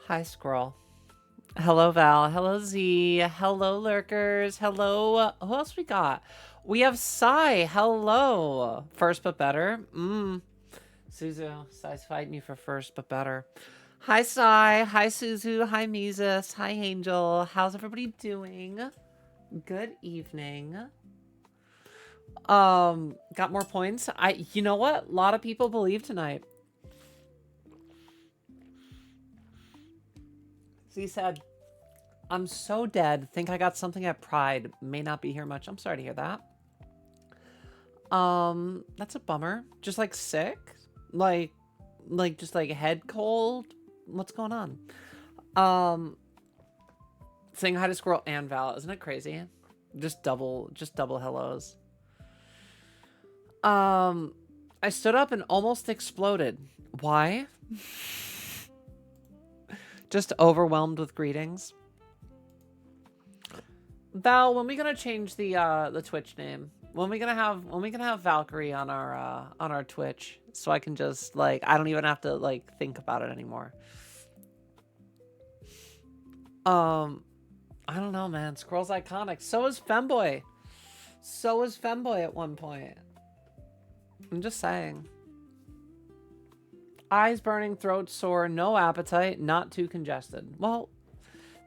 Hi, Squirrel. Hello, Val. Hello, Z. Hello, lurkers. Hello. Who else we got? We have Sai. Hello. First but better. Suzu. Sai's fighting you for first but better. Hi, Sai. Hi, Suzu. Hi, Mises. Hi, Angel. How's everybody doing? Good evening. Got more points. You know what? A lot of people believe tonight. Z said, I'm so dead. Think I got something at Pride. May not be here much. I'm sorry to hear that. That's a bummer. Just like sick? Like just like head cold? What's going on? Um saying hi to Squirrel and Val. Isn't it crazy? Just double hellos. I stood up and almost exploded. Why? Just overwhelmed with greetings. Val, when we gonna change the Twitch name? When we gonna have Valkyrie on our Twitch so I can just like I don't even have to like think about it anymore. I don't know, man. Squirrel's iconic. So is Femboy. So was Femboy at one point. I'm just saying. Eyes burning, throat sore, no appetite, not too congested. Well,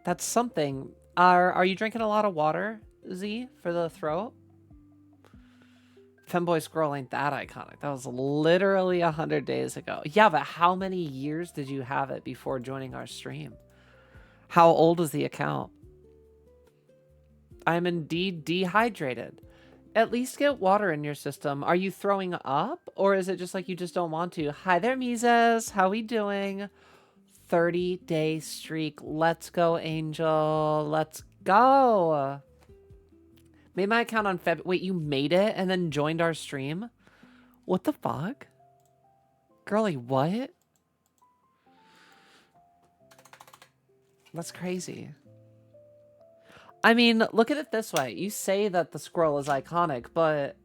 that's something. Are you drinking a lot of water, Z, for the throat? Femboy Squirrel ain't that iconic. That was literally 100 days ago. Yeah, but how many years did you have it before joining our stream? How old is the account? I'm indeed dehydrated. At least get water in your system. Are you throwing up? Or is it just like you just don't want to? Hi there, Mises. How we doing? 30-day streak. Let's go, Angel. Let's go. Made my account on Feb. Wait, you made it and then joined our stream? What the fuck? Girly, what? That's crazy. I mean, look at it this way. You say that the squirrel is iconic, but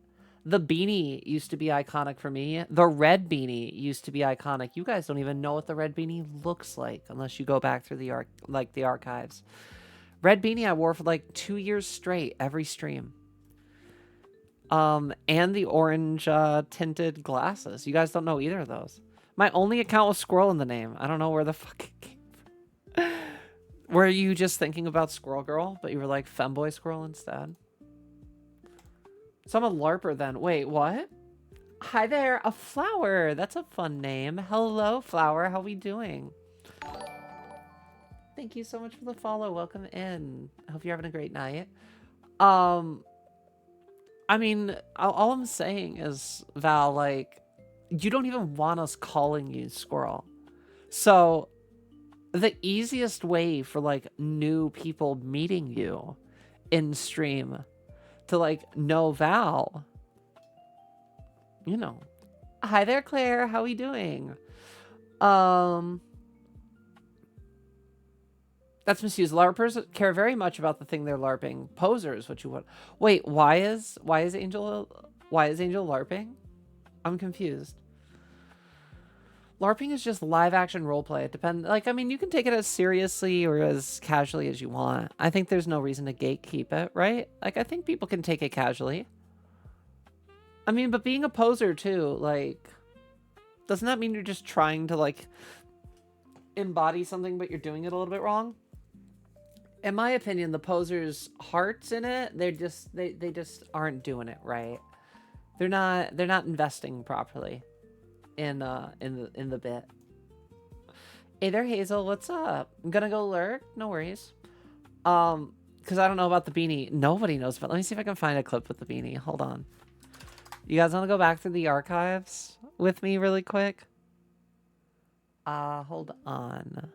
the beanie used to be iconic for me. The red beanie used to be iconic. You guys don't even know what the red beanie looks like unless you go back through the archives. Red beanie I wore for like 2 years straight every stream. And the orange tinted glasses. You guys don't know either of those. My only account was squirrel in the name. I don't know where the fuck it came from. Were you just thinking about Squirrel Girl, but you were like Femboy Squirrel instead? So I'm a LARPer then. Wait, what? Hi there, a flower. That's a fun name. Hello, flower. How we doing? Thank you so much for the follow. Welcome in. I hope you're having a great night. I mean, all I'm saying is, Val, like, you don't even want us calling you Squirrel. So the easiest way for like new people meeting you in stream to like know Val, you know. Hi there, Claire. How we doing? That's misuse. LARPers care very much about the thing they're LARPing. Posers, what you want. Wait, why is Angel LARPing? I'm confused. LARPing is just live action roleplay. It depends. Like, I mean, you can take it as seriously or as casually as you want. I think there's no reason to gatekeep it, right? Like, I think people can take it casually. I mean, but being a poser too, like, doesn't that mean you're just trying to like embody something, but you're doing it a little bit wrong? In my opinion, the posers' hearts in it, they just aren't doing it right. They're not investing properly in the bit. Hey there, Hazel. What's up? I'm gonna go lurk. No worries. Because I don't know about the beanie. Nobody knows about. Let me see if I can find a clip with the beanie. Hold on. You guys want to go back through the archives with me really quick? Hold on.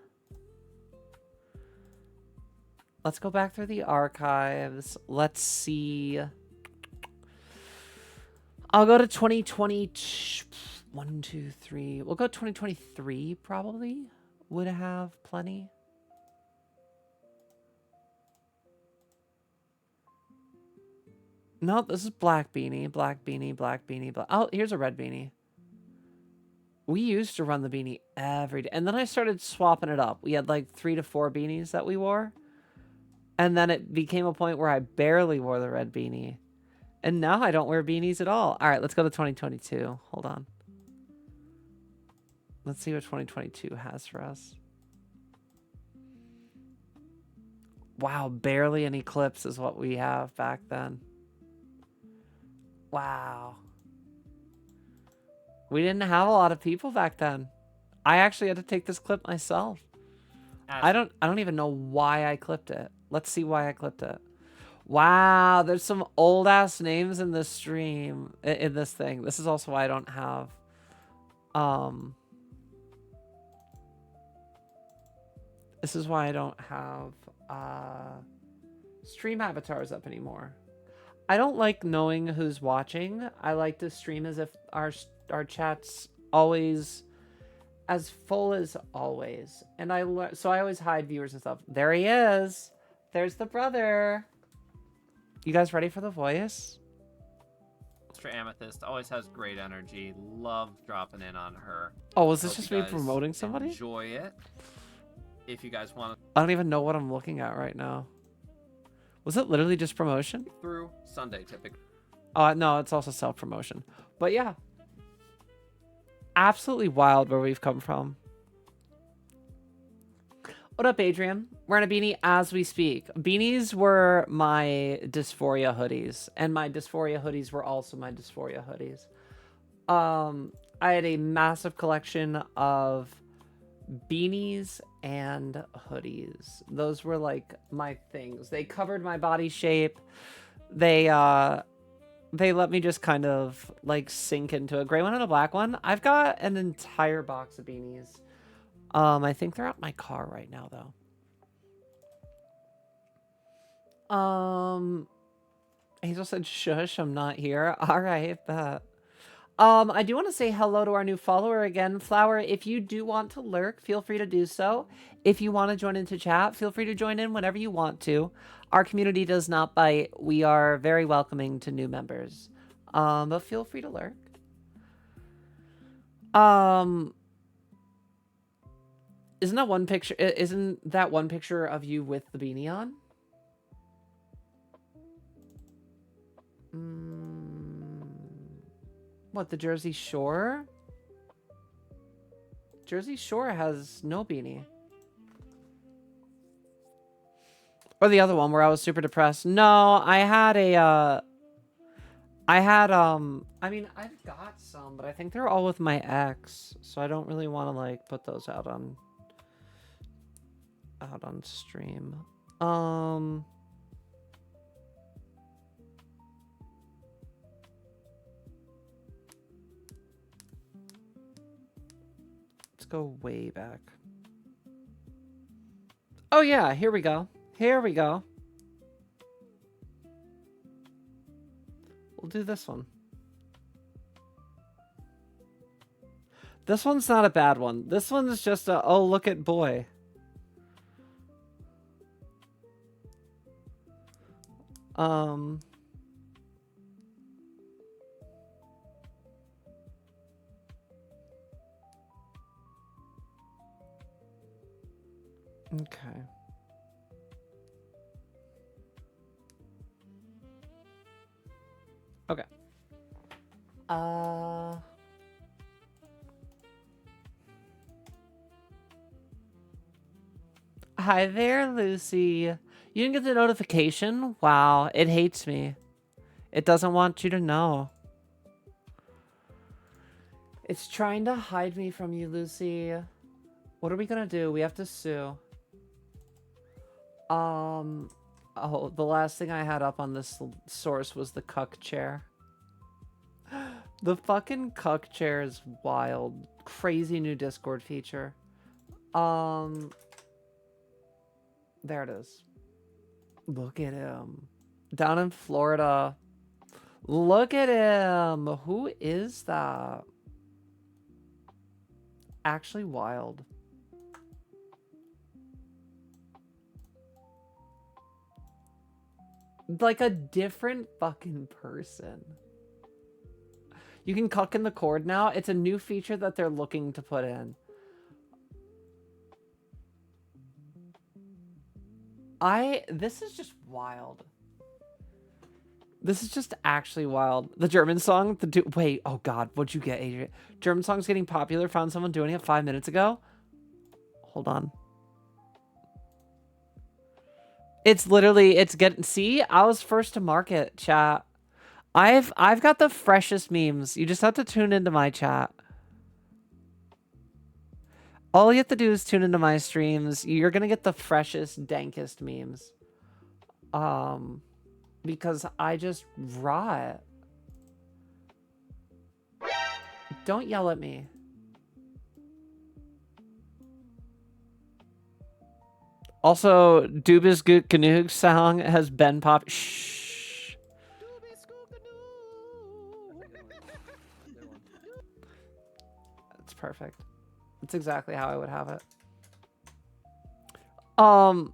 Let's go back through the archives. Let's see. I'll go to 2020. 1, 2, 3. We'll go 2023 probably. Would have plenty. No, this is black beanie, black beanie, black beanie, black. Oh, here's a red beanie. We used to run the beanie every day. And then I started swapping it up. We had like 3 to 4 beanies that we wore. And then it became a point where I barely wore the red beanie. And now I don't wear beanies at all. All right, let's go to 2022. Hold on. Let's see what 2022 has for us. Wow, barely any clips is what we have back then. Wow. We didn't have a lot of people back then. I actually had to take this clip myself. I don't even know why I clipped it. Let's see why I clipped it. Wow, there's some old ass names in this stream, in this thing. This is also why I don't have this is why I don't have stream avatars up anymore. I don't like knowing who's watching. I like to stream as if our chat's always as full as always. And so I always hide viewers and stuff. There he is. There's the brother. You guys ready for the voice? Mr. Amethyst always has great energy. Love dropping in on her. Oh, was this just me promoting somebody? Enjoy it. If you guys want to. I don't even know what I'm looking at right now. Was it literally just promotion? Through Sunday, typically. No, it's also self-promotion. But yeah. Absolutely wild where we've come from. What up, Adrian? Wearing a beanie as we speak. Beanies were my dysphoria hoodies. And my dysphoria hoodies were also my dysphoria hoodies. I had a massive collection of beanies and hoodies. Those were like my things. They covered my body shape. They let me just kind of like sink into a gray one and a black one. I've got an entire box of beanies. I think they're out in my car right now though. Hazel said shush, I'm not here. All right, bet. I do want to say hello to our new follower again. Flower, if you do want to lurk, feel free to do so. If you want to join into chat, feel free to join in whenever you want to. Our community does not bite. We are very welcoming to new members. But feel free to lurk. Isn't that one picture of you with the beanie on? What, the Jersey Shore? Jersey Shore has no beanie. Or the other one where I was super depressed. No, I had a, I mean, I've got some, but I think they're all with my ex. So I don't really want to, like, put those out on stream. Go way back. Oh yeah, here we go. Here we go. We'll do this one. This one's not a bad one. This one's just a, oh, look at boy. Okay. Okay. Hi there, Lucy. You didn't get the notification? Wow, it hates me. It doesn't want you to know. It's trying to hide me from you, Lucy. What are we gonna do? We have to sue. Oh, the last thing I had up on this source was the cuck chair. The fucking cuck chair is wild. Crazy new Discord feature. There it is. Look at him. Down in Florida. Look at him. Who is that? Actually wild. Like a different fucking person. You can cuck in the cord now. It's a new feature that they're looking to put in. This is just wild. This is just actually wild. The German song, wait, oh God, what'd you get, Adrian? German song's getting popular. Found someone doing it 5 minutes ago. Hold on. It's literally, see, I was first to market, chat. I've got the freshest memes. You just have to tune into my chat. All you have to do is tune into my streams. You're gonna get the freshest, dankest memes. Because I just raw it. Don't yell at me. Also, Dubis Goot Ganoog song has been pop. Shh. That's perfect. That's exactly how I would have it. I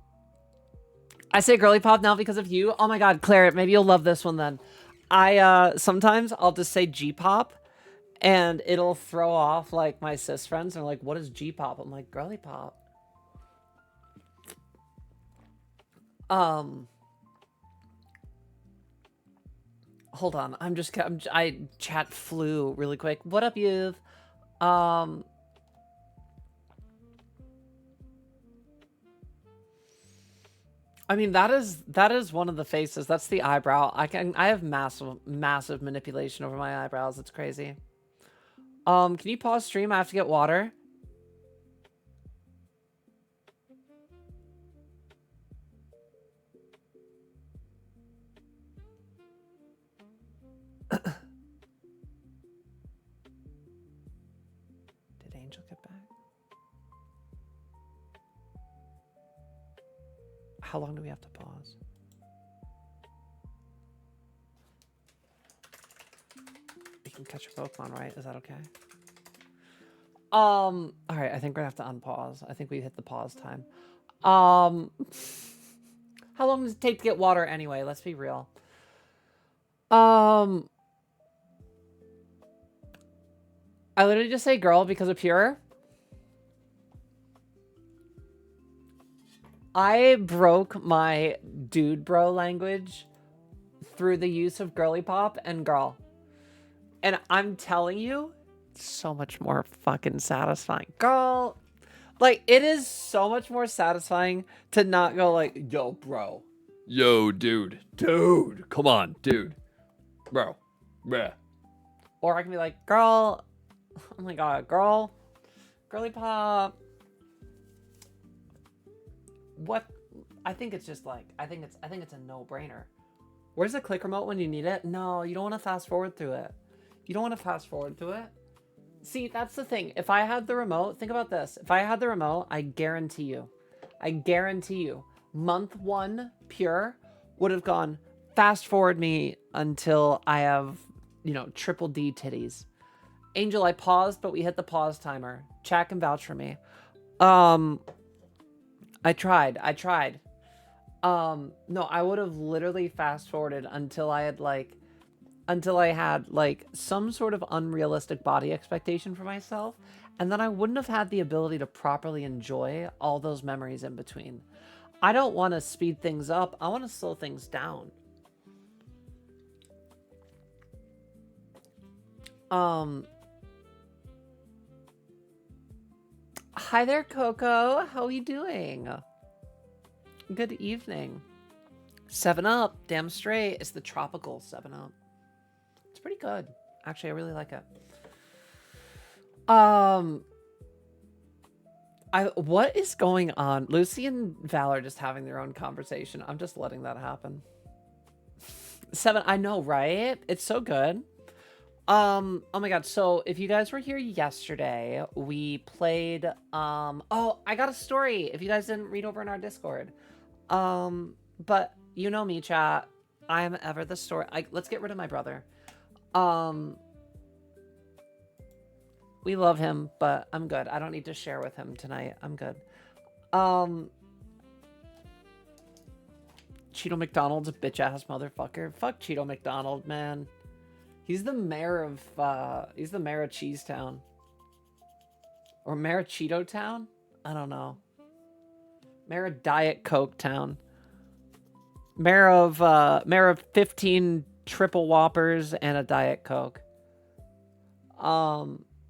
say girly pop now because of you. Oh my God, Claret, maybe you'll love this one then. Sometimes I'll just say G-pop and it'll throw off like my cis friends. And they're like, what is G-pop? I'm like, girly pop. Hold on. I chat flew really quick. What up, you? I mean, that is one of the faces. That's the eyebrow. I have massive manipulation over my eyebrows. It's crazy. Can you pause stream? I have to get water. Did Angel get back? How long do we have to pause? We can catch a Pokemon, right? Is that okay? All right, I think we're gonna have to unpause. I think we hit the pause time. How long does it take to get water anyway? Let's be real. I literally just say girl because of pure. I broke my dude bro language through the use of girly pop and girl. And I'm telling you, it's so much more fucking satisfying. Girl, like, it is so much more satisfying to not go like, yo, bro. Yo, dude. Dude. Come on, dude. Bro. Bruh. Or I can be like, girl. Oh my God, girl. Girly pop. What? I think it's just like, I think it's a no-brainer. Where's the click remote when you need it? No, you don't want to fast forward through it. You don't want to fast forward through it. See, that's the thing. If I had the remote, think about this. If I had the remote, I guarantee you, month 1 pure would have gone fast forward me until I have, you know, triple D titties. Angel, I paused, but we hit the pause timer. Chat can vouch for me. I tried. No, I would have literally fast forwarded until I had some sort of unrealistic body expectation for myself, and then I wouldn't have had the ability to properly enjoy all those memories in between. I don't want to speed things up. I want to slow things down. Hi there, Coco. How are you doing? Good evening. 7-Up, damn straight. It's the tropical 7-Up. It's pretty good. Actually, I really like it. What is going on? Lucy and Val are just having their own conversation. I'm just letting that happen. 7, I know, right? It's so good. Oh my God. So if you guys were here yesterday, we played, oh, I got a story if you guys didn't read over in our Discord. But you know me, chat. I am ever the story. Let's get rid of my brother. We love him, but I'm good. I don't need to share with him tonight. I'm good. Cheeto McDonald's a bitch-ass motherfucker. Fuck Cheeto McDonald, man. He's the mayor of Cheesetown. Or mayor of Cheeto Town? I don't know. Mayor of Diet Coke Town. Mayor of 15 triple whoppers and a Diet Coke.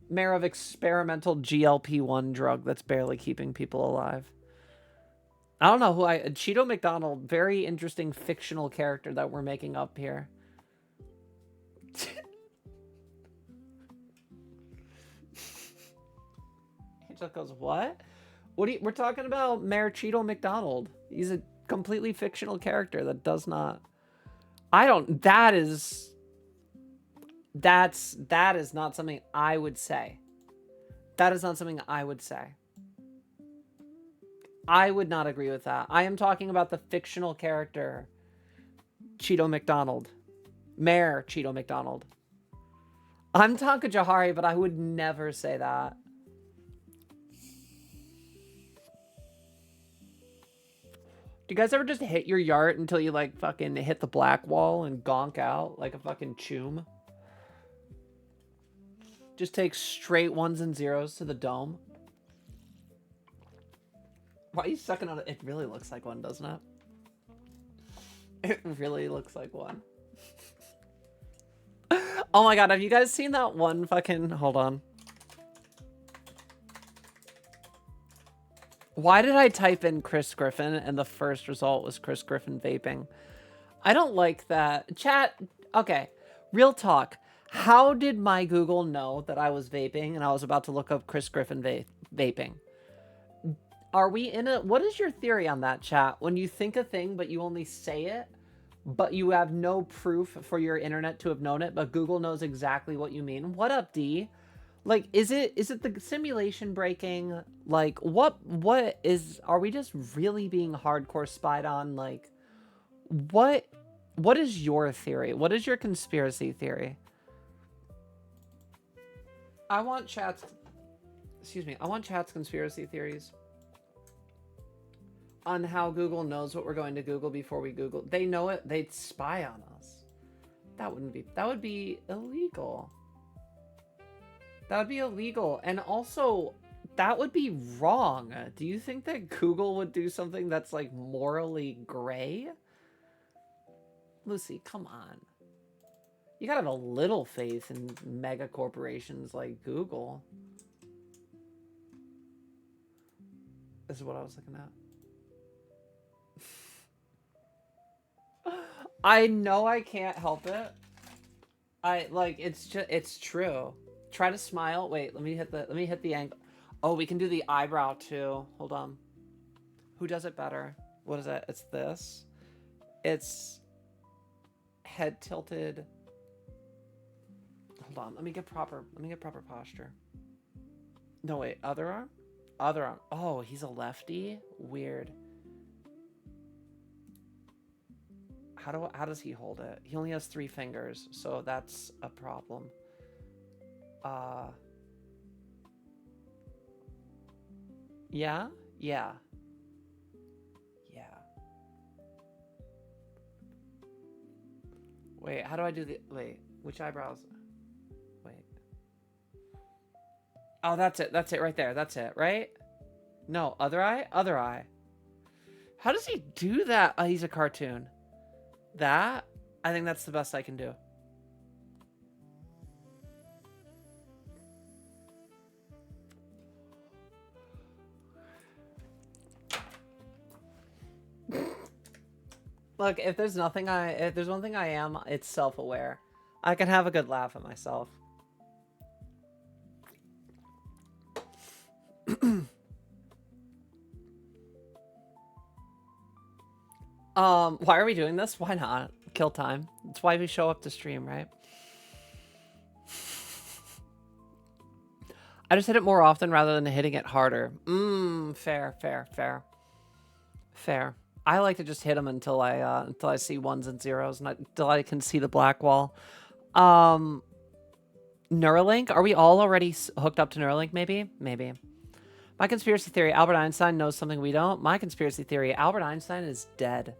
Mayor of experimental GLP-1 drug that's barely keeping people alive. I don't know who Cheeto McDonald, very interesting fictional character that we're making up here. He just goes, what? We're talking about Mayor Cheeto McDonald. He's a completely fictional character that does not. That is not something I would say. That is not something I would say. I would not agree with that. I am talking about the fictional character Cheeto McDonald. Mayor Cheeto McDonald. I'm Tonka Jahari, but I would never say that. Do you guys ever just hit your yart until you like fucking hit the black wall and gonk out like a fucking choom? Just take straight ones and zeros to the dome. Why are you sucking on it? It really looks like one, doesn't it? It really looks like one. Oh my god, have you guys seen that one fucking... Hold on. Why did I type in Chris Griffin and the first result was Chris Griffin vaping? I don't like that. Chat, okay, real talk. How did my Google know that I was vaping and I was about to look up Chris Griffin vaping? Are we in a... What is your theory on that, chat? When you think a thing, but you only say it, but you have no proof for your internet to have known it, but Google knows exactly what you mean. What up, D? Like, is it the simulation breaking? Like, what is... Are we just really being hardcore spied on? Like, what is your theory? What is your conspiracy theory? I want chat's... Excuse me. I want chat's conspiracy theories on how Google knows what we're going to Google before we Google. They know it. They'd spy on us. That would be illegal. That would be illegal. And also, that would be wrong. Do you think that Google would do something that's like morally gray? Lucy, come on. You gotta have a little faith in mega corporations like Google. This is what I was looking at. I know I can't help it. It's true. Try to smile. Wait, let me hit the angle. Oh, we can do the eyebrow too. Hold on. Who does it better? What is it? It's this. It's head tilted. Hold on. Let me get proper posture. No, wait. Other arm? Other arm. Oh, he's a lefty? Weird. How does he hold it? He only has 3 fingers, so that's a problem. Yeah? Yeah. Yeah. Wait, how do I do the... Wait, which eyebrows? Wait. Oh, that's it. That's it right there. That's it, right? No, other eye? Other eye. How does he do that? Oh, he's a cartoon. That? I think that's the best I can do. Look, if there's one thing I am, it's self-aware. I can have a good laugh at myself. Why are we doing this? Why not? Kill time. That's why we show up to stream, right? I just hit it more often rather than hitting it harder. Fair. I like to just hit them until I see ones and zeros, and until I can see the black wall. Neuralink? Are we all already hooked up to Neuralink? Maybe. My conspiracy theory: Albert Einstein knows something we don't. My conspiracy theory: Albert Einstein is dead.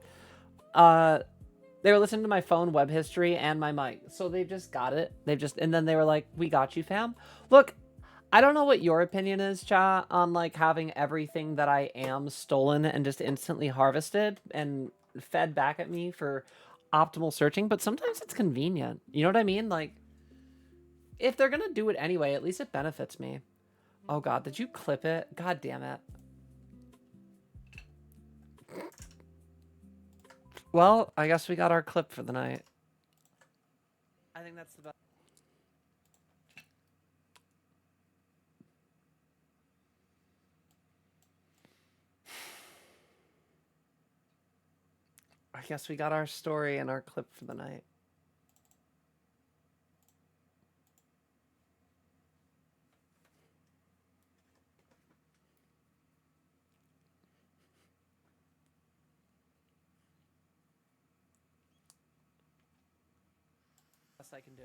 They were listening to my phone, web history, and my mic. So they've just got it. And then they were like, we got you, fam. Look, I don't know what your opinion is, Cha, on like having everything that I am stolen and just instantly harvested and fed back at me for optimal searching, but sometimes it's convenient. You know what I mean? Like, if they're gonna do it anyway, at least it benefits me. Oh god, did you clip it? God damn it. Well, I guess we got our clip for the night. I think that's the best. I guess we got our story and our clip for the night. Best I can do.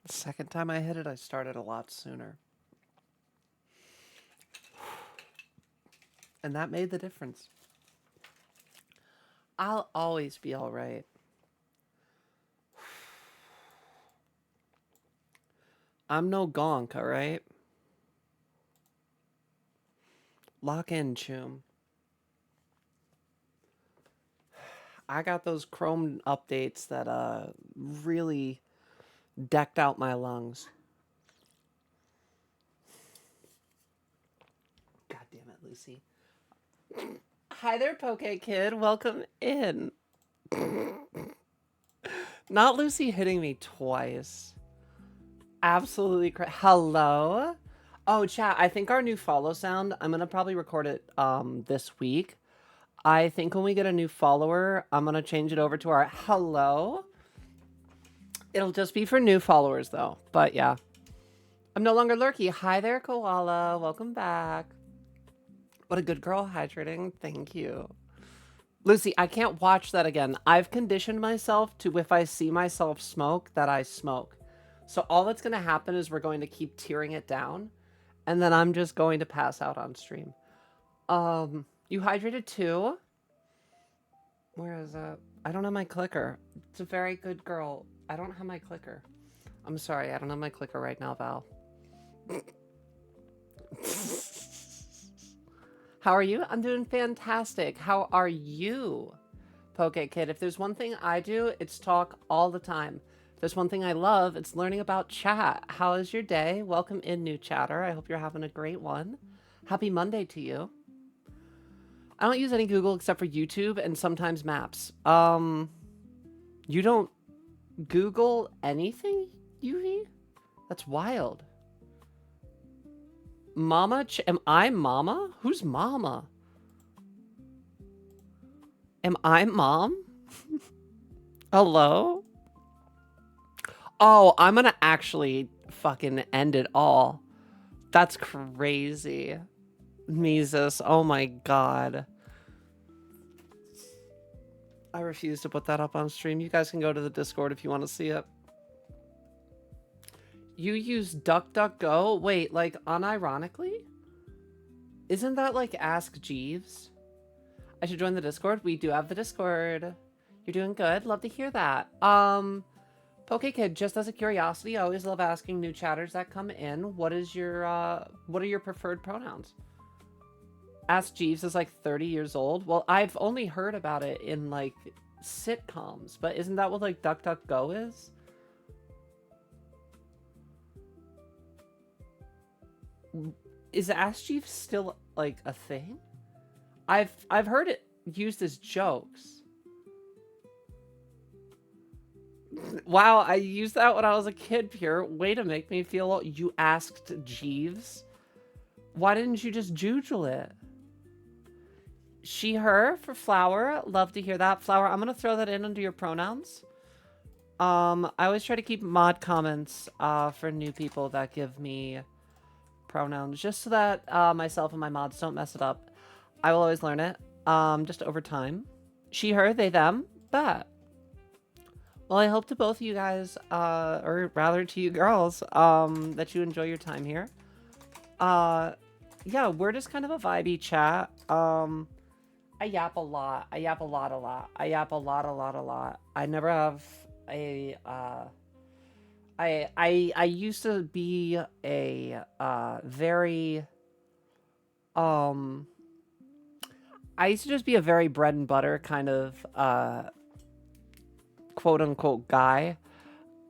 The second time I hit it, I started a lot sooner. And that made the difference. I'll always be all right. I'm no gonk, all right? Lock in, Choom. I got those Chrome updates that really decked out my lungs. God damn it, Lucy. Hi there, Poke Kid. Welcome in. Not Lucy hitting me twice. Absolutely hello? Oh, chat, I think our new follow sound, I'm going to probably record it this week. I think when we get a new follower, I'm going to change it over to our hello. It'll just be for new followers, though. But yeah. I'm no longer lurky. Hi there, Koala. Welcome back. What a good girl hydrating. Thank you. Lucy, I can't watch that again. I've conditioned myself to if I see myself smoke, that I smoke. So all that's going to happen is we're going to keep tearing it down. And then I'm just going to pass out on stream. You hydrated too? Where is that? I don't have my clicker. It's a very good girl. I don't have my clicker. I'm sorry, I don't have my clicker right now, Val. How are you? I'm doing fantastic. How are you, Poke Kid? If there's one thing I do, it's talk all the time. If there's one thing I love, it's learning about chat. How is your day? Welcome in, new chatter. I hope you're having a great one. Happy Monday to you. I don't use any Google except for YouTube and sometimes maps. You don't Google anything, UV? That's wild. Mama? Am I Mama? Who's Mama? Am I Mom? Hello? Oh, I'm gonna actually fucking end it all. That's crazy. Mises, oh my god. I refuse to put that up on stream. You guys can go to the Discord if you want to see it. You use DuckDuckGo? Wait, like, unironically? Isn't that like Ask Jeeves? I should join the Discord? We do have the Discord. You're doing good. Love to hear that. Poke Kid, just as a curiosity, I always love asking new chatters that come in. What are your preferred pronouns? Ask Jeeves is like 30 years old. Well, I've only heard about it in like sitcoms, but isn't that what like DuckDuckGo is? Is Ask Jeeves still like a thing? I've heard it. used as jokes. Wow, I used that when I was a kid, Pure. Way to make me feel... You asked Jeeves? Why didn't you just jujule it? She, her for Flower. Love to hear that. Flower, I'm going to throw that in under your pronouns. I always try to keep mod comments for new people that give me pronouns, just so that myself and my mods don't mess it up. I will always learn it, just over time. She, her, they, them, that. Well, I hope to both of you guys, or rather to you girls, that you enjoy your time here. Yeah, we're just kind of a vibey chat. I yap a lot. I yap a lot. I yap a lot. I never have a, I used to be a, very, I used to just be a very bread and butter kind of, quote unquote guy.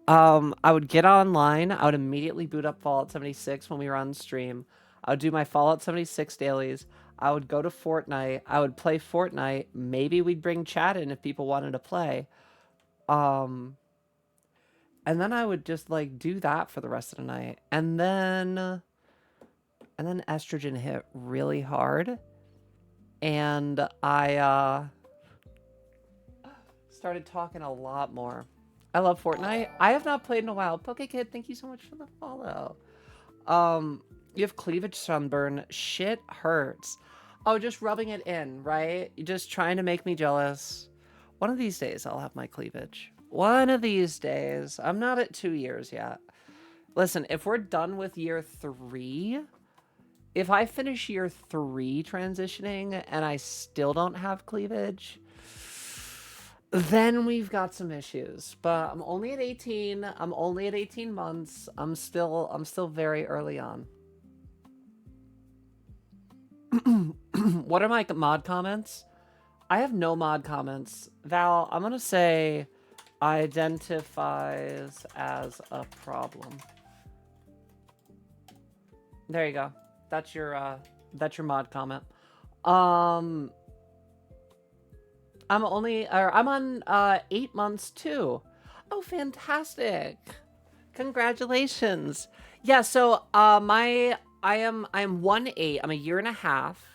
I would get online. I would immediately boot up Fallout 76 when we were on stream. I would do my Fallout 76 dailies. I would go to Fortnite. I would play Fortnite. Maybe we'd bring chat in if people wanted to play. And then I would just like do that for the rest of the night. And then estrogen hit really hard. And I started talking a lot more. I love Fortnite. I have not played in a while. PokeKid, thank you so much for the follow. You have cleavage sunburn. Shit hurts. Oh, just rubbing it in, right? You're just trying to make me jealous. One of these days, I'll have my cleavage. One of these days. I'm not at 2 years yet. Listen, if we're done with year 3, if I finish year 3 transitioning and I still don't have cleavage, then we've got some issues. But I'm only at 18. I'm only at 18 months. I'm still very early on. What are my mod comments? I have no mod comments. Val, I'm gonna say identifies as a problem. There you go. That's your mod comment. I'm on 8 months too. Oh, fantastic. Congratulations. Yeah, so I'm 1/8. I'm a year and a half.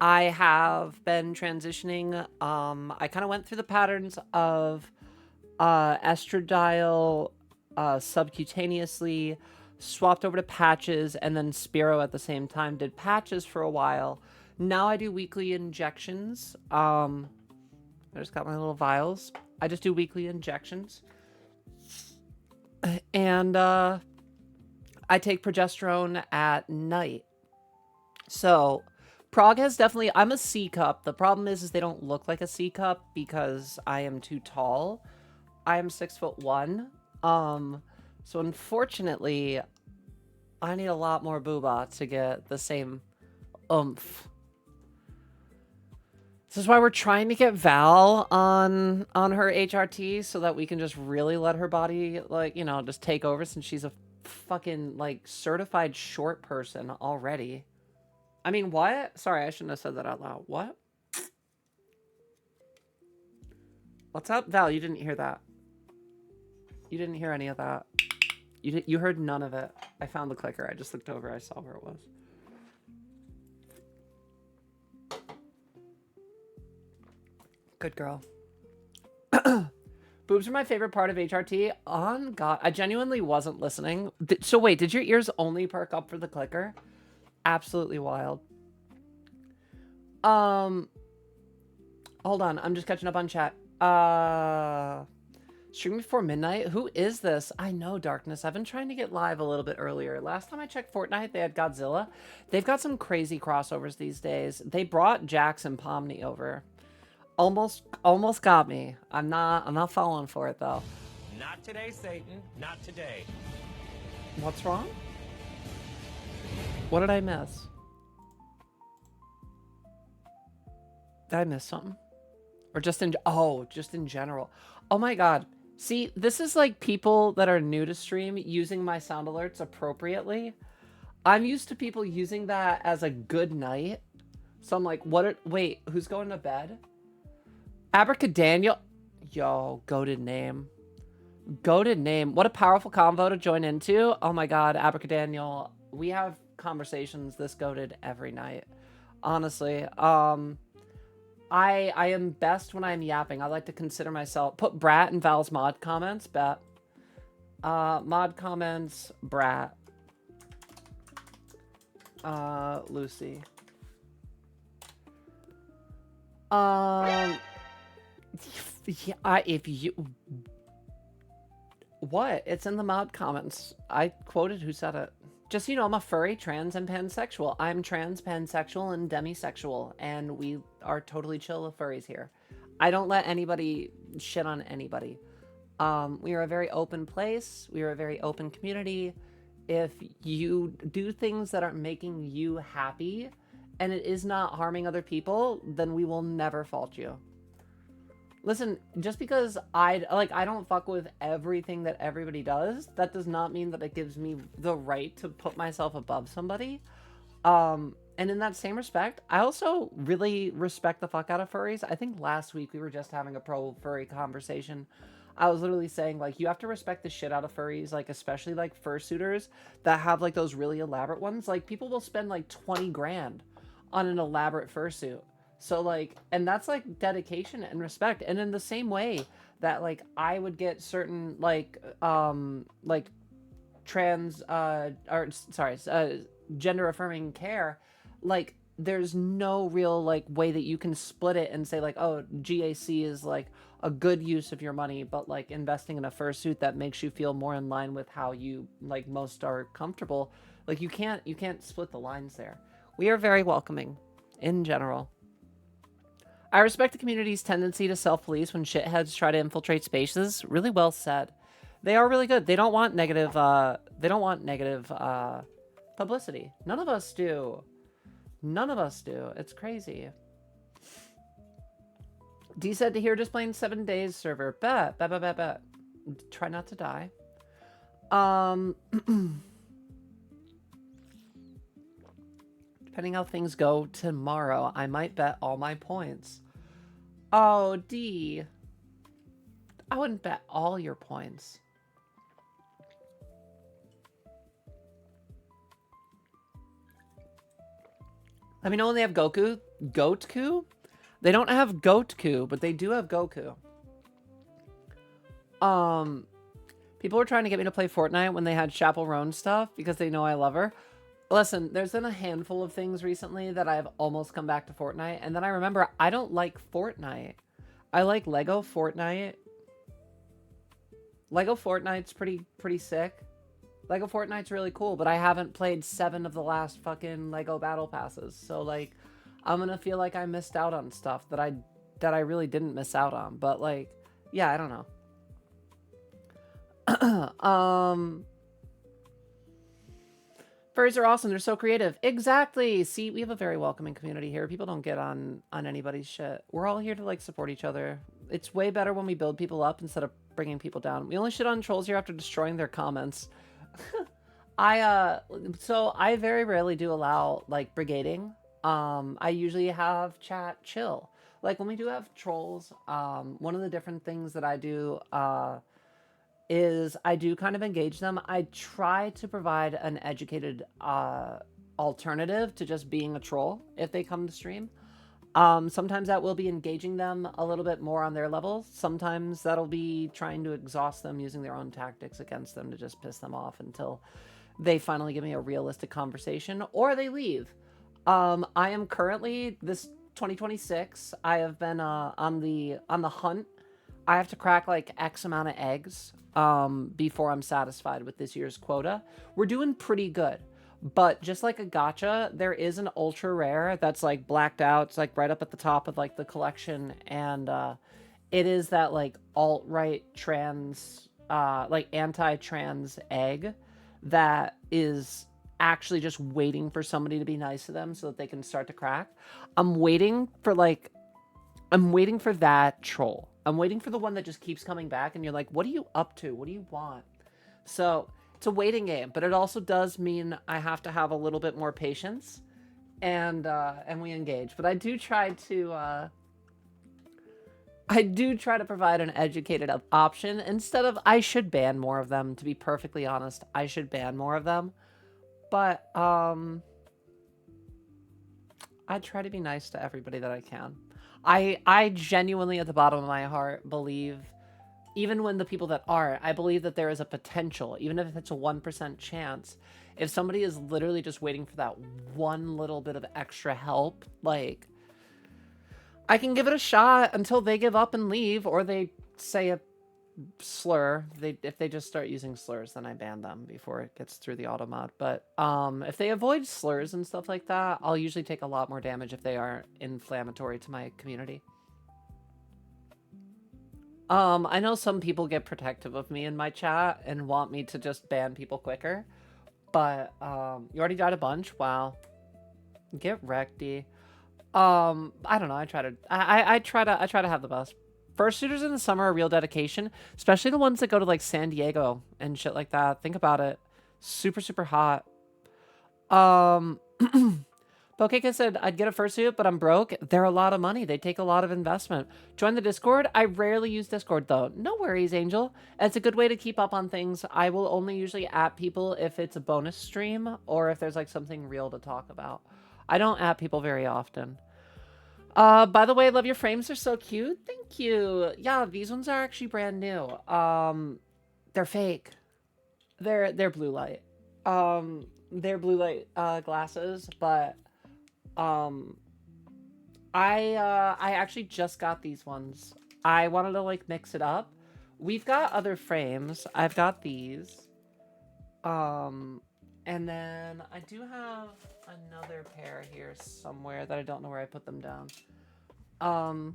I have been transitioning. I kind of went through the patterns of estradiol subcutaneously, swapped over to patches, and then Spiro at the same time. Did patches for a while. Now I do weekly injections. I just got my little vials. I just do weekly injections. And I take progesterone at night. So Prague has definitely... I'm a C cup. The problem is they don't look like a C cup because I am too tall. I am 6'1". So unfortunately, I need a lot more booba to get the same oomph. This is why we're trying to get Val on her HRT so that we can just really let her body, like, you know, just take over since she's a fucking, like, certified short person already. I mean, what? Sorry, I shouldn't have said that out loud. What? What's up? Val, you didn't hear that. You didn't hear any of that. You heard none of it. I found the clicker. I just looked over. I saw where it was. Good girl. Boobs are my favorite part of HRT. On God, I genuinely wasn't listening. So wait, did your ears only perk up for the clicker? Absolutely wild. Hold on, I'm just catching up on chat. Stream before midnight? Who is this? I know, Darkness. I've been trying to get live a little bit earlier. Last time I checked Fortnite, they had Godzilla. They've got some crazy crossovers these days. They brought Jax and Pomni over. Almost got me. I'm not falling for it though. Not today, Satan. Not today. What's wrong? What did I miss? Did I miss something? Or just in general. Oh my God. See, this is like people that are new to stream using my sound alerts appropriately. I'm used to people using that as a good night So I'm like, wait, who's going to bed? Abracadaniel. Yo, goated name. Goated name. What a powerful convo to join into. Oh my god, Abracadaniel. We have conversations this goated every night. Honestly. I am best when I'm yapping. I like to consider myself. Put Brat in Val's mod comments. Bet. Mod comments. Brat. Lucy. Yeah, if you... What? It's in the mod comments. I quoted who said it. Just, you know, I'm a furry, trans, and pansexual. I'm trans, pansexual, and demisexual, and we are totally chill with furries here. I don't let anybody shit on anybody. We are a very open place. We are a very open community. If you do things that are making you happy, and it is not harming other people, then we will never fault you. Listen, just because I don't fuck with everything that everybody does, that does not mean that it gives me the right to put myself above somebody. And in that same respect, I also really respect the fuck out of furries. I think last week we were just having a pro furry conversation. I was literally saying, like, you have to respect the shit out of furries, like, especially, like, fursuiters that have, like, those really elaborate ones. Like, people will spend, like, 20 grand on an elaborate fursuit. So, like, and that's, like, dedication and respect. And in the same way that, like, I would get certain, like, trans, gender affirming care, like, there's no real, like, way that you can split it and say, like, oh, GAC is, like, a good use of your money, but, like, investing in a fursuit that makes you feel more in line with how you, like, most are comfortable. Like, you can't split the lines there. We are very welcoming, in general. I respect the community's tendency to self-police when shitheads try to infiltrate spaces. Really well said. They are really good. They don't want negative, publicity. None of us do. None of us do. It's crazy. D said to hear just playing 7 days server. Bet. Try not to die. Depending how things go tomorrow, I might bet all my points. Oh, D. I wouldn't bet all your points. Let me know when they have Goku. Goatku? They don't have Goatku, but they do have Goku. People were trying to get me to play Fortnite when they had Chapel Roan stuff because they know I love her. Listen, there's been a handful of things recently that I've almost come back to Fortnite, and then I remember I don't like Fortnite. I like Lego Fortnite. Lego Fortnite's pretty sick. Lego Fortnite's really cool, but I haven't played 7 of the last fucking Lego Battle Passes, so, like, I'm gonna feel like I missed out on stuff that I really didn't miss out on. But, like, yeah, I don't know. Furries are awesome. They're so creative. Exactly. See, we have a very welcoming community here. People don't get on anybody's shit. We're all here to, like, support each other. It's way better when we build people up instead of bringing people down. We only shit on trolls here after destroying their comments. So I very rarely do allow, like, brigading. I usually have chat chill. Like, when we do have trolls, one of the different things that I do, is I do kind of engage them. I try to provide an educated alternative to just being a troll if they come to stream. Sometimes that will be engaging them a little bit more on their level. Sometimes that'll be trying to exhaust them using their own tactics against them to just piss them off until they finally give me a realistic conversation or they leave. I am currently, this 2026, I have been on the hunt. I have to crack like X amount of eggs before I'm satisfied with this year's quota. We're doing pretty good. But just like a gacha, there is an ultra rare that's like blacked out. It's like right up at the top of like the collection. And it is that like alt-right trans, like anti-trans egg that is actually just waiting for somebody to be nice to them so that they can start to crack. I'm waiting for that troll. I'm waiting for the one that just keeps coming back and you're like, what are you up to? What do you want? So it's a waiting game, but it also does mean I have to have a little bit more patience and we engage. But I do try to provide an educated option instead of I should ban more of them. To be perfectly honest, I should ban more of them. But I try to be nice to everybody that I can. I genuinely, at the bottom of my heart, believe, even when the people that aren't, I believe that there is a potential, even if it's a 1% chance, if somebody is literally just waiting for that one little bit of extra help, like, I can give it a shot until they give up and leave, or they say a slur. If they just start using slurs, then I ban them before it gets through the auto mod. But if they avoid slurs and stuff like that, I'll usually take a lot more damage if they aren't inflammatory to my community. I know some people get protective of me in my chat and want me to just ban people quicker, but you already died a bunch. Wow, get wrecked, D. I don't know. I try to have the best. Fursuiters in the summer are real dedication, especially the ones that go to like San Diego and shit like that. Think about it. Super, super hot. Pokeka said, I'd get a fursuit, but I'm broke. They're a lot of money. They take a lot of investment. Join the Discord. I rarely use Discord though. No worries, Angel. It's a good way to keep up on things. I will only usually at people if it's a bonus stream or if there's like something real to talk about. I don't at people very often. By the way, I love your frames. They're so cute. Thank you. Yeah, these ones are actually brand new. They're fake. They're blue light. They're blue light glasses, but I actually just got these ones. I wanted to like mix it up. We've got other frames. I've got these. And then I do have another pair here somewhere that I don't know where I put them down. I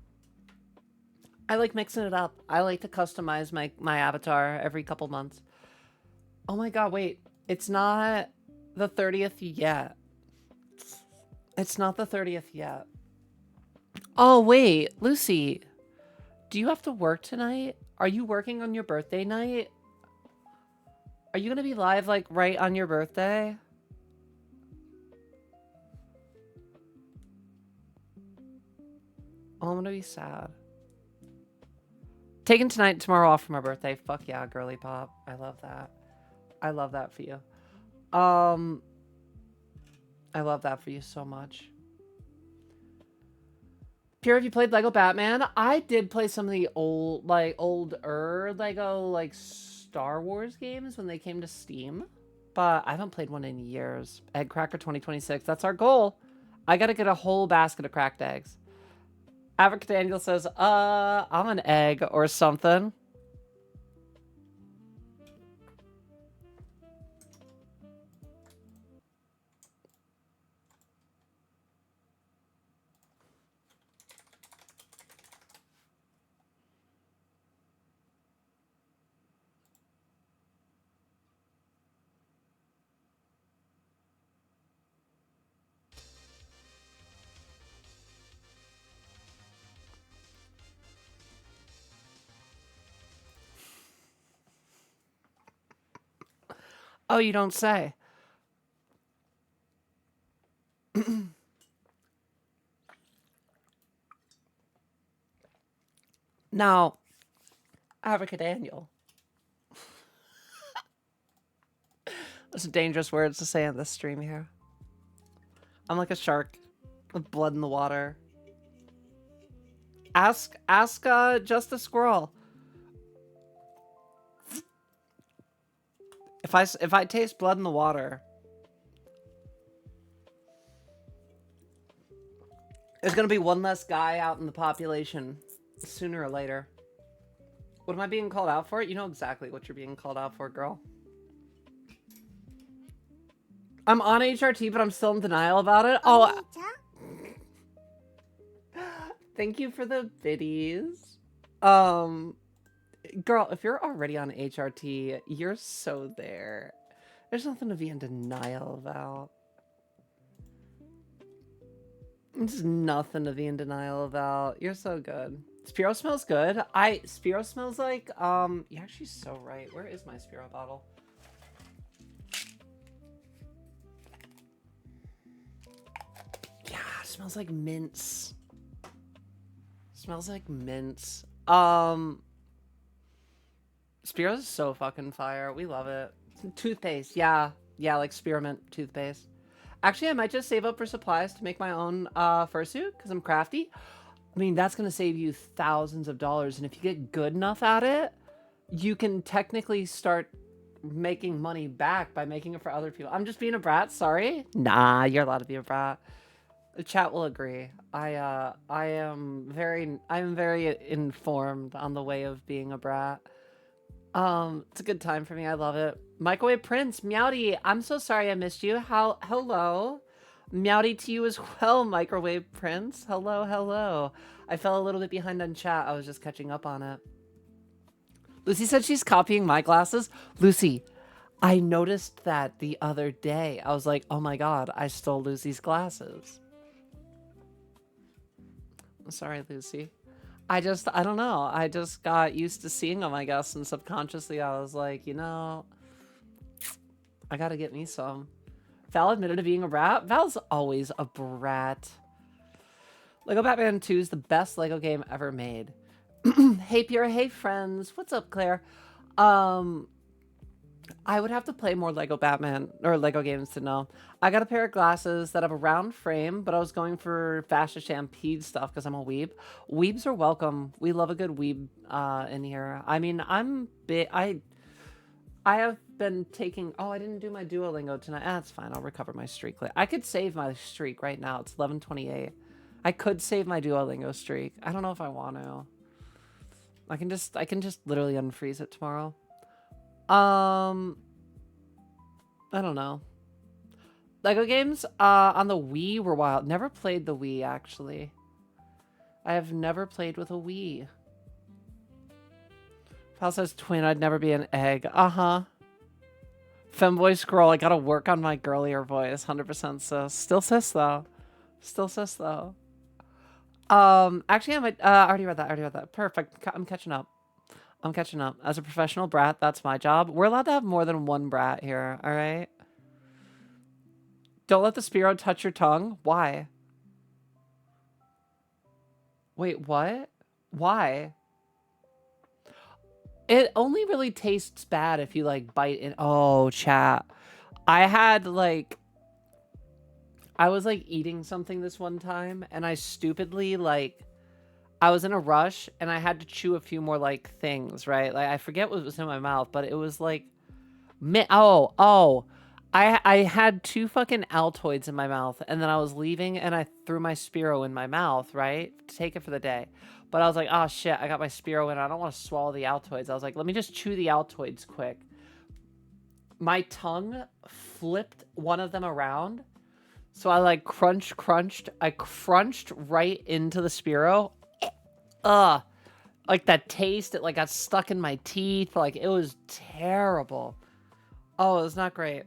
like mixing it up. I like to customize my avatar every couple months. Oh my god, wait. It's not the 30th yet. It's not the 30th yet. Oh, wait. Lucy, do you have to work tonight? Are you working on your birthday night? Are you going to be live, like, right on your birthday? Oh, I'm going to be sad. Taking tonight and tomorrow off for my birthday. Fuck yeah, girly pop. I love that. I love that for you. I love that for you so much. Pure, have you played Lego Batman? I did play some of the old, like, older Lego, like, Star Wars games when they came to Steam. But I haven't played one in years. Egg Cracker 2026. That's our goal. I gotta get a whole basket of cracked eggs. Africa Daniel says, I'm an egg or something. Oh, you don't say. Now, Africa Daniel. Those are dangerous words to say on this stream here. I'm like a shark with blood in the water. Ask just a squirrel. If I taste blood in the water, there's gonna be one less guy out in the population sooner or later. What am I being called out for? You know exactly what you're being called out for, girl. I'm on HRT, but I'm still in denial about it. Oh, thank you for the biddies. Girl, if you're already on HRT, you're so there. There's nothing to be in denial about. There's nothing to be in denial about. You're so good. Spiro smells good. Spiro smells like, you're actually so right. Where is my Spiro bottle? smells like mints. Smells like mints. Spearmint is so fucking fire. We love it. Toothpaste, yeah. Yeah, like spearmint toothpaste. Actually, I might just save up for supplies to make my own fursuit because I'm crafty. I mean, that's going to save you thousands of dollars. And if you get good enough at it, you can technically start making money back by making it for other people. I'm just being a brat, sorry. Nah, you're allowed to be a brat. The chat will agree. I am very informed on the way of being a brat. It's a good time for me. I love it. Microwave Prince, Meowdy, I'm so sorry I missed you. Hello. Meowdy to you as well, Microwave Prince. Hello, hello. I fell a little bit behind on chat. I was just catching up on it. Lucy said she's copying my glasses. Lucy, I noticed that the other day. I was like, oh my god, I stole Lucy's glasses. I'm sorry, Lucy. I don't know. I just got used to seeing them, I guess, and subconsciously I was like, you know, I gotta get me some. Val admitted to being a brat. Val's always a brat. Lego Batman 2 is the best Lego game ever made. Hey, Pierre. Hey, friends. What's up, Claire? I would have to play more Lego Batman or Lego games to know. I got a pair of glasses that have a round frame, but I was going for Fashion Stampede stuff because I'm a weeb. Weebs are welcome. We love a good weeb in here. I mean, I'm big. I have been taking. Oh, I didn't do my Duolingo tonight. That's fine. I'll recover my streak later. I could save my streak right now. It's 11:28. I could save my Duolingo streak. I don't know if I want to. I can just literally unfreeze it tomorrow. I don't know. Lego games on the Wii were wild. Never played the Wii, actually. I have never played with a Wii. Pal says twin, I'd never be an egg. Uh-huh. Femboy scroll, I gotta work on my girlier voice. 100% sis. Still sis, though. Still sis, though. Actually, I might, I already read that. Perfect. I'm catching up. As a professional brat, that's my job. We're allowed to have more than one brat here, all right? Don't let the Spearow touch your tongue. Why? Wait, what? Why? It only really tastes bad if you, like, bite in. Oh, chat. I was, like, eating something this one time, and I stupidly, like, I was in a rush, and I had to chew a few more, like, things, right? Like, I forget what was in my mouth, but it was, like... I had 2 fucking Altoids in my mouth, and then I was leaving, and I threw my Spearow in my mouth, right? To take it for the day. But I was like, oh, shit, I got my Spearow in. I don't want to swallow the Altoids. I was like, let me just chew the Altoids quick. My tongue flipped one of them around. So I, like, crunched. I crunched right into the Spearow. Like, that taste, it, like, got stuck in my teeth. Like, it was terrible. Oh, it was not great.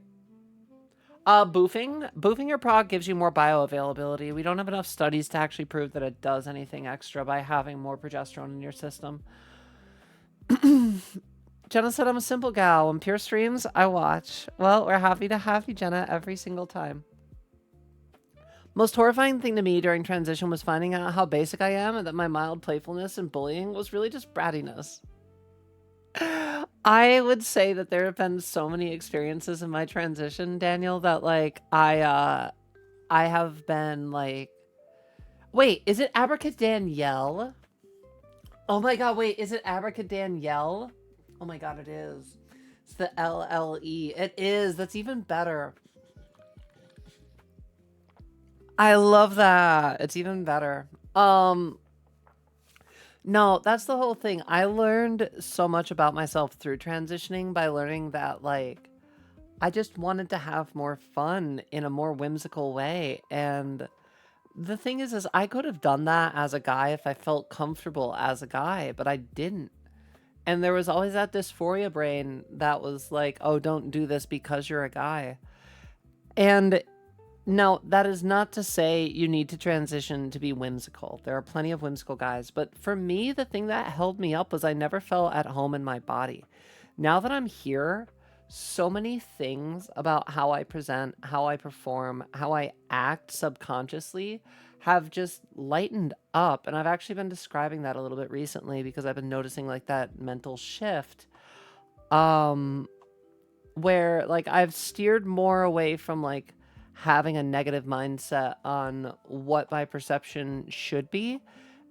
Boofing your prog gives you more bioavailability. We don't have enough studies to actually prove that it does anything extra by having more progesterone in your system. Jenna said I'm a simple gal. When Pure streams, I watch. Well, we're happy to have you, Jenna, every single time. Most horrifying thing to me during transition was finding out how basic I am and that my mild playfulness and bullying was really just brattiness. I would say that there have been so many experiences in my transition, Daniel, that, like, I have been, like... Wait, is it Abracadanielle? Oh my god, wait, is it Abracadanielle? Oh my god, it is. It's the LLE. It is. That's even better. I love that. It's even better. No, that's the whole thing. I learned so much about myself through transitioning by learning that, like, I just wanted to have more fun in a more whimsical way. And the thing is I could have done that as a guy if I felt comfortable as a guy, but I didn't. And there was always that dysphoria brain that was like, oh, don't do this because you're a guy. And no, that is not to say you need to transition to be whimsical. There are plenty of whimsical guys. But for me, the thing that held me up was I never felt at home in my body. Now that I'm here, so many things about how I present, how I perform, how I act subconsciously have just lightened up. And I've actually been describing that a little bit recently because I've been noticing like that mental shift. Where like I've steered more away from like having a negative mindset on what my perception should be,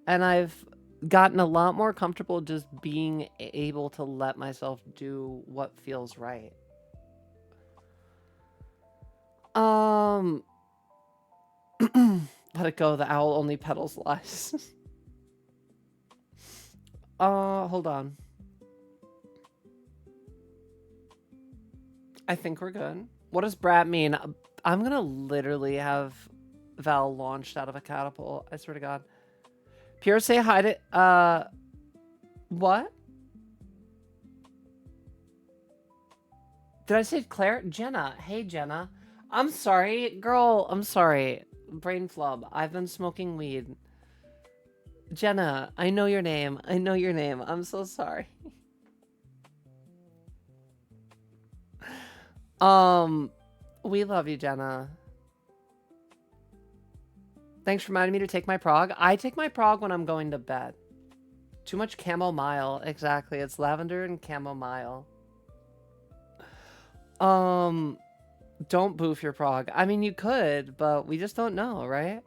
and I've gotten a lot more comfortable just being able to let myself do what feels right. Um Let it go, the owl only petals lies. Hold on. I think we're good. What does brat mean? I'm gonna literally have Val launched out of a catapult. I swear to God. Pure, say hi to, what? Did I say Claire? Jenna. Hey, Jenna. I'm sorry. Girl, I'm sorry. Brain flub. I've been smoking weed. Jenna, I know your name. I know your name. I'm so sorry. We love you, Jenna. Thanks for reminding me to take my prog. I take my prog when I'm going to bed. Too much chamomile. Exactly. It's lavender and chamomile. Don't boof your prog. I mean, you could, but we just don't know, right?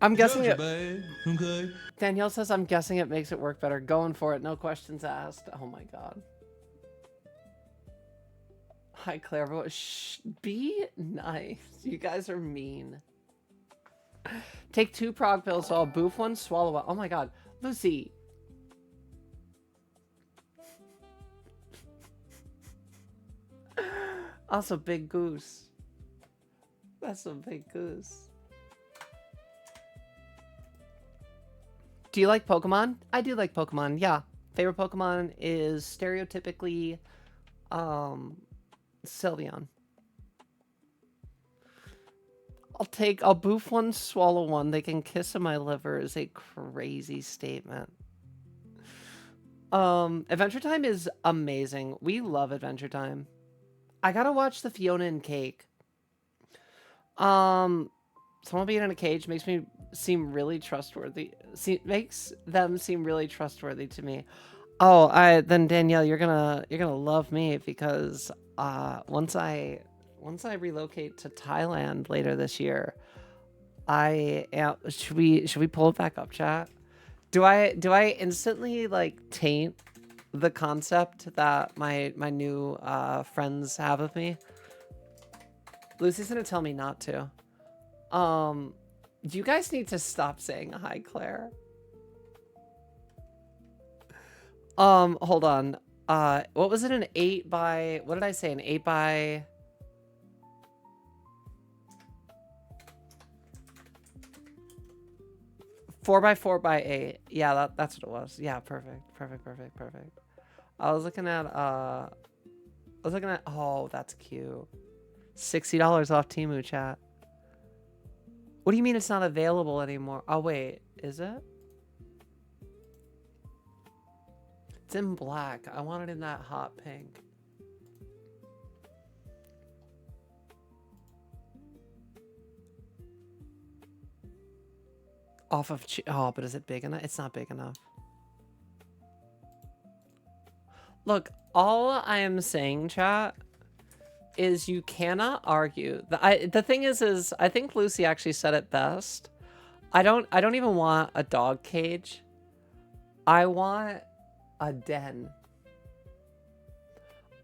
I'm guessing it. Okay. Danielle says, I'm guessing it makes it work better. Going for it. No questions asked. Oh my God. Hi, Claire. Shh, be nice. You guys are mean. Take 2 prog pills, so I'll boof one, swallow one. Oh my God. Lucy. Also, big goose. That's a big goose. Do you like Pokemon? I do like Pokemon, yeah. Favorite Pokemon is stereotypically, Sylveon. I'll boof one, swallow one. They can kiss in my liver is a crazy statement. Adventure Time is amazing. We love Adventure Time. I gotta watch the Fiona and Cake. Someone being in a cage makes me seem really trustworthy. Makes them seem really trustworthy to me. Oh, then Danielle, you're gonna love me because once I relocate to Thailand later this year, should we pull it back up, chat? Do I instantly like taint the concept that my new friends have of me? Lucy's gonna tell me not to. You guys need to stop saying hi, Claire. Hold on. What was it, an 8 by... What did I say? An 8 by... Four by 4 by 8. Yeah, that's what it was. Yeah, perfect. I was looking at, oh, that's cute. $60 off Temu, chat. What do you mean it's not available anymore? Oh, wait. Is it? It's in black. I want it in that hot pink. Off of... Oh, but is it big enough? It's not big enough. Look, all I am saying, chat, is you cannot argue. The thing is I think Lucy actually said it best. I don't even want a dog cage. I want a den.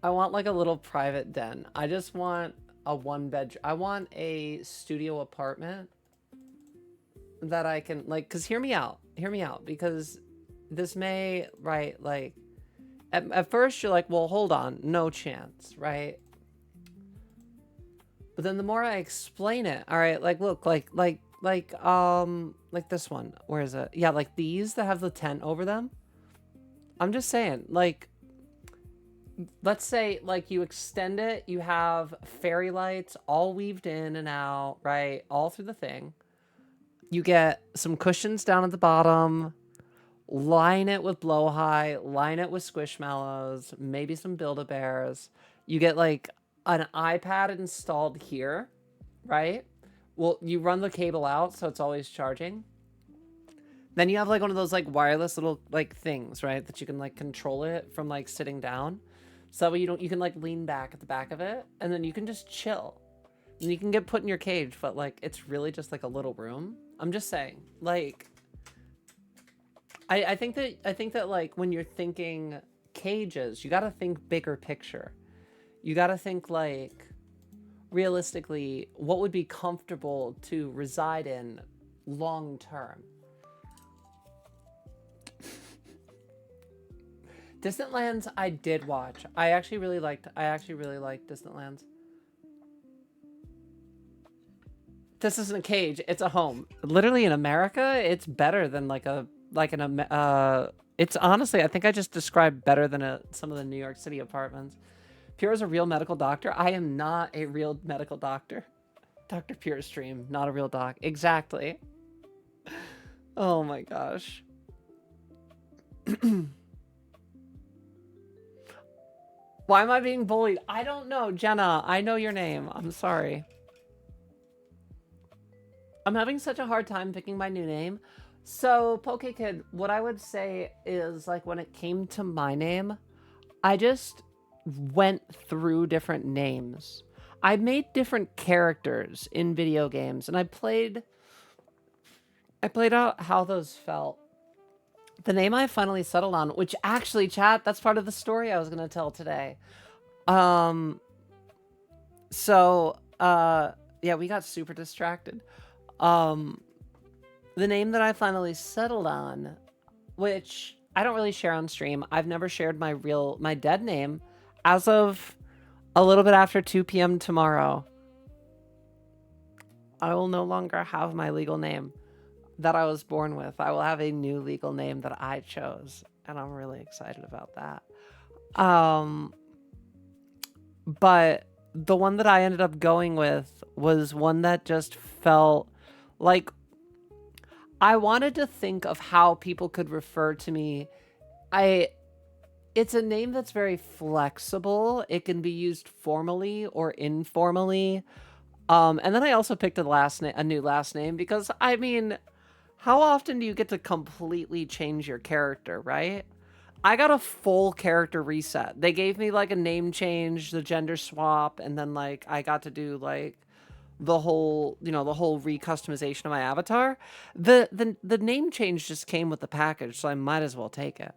I want like a little private den. I just want a 1-bedroom. I want a studio apartment that I can like, cause hear me out, because this may, right, like at first you're like, well, hold on, no chance, right? But then the more I explain it, all right, like, look, like this one, where is it? Yeah, like these that have the tent over them. I'm just saying, like, let's say, like, you extend it, you have fairy lights all weaved in and out, right, all through the thing. You get some cushions down at the bottom, line it with Blowhigh, line it with Squishmallows, maybe some Build-A-Bears. You get, like, an iPad installed here, right? Well, you run the cable out so it's always charging. Then you have like one of those like wireless little like things, right? That you can like control it from like sitting down. So that way you can like lean back at the back of it and then you can just chill. And you can get put in your cage, but like it's really just like a little room. I'm just saying. Like I think that like when you're thinking cages, you gotta think bigger picture. You gotta think like realistically, what would be comfortable to reside in long term? Distant Lands I did watch. I actually really liked Distant Lands. This isn't a cage, it's a home. Literally in America, it's better than it's honestly, I think I just described better than some of the New York City apartments. Pure is a real medical doctor. I am not a real medical doctor. Dr. Pure stream, not a real doc. Exactly. Oh my gosh. Why am I being bullied? I don't know, Jenna. I know your name. I'm sorry. I'm having such a hard time picking my new name. So, Poke Kid, what I would say is, like, when it came to my name, I just went through different names. I made different characters in video games, and I played out how those felt. The name I finally settled on, which actually, chat, that's part of the story I was going to tell today. Yeah, we got super distracted. The name that I finally settled on, which I don't really share on stream. I've never shared my dead name as of a little bit after 2 p.m. tomorrow. I will no longer have my legal name that I was born with. I will have a new legal name that I chose, and I'm really excited about that. But the one that I ended up going with was one that just felt like I wanted to think of how people could refer to me. It's a name that's very flexible. It can be used formally or informally. And then I also picked a new last name because, I mean, how often do you get to completely change your character, right? I got a full character reset. They gave me like a name change, the gender swap, and then like I got to do like the whole recustomization of my avatar. The name change just came with the package, so I might as well take it.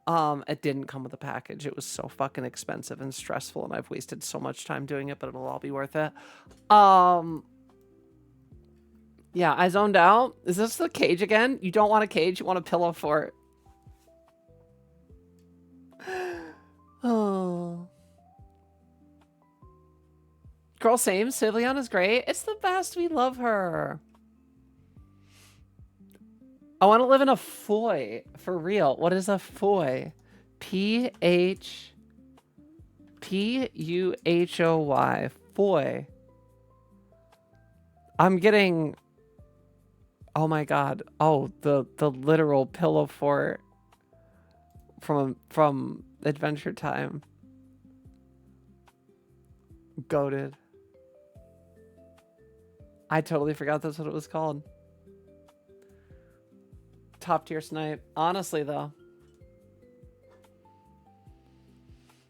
It didn't come with a package. It was so fucking expensive and stressful, and I've wasted so much time doing it, but it'll all be worth it. Yeah, I zoned out. Is this the cage again? You don't want a cage, you want a pillow fort. Oh. Girl, same. Sylviana's great. It's the best. We love her. I want to live in a foy. For real. What is a foy? P-H-P-U-H-O-Y. Foy. I'm getting... Oh my god. Oh, the literal pillow fort from Adventure Time. Goated. I totally forgot that's what it was called. Top tier snipe. Honestly, though.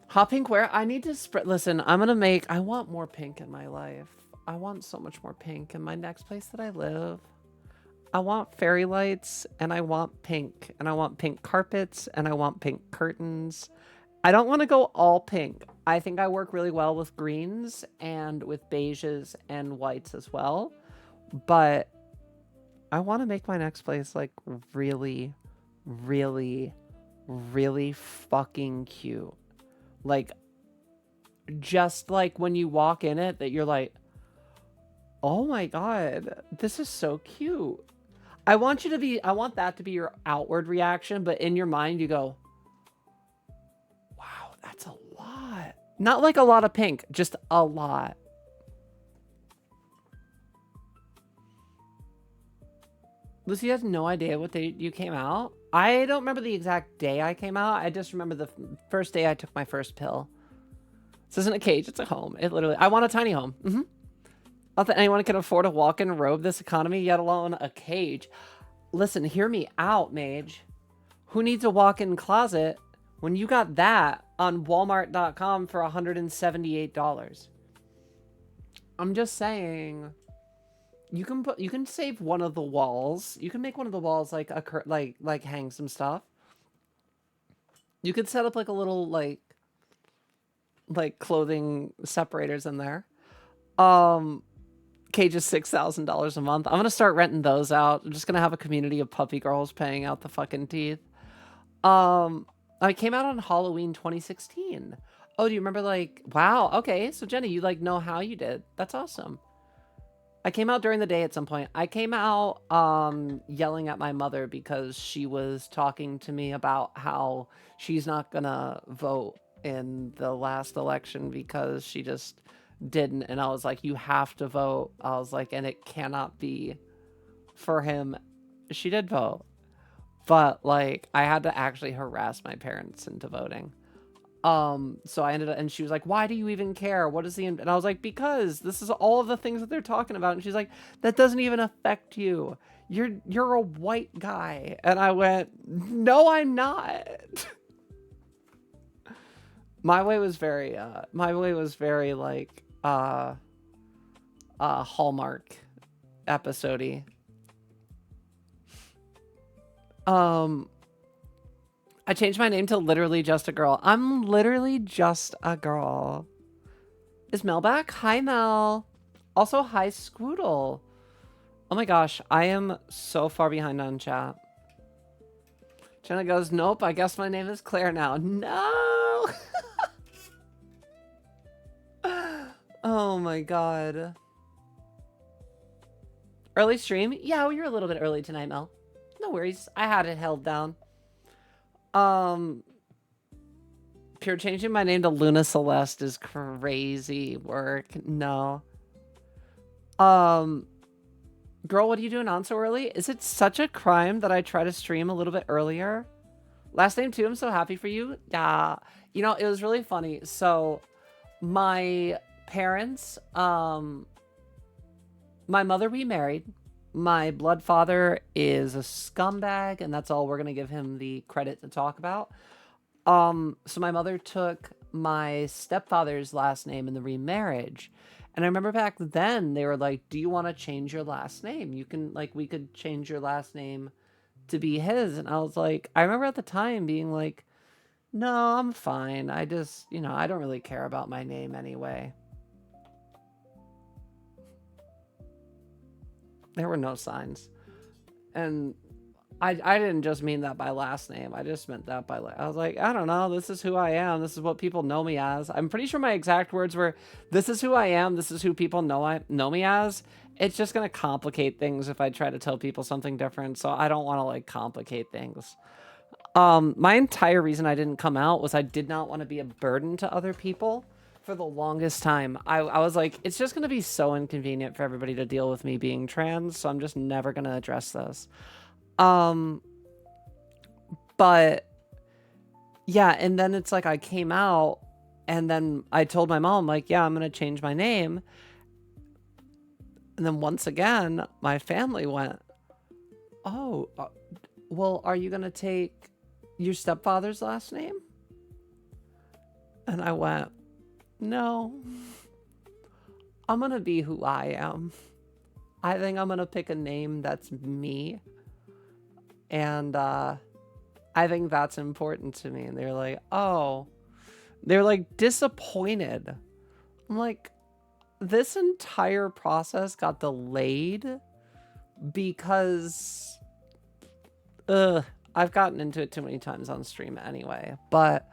Hot pink wear? I need to spread... Listen, I'm gonna make... I want more pink in my life. I want so much more pink in my next place that I live. I want fairy lights, and I want pink. And I want pink carpets, and I want pink curtains. I don't want to go all pink. I think I work really well with greens and with beiges and whites as well. But I want to make my next place like really, really, really fucking cute. Like, just like when you walk in it that you're like, oh my god, this is so cute. I want that to be your outward reaction, but in your mind you go, wow, that's a lot. Not like a lot of pink, just a lot. Lucy has no idea what day you came out. I don't remember the exact day I came out. I just remember the first day I took my first pill. This isn't a cage, it's a home. It literally, I want a tiny home. Not that anyone can afford a walk-in robe this economy, yet alone a cage. Listen, hear me out, mage. Who needs a walk-in closet when you got that on Walmart.com for $178? I'm just saying, you can save one of the walls. You can make one of the walls like like hang some stuff. You could set up like a little like clothing separators in there. Cage is $6,000 a month. I'm gonna start renting those out. I'm just gonna have a community of puppy girls paying out the fucking teeth. I came out on Halloween 2016. Oh, do you remember like, wow, okay. So Jenny, you like know how you did. That's awesome. I came out during the day at some point. I came out yelling at my mother because she was talking to me about how she's not gonna vote in the last election because she just didn't. And I was like, you have to vote. I was like, and it cannot be for him. She did vote. But like I had to actually harass my parents into voting. So I ended up, and she was like, why do you even care? What is the, and I was like, because this is all of the things that they're talking about. And she's like, that doesn't even affect you. You're a white guy. And I went, no, I'm not. My way was very like, Hallmark episode-y. I changed my name to literally just a girl. I'm literally just a girl. Is Mel back? Hi, Mel. Also, hi, Squoodle. Oh my gosh, I am so far behind on chat. Jenna goes, nope, I guess my name is Claire now. No! Oh my god. Early stream? Yeah, well, you're a little bit early tonight, Mel. No worries. I had it held down. Pure changing my name to Luna Celeste is crazy work. No. Girl, what are you doing on so early? Is it such a crime that I try to stream a little bit earlier? Last name too, I'm so happy for you. Yeah. You know, it was really funny. So my parents, my mother remarried. My blood father is a scumbag, and that's all we're going to give him the credit to talk about. So my mother took my stepfather's last name in the remarriage. And I remember back then they were like, do you want to change your last name? You can, like, we could change your last name to be his. And I was like, I remember at the time being like, no, I'm fine. I just, you know, I don't really care about my name anyway. There were no signs. And I didn't just mean that by last name. I just meant that by, I was like, I don't know. This is who I am. This is what people know me as. I'm pretty sure my exact words were, this is who I am. This is who people know me as. It's just going to complicate things if I try to tell people something different. So I don't want to like complicate things. My entire reason I didn't come out was I did not want to be a burden to other people. For the longest time, I was like, it's just going to be so inconvenient for everybody to deal with me being trans, so I'm just never going to address this. But yeah, and then it's like I came out, and then I told my mom, like, yeah, I'm going to change my name. And then once again, my family went, oh, well, are you going to take your stepfather's last name? And I went, no, I'm gonna be who I am. I think I'm gonna pick a name that's me. And I think that's important to me. And they're like, oh, they're like disappointed. I'm like, this entire process got delayed because I've gotten into it too many times on stream anyway. But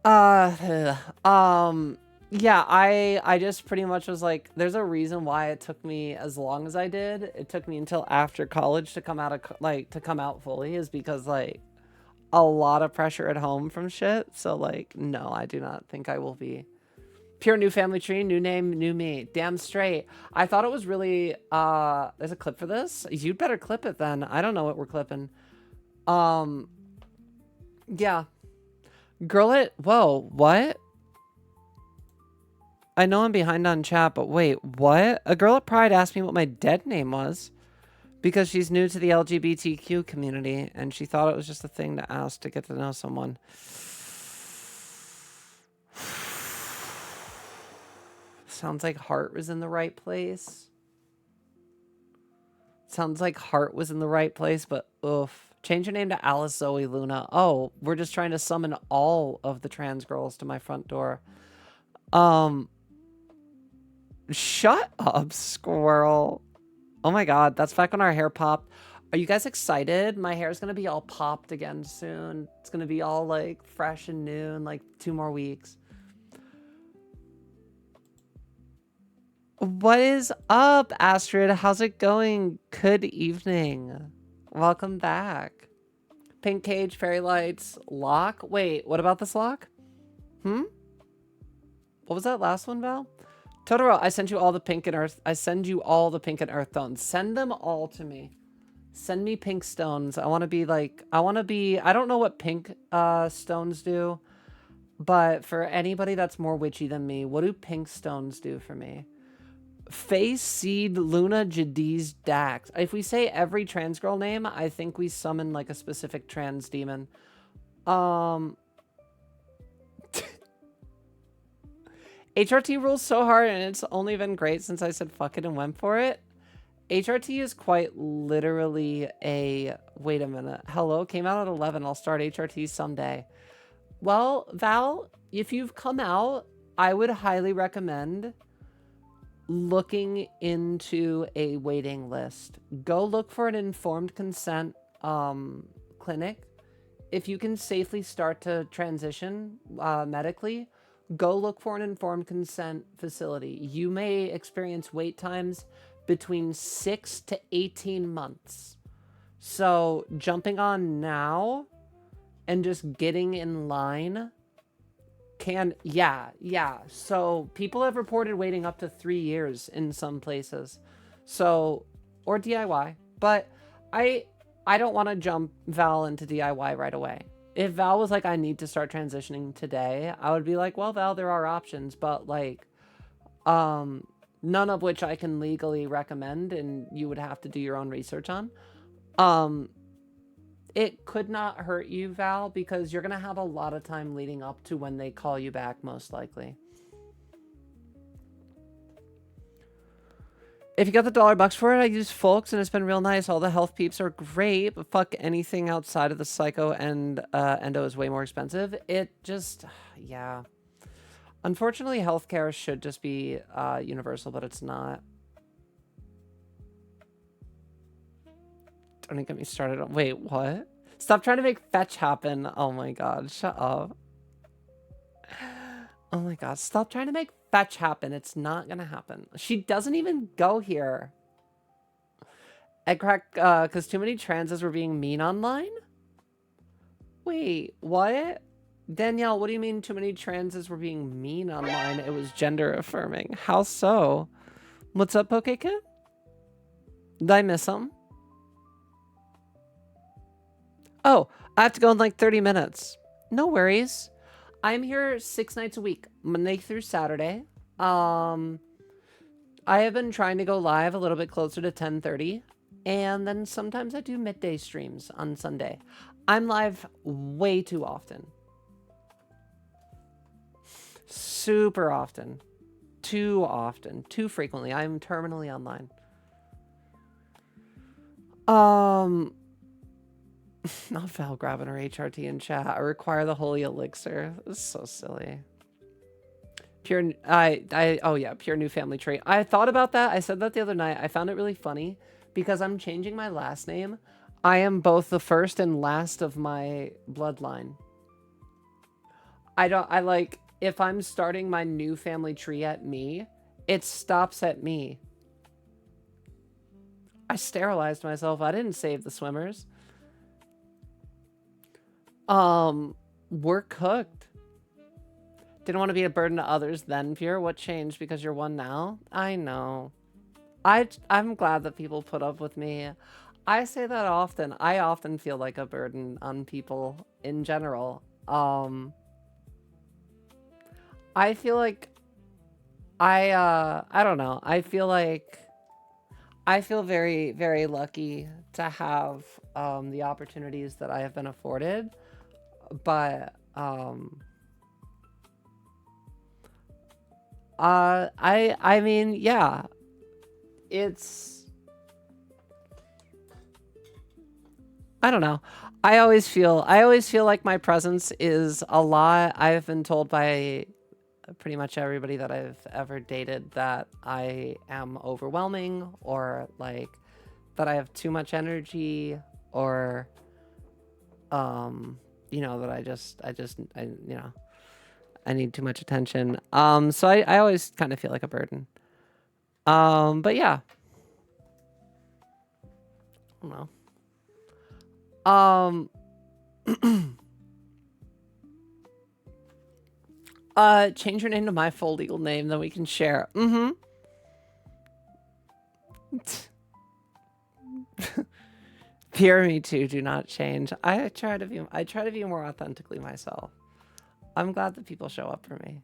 yeah, I just pretty much was like, there's a reason why it took me as long as I did. It took me until after college to come out to come out fully, is because like a lot of pressure at home from shit. So like, no, I do not think I will be. Pure new family tree, new name, new me. Damn straight. I thought it was really, there's a clip for this. You'd better clip it then. I don't know what we're clipping. Yeah. Girl it, whoa, what? I know I'm behind on chat, but wait, what? A girl at Pride asked me what my dead name was because she's new to the LGBTQ community and she thought it was just a thing to ask to get to know someone. Sounds like heart was in the right place. Sounds like heart was in the right place, but oof. Change your name to Alice Zoe Luna. Oh, we're just trying to summon all of the trans girls to my front door. Shut up, squirrel. Oh my god, that's back when our hair popped. Are you guys excited? My hair's gonna be all popped again soon. It's gonna be all like fresh and new in like 2 more weeks. What is up, Astrid? How's it going? Good evening. Welcome back. Pink cage, fairy lights, lock. Wait, what about this lock? What was that last one, Val? Totoro, I sent you all the pink and earth. I send you all the pink and earth stones. Send them all to me. Send me pink stones. I want to be like, I don't know what pink stones do, but for anybody that's more witchy than me, what do pink stones do for me? Face Seed Luna Jadiz Dax. If we say every trans girl name, I think we summon like a specific trans demon. HRT rules so hard and it's only been great since I said fuck it and went for it. HRT is quite literally a... Wait a minute. Hello? Came out at 11. I'll start HRT someday. Well, Val, if you've come out, I would highly recommend looking into a waiting list. Go look for an informed consent clinic. If you can safely start to transition medically, go look for an informed consent facility. You may experience wait times between 6 to 18 months. So jumping on now and just getting in line can, yeah. So people have reported waiting up to 3 years in some places. So, or DIY. But I don't want to jump Val into DIY right away. If Val was like, I need to start transitioning today, I would be like, well, Val, there are options, but like, none of which I can legally recommend and you would have to do your own research on. It could not hurt you, Val, because you're going to have a lot of time leading up to when they call you back, most likely. If you got the $1 for it, I use Folks, and it's been real nice. All the health peeps are great, but fuck anything outside of the Psycho and Endo is way more expensive. It just, yeah. Unfortunately, healthcare should just be universal, but it's not. Don't even get me started on... Wait, what? Stop trying to make fetch happen. Oh my god, shut up. Oh my god, stop trying to make fetch happen. It's not gonna happen. She doesn't even go here. Egg crack, because too many transes were being mean online? Wait, what? Danielle, what do you mean too many transes were being mean online? It was gender affirming. How so? What's up, Poke Kid? Did I miss something? Oh, I have to go in like 30 minutes. No worries. I'm here 6 nights a week, Monday through Saturday. I have been trying to go live a little bit closer to 10:30, and then sometimes I do midday streams on Sunday. I'm live way too often. Super often. Too often. Too frequently. I'm terminally online. Not Val grabbing her HRT in chat. I require the holy elixir. This is so silly. Oh yeah, pure new family trait. I thought about that. I said that the other night. I found it really funny because I'm changing my last name. I am both the first and last of my bloodline. If I'm starting my new family tree at me, it stops at me. I sterilized myself. I didn't save the swimmers. We're cooked. Didn't want to be a burden to others then, Pure. What changed because you're one now? I know. I'm glad that people put up with me. I say that often. I often feel like a burden on people in general. I feel like I don't know. I feel very, very lucky to have the opportunities that I have been afforded. But I mean, yeah, it's I don't know. I always feel like my presence is a lot. I've been told by pretty much everybody that I've ever dated that I am overwhelming, or like that I have too much energy, or you know, that I need too much attention. So I always kind of feel like a burden. But yeah, I don't know. Change your name to my full legal name, then we can share. Mm-hmm. Fear me too, do not change. I try to be more authentically myself. I'm glad that people show up for me.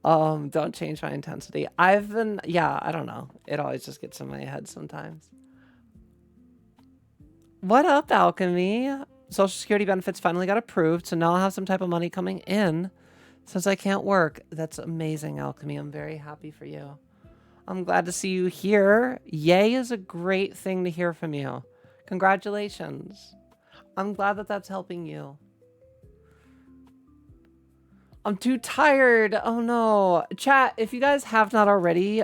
Don't change my intensity. Yeah, I don't know. It always just gets in my head sometimes. What up, Alchemy? Social Security benefits finally got approved, so now I'll have some type of money coming in since I can't work. That's amazing, Alchemy. I'm very happy for you. I'm glad to see you here. Yay is a great thing to hear from you. Congratulations. I'm glad that that's helping you. I'm too tired. Oh no. Chat, if you guys have not already,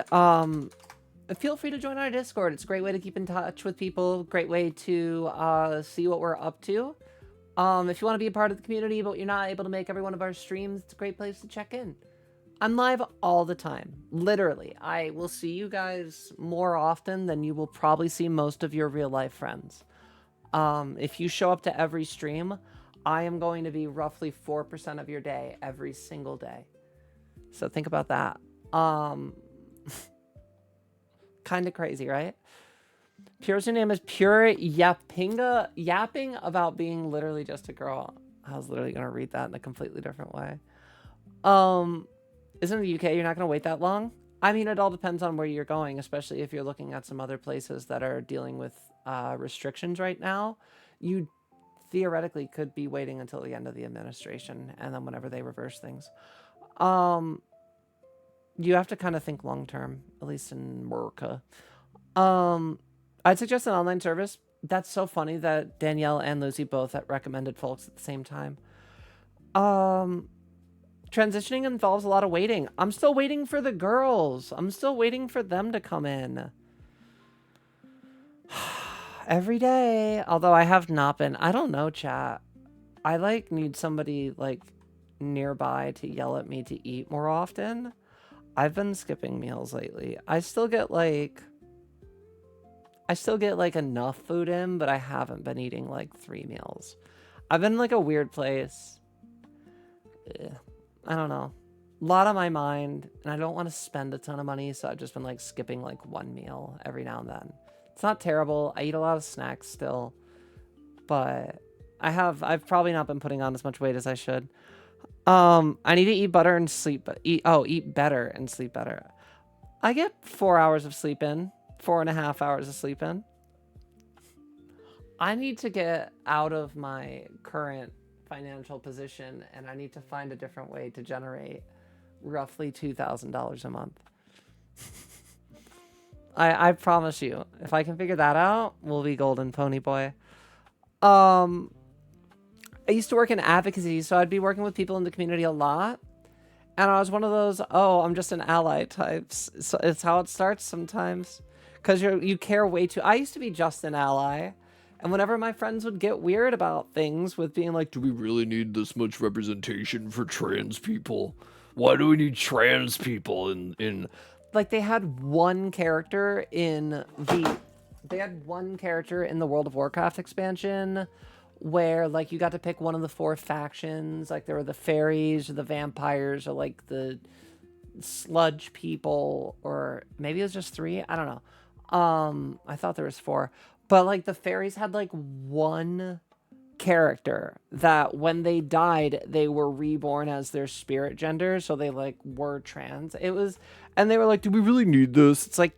feel free to join our Discord. It's a great way to keep in touch with people. Great way to see what we're up to. If you want to be a part of the community, but you're not able to make every one of our streams, it's a great place to check in. I'm live all the time. Literally. I will see you guys more often than you will probably see most of your real life friends. If you show up to every stream, I am going to be roughly 4% of your day every single day. So think about that. Kind of crazy, right? Pure's new name is Pure Yapinga. Yapping about being literally just a girl. I was literally going to read that in a completely different way. Isn't the UK, you're not going to wait that long? I mean, it all depends on where you're going, especially if you're looking at some other places that are dealing with restrictions right now. You theoretically could be waiting until the end of the administration, and then whenever they reverse things. You have to kind of think long term, at least in America. I'd suggest an online service. That's so funny that Danielle and Lucy both recommended folks at the same time. Transitioning involves a lot of waiting. I'm still waiting for the girls. I'm still waiting for them to come in. Every day. Although I have not been. I don't know, chat. I like need somebody like nearby to yell at me to eat more often. I've been skipping meals lately. I still get like enough food in, but I haven't been eating like 3 meals. I've been in like a weird place. I don't know. A lot on my mind, and I don't want to spend a ton of money, so I've just been like skipping like 1 meal every now and then. It's not terrible. I eat a lot of snacks still, but I've probably not been putting on as much weight as I should. I need to eat better and sleep better. I get 4 hours of sleep in, 4.5 hours of sleep in. I need to get out of my current financial position, and I need to find a different way to generate roughly $2,000 a month. I promise you, if I can figure that out, we'll be golden, pony boy. I used to work in advocacy, so I'd be working with people in the community a lot. And I was one of those, oh, I'm just an ally types. So it's how it starts sometimes. Because you care way too. I used to be just an ally. And whenever my friends would get weird about things with being like, do we really need this much representation for trans people? Why do we need trans people in... Like, they had one character in the World of Warcraft expansion where, like, you got to pick one of the 4 factions. Like, there were the fairies or the vampires or, like, the sludge people, or maybe it was just 3. I don't know. I thought there was 4. But, like, the fairies had, like, one character that when they died, they were reborn as their spirit gender. So they like were trans. It was, and they were like, do we really need this? It's like,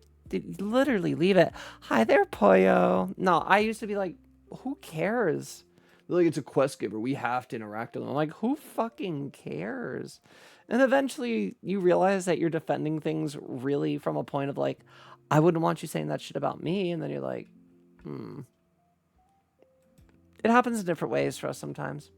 literally leave it. Hi there, Poyo. No, I used to be like, who cares? They're like, it's a quest giver. We have to interact with them. I'm like, who fucking cares? And eventually you realize that you're defending things really from a point of like, I wouldn't want you saying that shit about me. And then you're like, It happens in different ways for us sometimes.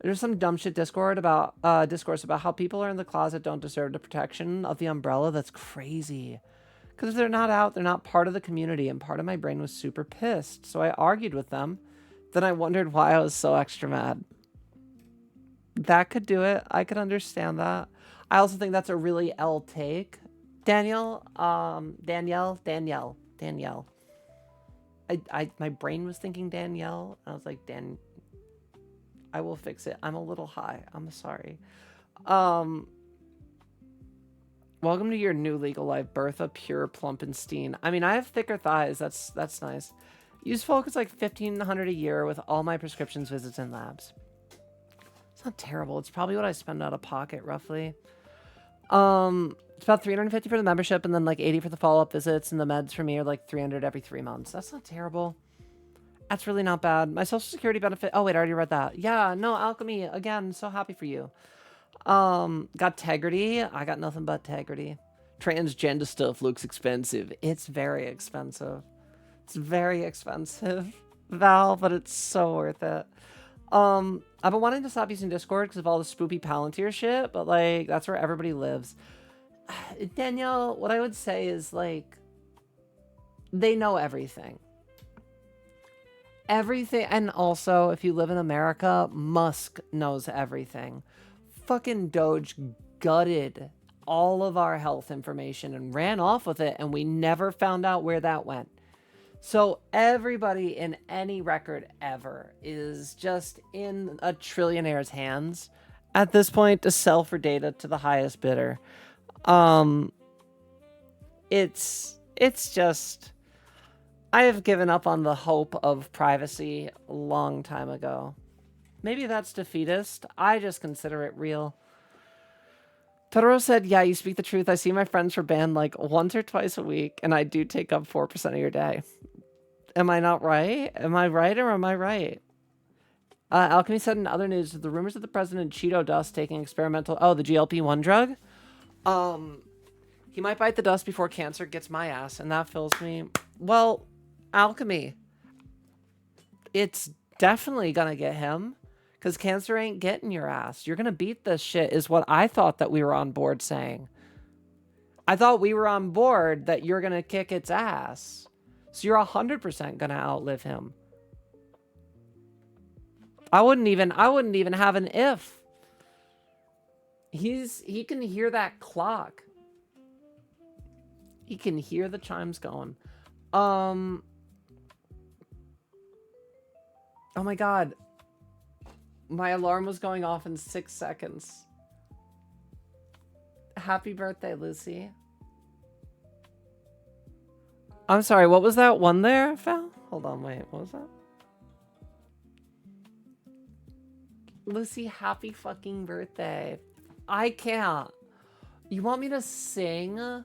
There's some dumb shit discourse about how people are in the closet don't deserve the protection of the umbrella. That's crazy. Because if they're not out, they're not part of the community. And part of my brain was super pissed. So I argued with them. Then I wondered why I was so extra mad. That could do it. I could understand that. I also think that's a really L take. Danielle. My brain was thinking Danielle. I was like, I will fix it. I'm a little high. I'm sorry. Welcome to your new legal life, Bertha Pure Plumpenstein. I mean, I have thicker thighs. That's nice. Use Folk is like $1,500 a year with all my prescriptions, visits, and labs. It's not terrible. It's probably what I spend out of pocket, roughly. It's about $350 for the membership, and then like $80 for the follow-up visits, and the meds for me are like $300 every 3 months. That's not terrible. That's really not bad. My social security benefit. Oh wait, I already read that. Yeah, no, Alchemy again. So happy for you. Got Tegrity. I got nothing but Tegrity. Transgender stuff looks expensive. It's very expensive. It's very expensive, Val, but it's so worth it. I've been wanting to stop using Discord because of all the spoopy Palantir shit, but like that's where everybody lives. Danielle, what I would say is like they know everything. Everything, and also if you live in America, Musk knows everything. Fucking Doge gutted all of our health information and ran off with it, and we never found out where that went. So everybody in any record ever is just in a trillionaire's hands at this point to sell for data to the highest bidder. It's just, I have given up on the hope of privacy a long time ago. Maybe that's defeatist. I just consider it real. Totoro said, yeah, you speak the truth. I see my friends for banned like once or twice a week, and I do take up 4% of your day. Am I not right? Am I right or am I right? Alchemy said in other news, the rumors of the president Cheeto Dust taking experimental... Oh, the GLP-1 drug? He might bite the dust before cancer gets my ass, and that fills me... Well, Alchemy. It's definitely gonna get him. Because cancer ain't getting your ass. You're going to beat this shit is what I thought that we were on board saying. I thought we were on board that you're going to kick its ass. So you're 100% going to outlive him. I wouldn't even have an if. He can hear that clock. He can hear the chimes going. Oh my God. My alarm was going off in 6 seconds. Happy birthday, Lucy. I'm sorry, what was that one there, Val? Hold on, wait, what was that? Lucy, happy fucking birthday. I can't. You want me to sing? I'm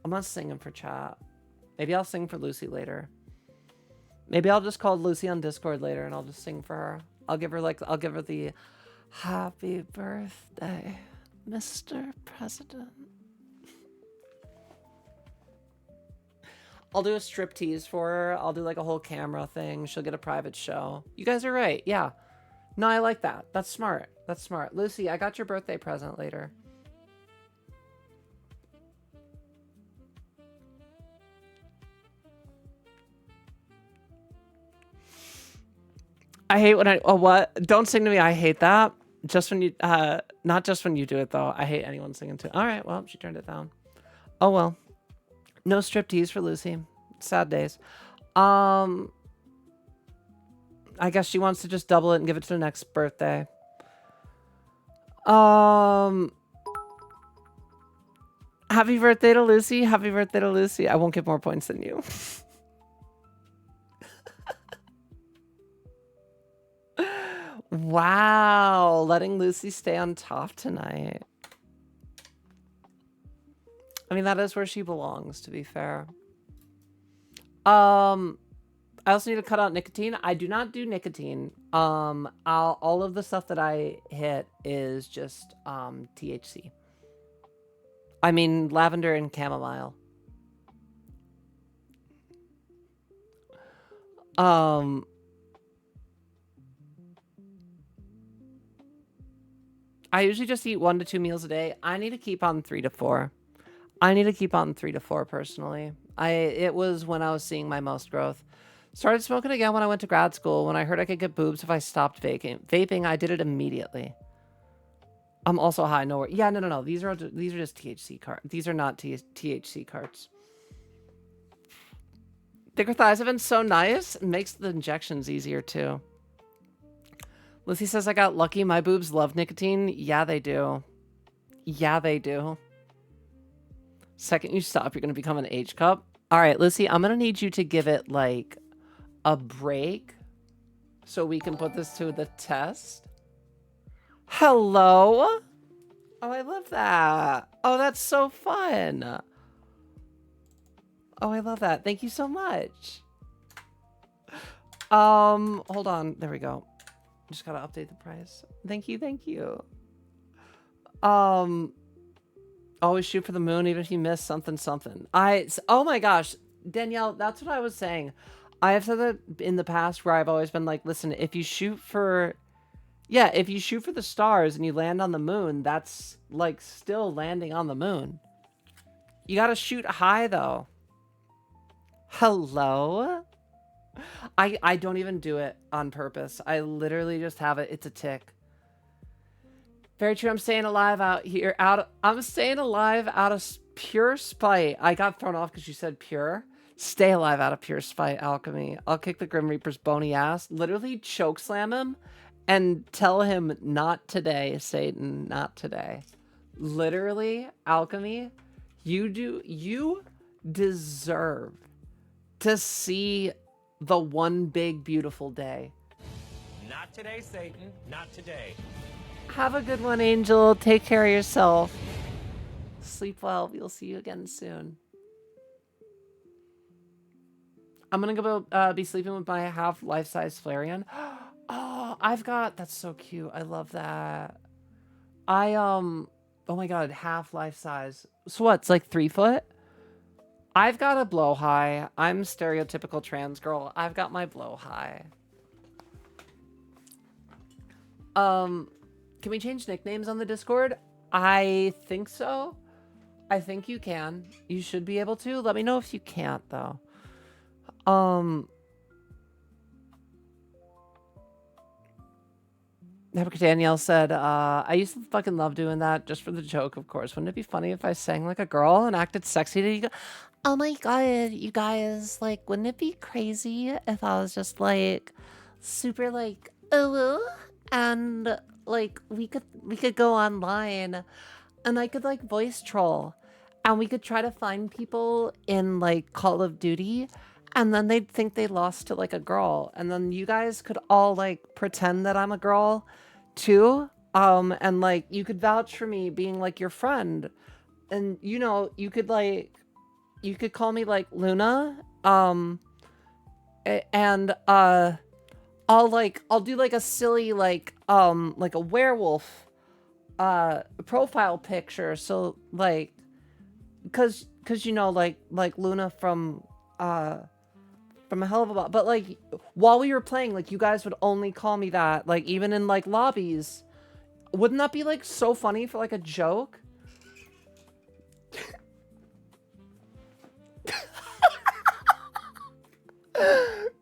not singing for chat. Maybe I'll sing for Lucy later. Maybe I'll just call Lucy on Discord later and I'll just sing for her. I'll give her the happy birthday, Mr. President. I'll do a striptease for her. I'll do like a whole camera thing. She'll get a private show. You guys are right. Yeah. No, I like that. That's smart. That's smart. Lucy, I got your birthday present later. I hate when what? Don't sing to me. I hate that. Just when you, not just when you do it though. I hate anyone singing to. All right, well, she turned it down. Oh well. No striptease for Lucy. Sad days. I guess she wants to just double it and give it to the next birthday. Happy birthday to Lucy. Happy birthday to Lucy. I won't give more points than you. Wow, letting Lucy stay on top tonight. I mean, that is where she belongs, to be fair. I also need to cut out nicotine. I do not do nicotine. All of the stuff that I hit is just THC. I mean, lavender and chamomile. I usually just eat 1 to 2 meals a day. I need to keep on 3 to 4. I need to keep on 3 to 4 personally. It was when I was seeing my most growth. Started smoking again when I went to grad school. When I heard I could get boobs if I stopped vaping, I did it immediately. I'm also high. No, yeah, no. These are just THC cards. These are not THC cards. Thicker thighs have been so nice. It makes the injections easier too. Lizzie says I got lucky. My boobs love nicotine. Yeah, they do. Yeah, they do. Second you stop, you're going to become an H cup. All right, Lizzie, I'm going to need you to give it like a break so we can put this to the test. Hello? Oh, I love that. Oh, that's so fun. Oh, I love that. Thank you so much. Hold on. There we go. Just gotta update the price. Thank you. Always shoot for the moon, even if you miss something. Oh my gosh, Danielle, that's what I was saying. I have said that in the past where I've always been like, listen, if you shoot for the stars and you land on the moon, that's like still landing on the moon. You gotta shoot high though. Hello? I don't even do it on purpose. I literally just have it. It's a tick. Very true. I'm staying alive out here. I'm staying alive out of pure spite. I got thrown off because you said pure. Stay alive out of pure spite, Alchemy. I'll kick the Grim Reaper's bony ass. Literally choke slam him and tell him, not today, Satan, not today. Literally, Alchemy, you deserve to see the one big beautiful day. Not today, Satan. Not today. Have a good one, Angel. Take care of yourself. Sleep well. We'll see you again soon. I'm gonna go be sleeping with my half life-size Flareon. Oh, that's so cute. I love that. Oh my god, half life-size. So what? It's like 3 foot? I've got a blow high. I'm stereotypical trans girl. I've got my blow high. Can we change nicknames on the Discord? I think so. I think you can. You should be able to. Let me know if you can't though. Danielle said, I used to fucking love doing that just for the joke, of course. Wouldn't it be funny if I sang like a girl and acted sexy to you? Oh my god, you guys, like, wouldn't it be crazy if I was just like super like, ooh, and like we could go online and I could like voice troll and we could try to find people in like Call of Duty and then they'd think they lost to like a girl and then you guys could all like pretend that I'm a girl too, and like you could vouch for me being like your friend and you know you could call me like Luna, and I'll do like a silly like a werewolf profile picture, so like cause you know like Luna from a hell of a lot, but like while we were playing, like you guys would only call me that, like even in like lobbies. Wouldn't that be like so funny for like a joke?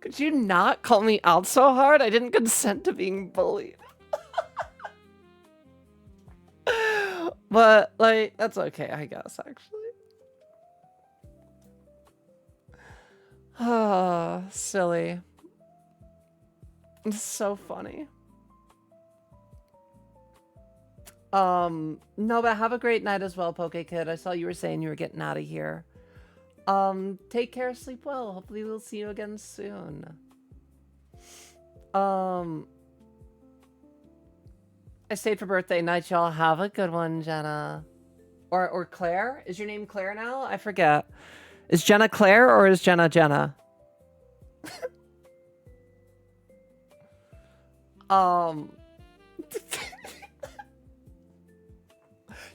Could you not call me out so hard? I didn't consent to being bullied. But like that's okay, I guess, actually. Oh, silly. It's so funny. No, but have a great night as well, Poke Kid. I saw you were saying you were getting out of here. Take care, sleep well. Hopefully we'll see you again soon. I stayed for birthday night, y'all. Have a good one, Jenna. Or Claire? Is your name Claire now? I forget. Is Jenna Claire or is Jenna Jenna? Um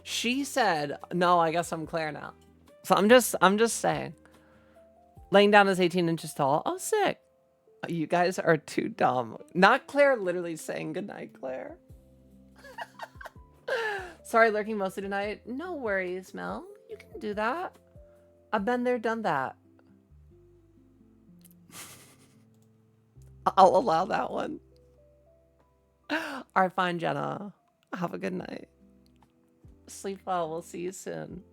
She said, "No, I guess I'm Claire now." So I'm just saying. Laying down is 18 inches tall. Oh, sick. You guys are too dumb. Not Claire literally saying goodnight, Claire. Sorry, lurking mostly tonight. No worries, Mel. You can do that. I've been there, done that. I'll allow that one. All right, fine, Jenna. Have a good night. Sleep well. We'll see you soon.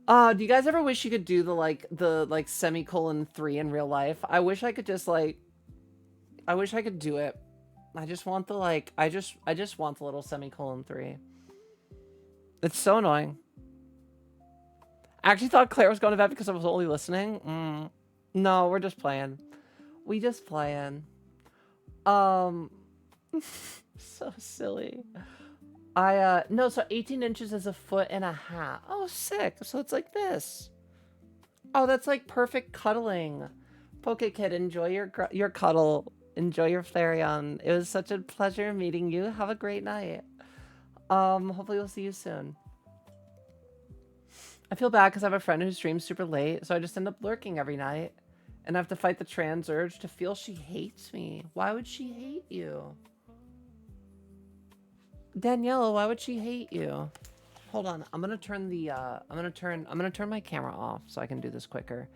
Do you guys ever wish you could do the semicolon 3 in real life? I wish I could just I wish I could do it. I just want the I just want the little semicolon 3. It's so annoying. I actually thought Claire was going to bed because I was only listening. No, we're just playing. We just playing. So silly. No, so 18 inches is a foot and a half. Oh, sick. So it's like this. Oh, that's like perfect cuddling. Poke Kid, enjoy your cuddle. Enjoy your Flareon. It was such a pleasure meeting you. Have a great night. Hopefully we'll see you soon. I feel bad because I have a friend who streams super late, so I just end up lurking every night. And I have to fight the trans urge to feel she hates me. Why would she hate you? Daniela, why would she hate you? Hold on, I'm gonna turn the I'm gonna turn my camera off so I can do this quicker.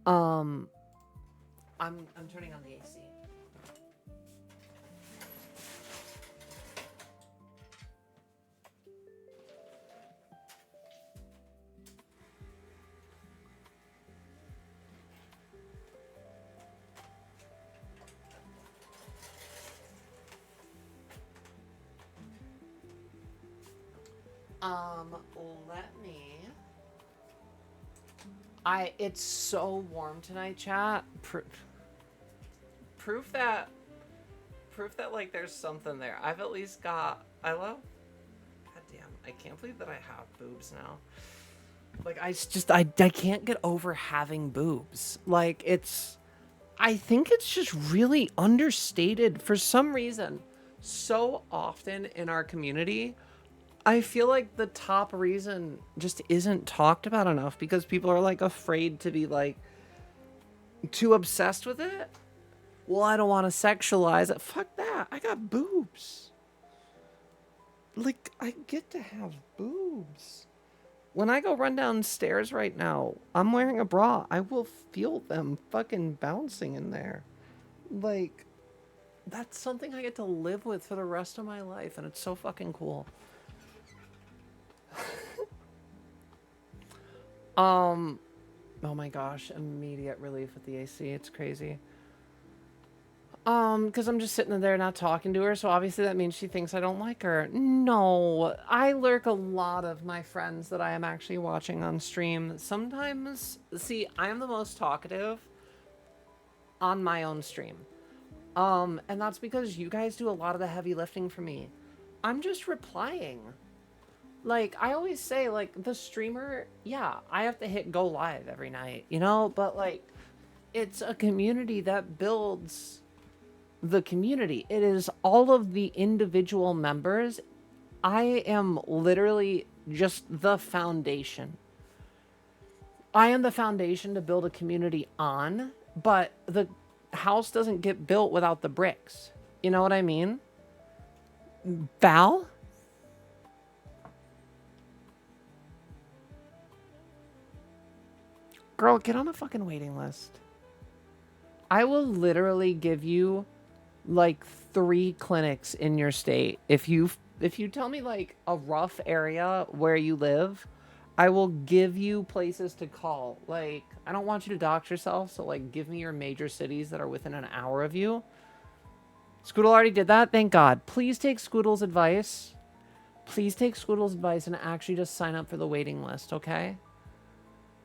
I'm turning on the AC. Let me. It's so warm tonight, chat. Proof that like there's something there. I've at least got. God damn, I can't believe that I have boobs now. Like I can't get over having boobs. Like I think it's just really understated for some reason. So often in our community, I feel like the top reason just isn't talked about enough because people are like afraid to be like too obsessed with it. Well, I don't want to sexualize it. Fuck that. I got boobs. Like, I get to have boobs. When I go run downstairs right now, I'm wearing a bra. I will feel them fucking bouncing in there. Like, that's something I get to live with for the rest of my life, and it's so fucking cool. Oh my gosh, immediate relief with the AC. It's crazy. Because I'm just sitting there not talking to her, so obviously that means she thinks I don't like her. No, I lurk a lot of my friends that I am actually watching on stream. Sometimes, see, I am the most talkative on my own stream. And that's because you guys do a lot of the heavy lifting for me. I'm just replying. Like, I always say, like, the streamer, yeah, I have to hit go live every night, you know? But, like, it's a community that builds the community. It is all of the individual members. I am literally just the foundation. I am the foundation to build a community on, but the house doesn't get built without the bricks. You know what I mean? Val? Girl, get on a fucking waiting list. I will literally give you like 3 clinics in your state. If you tell me like a rough area where you live, I will give you places to call. Like, I don't want you to dox yourself, so like give me your major cities that are within an hour of you. Scoodle already did that. Thank God. Please take Scoodle's advice. Please take Scoodle's advice and actually just sign up for the waiting list, okay?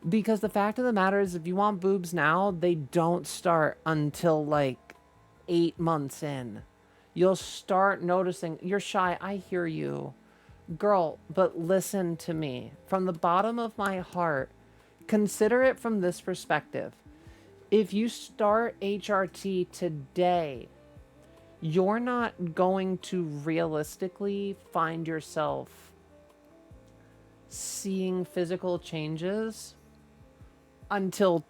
Because the fact of the matter is, if you want boobs now, they don't start until like 8 months in. you'll start noticing you're shy. I hear you, girl, but listen to me from the bottom of my heart. Consider it from this perspective. If you start HRT today, you're not going to realistically find yourself seeing physical changes until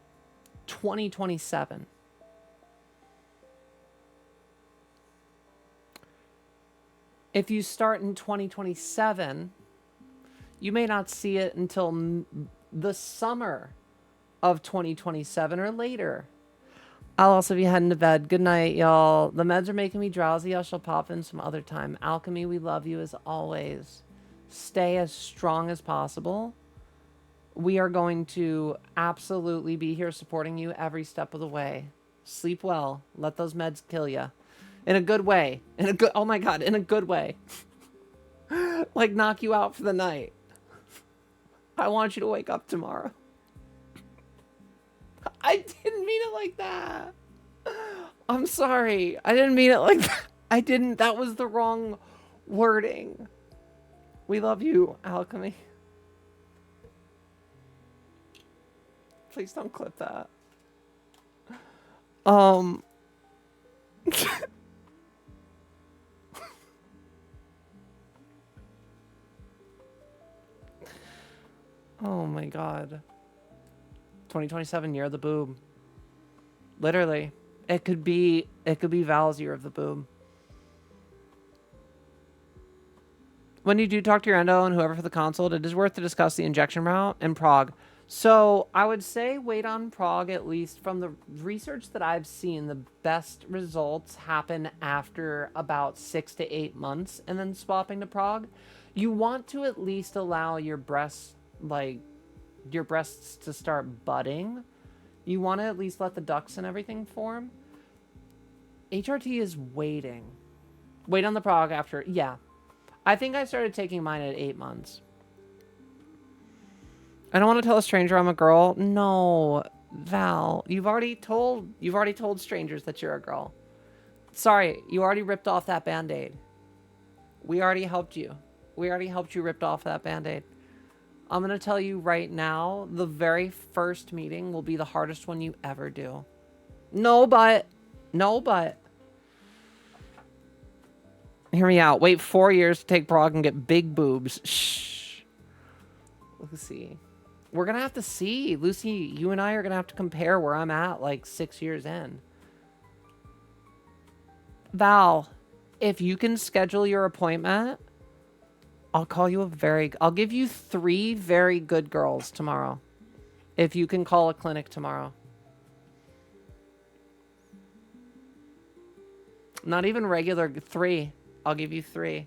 2027. If you start in 2027, you may not see it until the summer of 2027 or later. I'll also be heading to bed. Good night, y'all. The meds are making me drowsy. I shall pop in some other time. Alchemy, we love you as always. Stay as strong as possible. We are going to absolutely be here supporting you every step of the way. Sleep well. Let those meds kill you. In a good way. In a good, oh my God, in a good way. Like knock you out for the night. I want you to wake up tomorrow. I didn't mean it like that. I'm sorry. I didn't mean it like that. I didn't. That was the wrong wording. We love you, Alchemy. Please don't clip that. Oh my God. 2027 year of the boob. Literally. It could be Val's year of the boob. When you do talk to your endo and whoever for the consult, it is worth to discuss the injection route in Prague. So I would say wait on Prague, at least from the research that I've seen. The best results happen after about 6 to 8 months and then swapping to Prague. You want to at least allow your breasts, like your breasts to start budding. You want to at least let the ducts and everything form. HRT is waiting. Wait on the Prague after, yeah. I think I started taking mine at 8 months. I don't want to tell a stranger I'm a girl. No, Val, you've already told strangers that you're a girl. Sorry, you already ripped off that Band-Aid. We already helped you. We already helped you rip off that Band-Aid. I'm going to tell you right now, the very first meeting will be the hardest one you ever do. No, but. Hear me out. Wait 4 years to take Prague and get big boobs. Shh. Lucy. We're going to have to see. Lucy, you and I are going to have to compare where I'm at like 6 years in. Val, if you can schedule your appointment, I'll give you 3 very good girls tomorrow. If you can call a clinic tomorrow. Not even regular 3. I'll give you 3.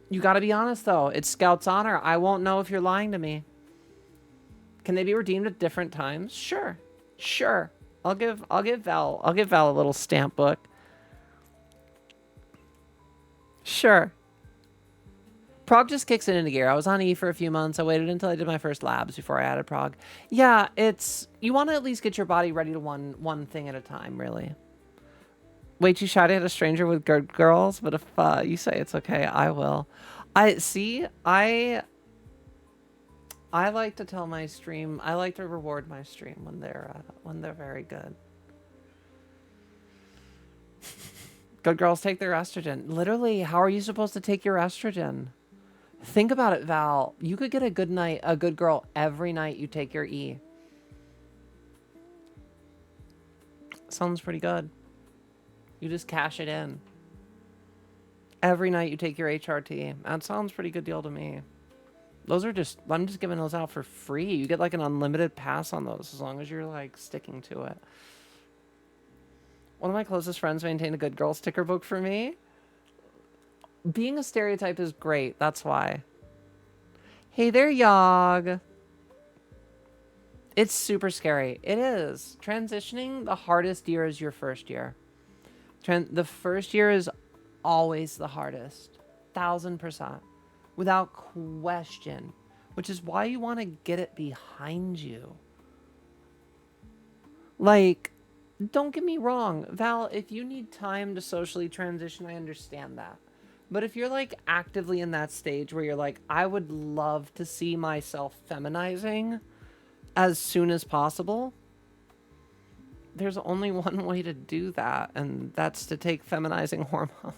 You gotta be honest though. It's Scout's honor. I won't know if you're lying to me. Can they be redeemed at different times? Sure. Sure. I'll give Val a little stamp book. Sure. Prague just kicks it into gear. I was on E for a few months. I waited until I did my first labs before I added Prague. Yeah, you want to at least get your body ready to one thing at a time, really. Way too shy to hit a stranger with good girls, but if you say it's okay, I will. I like to tell my stream. I like to reward my stream when they're very good. Good girls take their estrogen. Literally, how are you supposed to take your estrogen? Think about it, Val. You could get a good girl every night you take your E. Sounds pretty good. You just cash it in. Every night you take your HRT. That sounds pretty good deal to me. I'm just giving those out for free. You get like an unlimited pass on those as long as you're like sticking to it. One of my closest friends maintained a good girl sticker book for me. Being a stereotype is great. That's why. Hey there, Yog. It's super scary. It is. Transitioning, the hardest year is your first year. The first year is always the hardest. 1000%. Without question. Which is why you want to get it behind you. Like, don't get me wrong, Val, if you need time to socially transition, I understand that. But if you're like actively in that stage where you're like, I would love to see myself feminizing as soon as possible, there's only one way to do that, and that's to take feminizing hormones.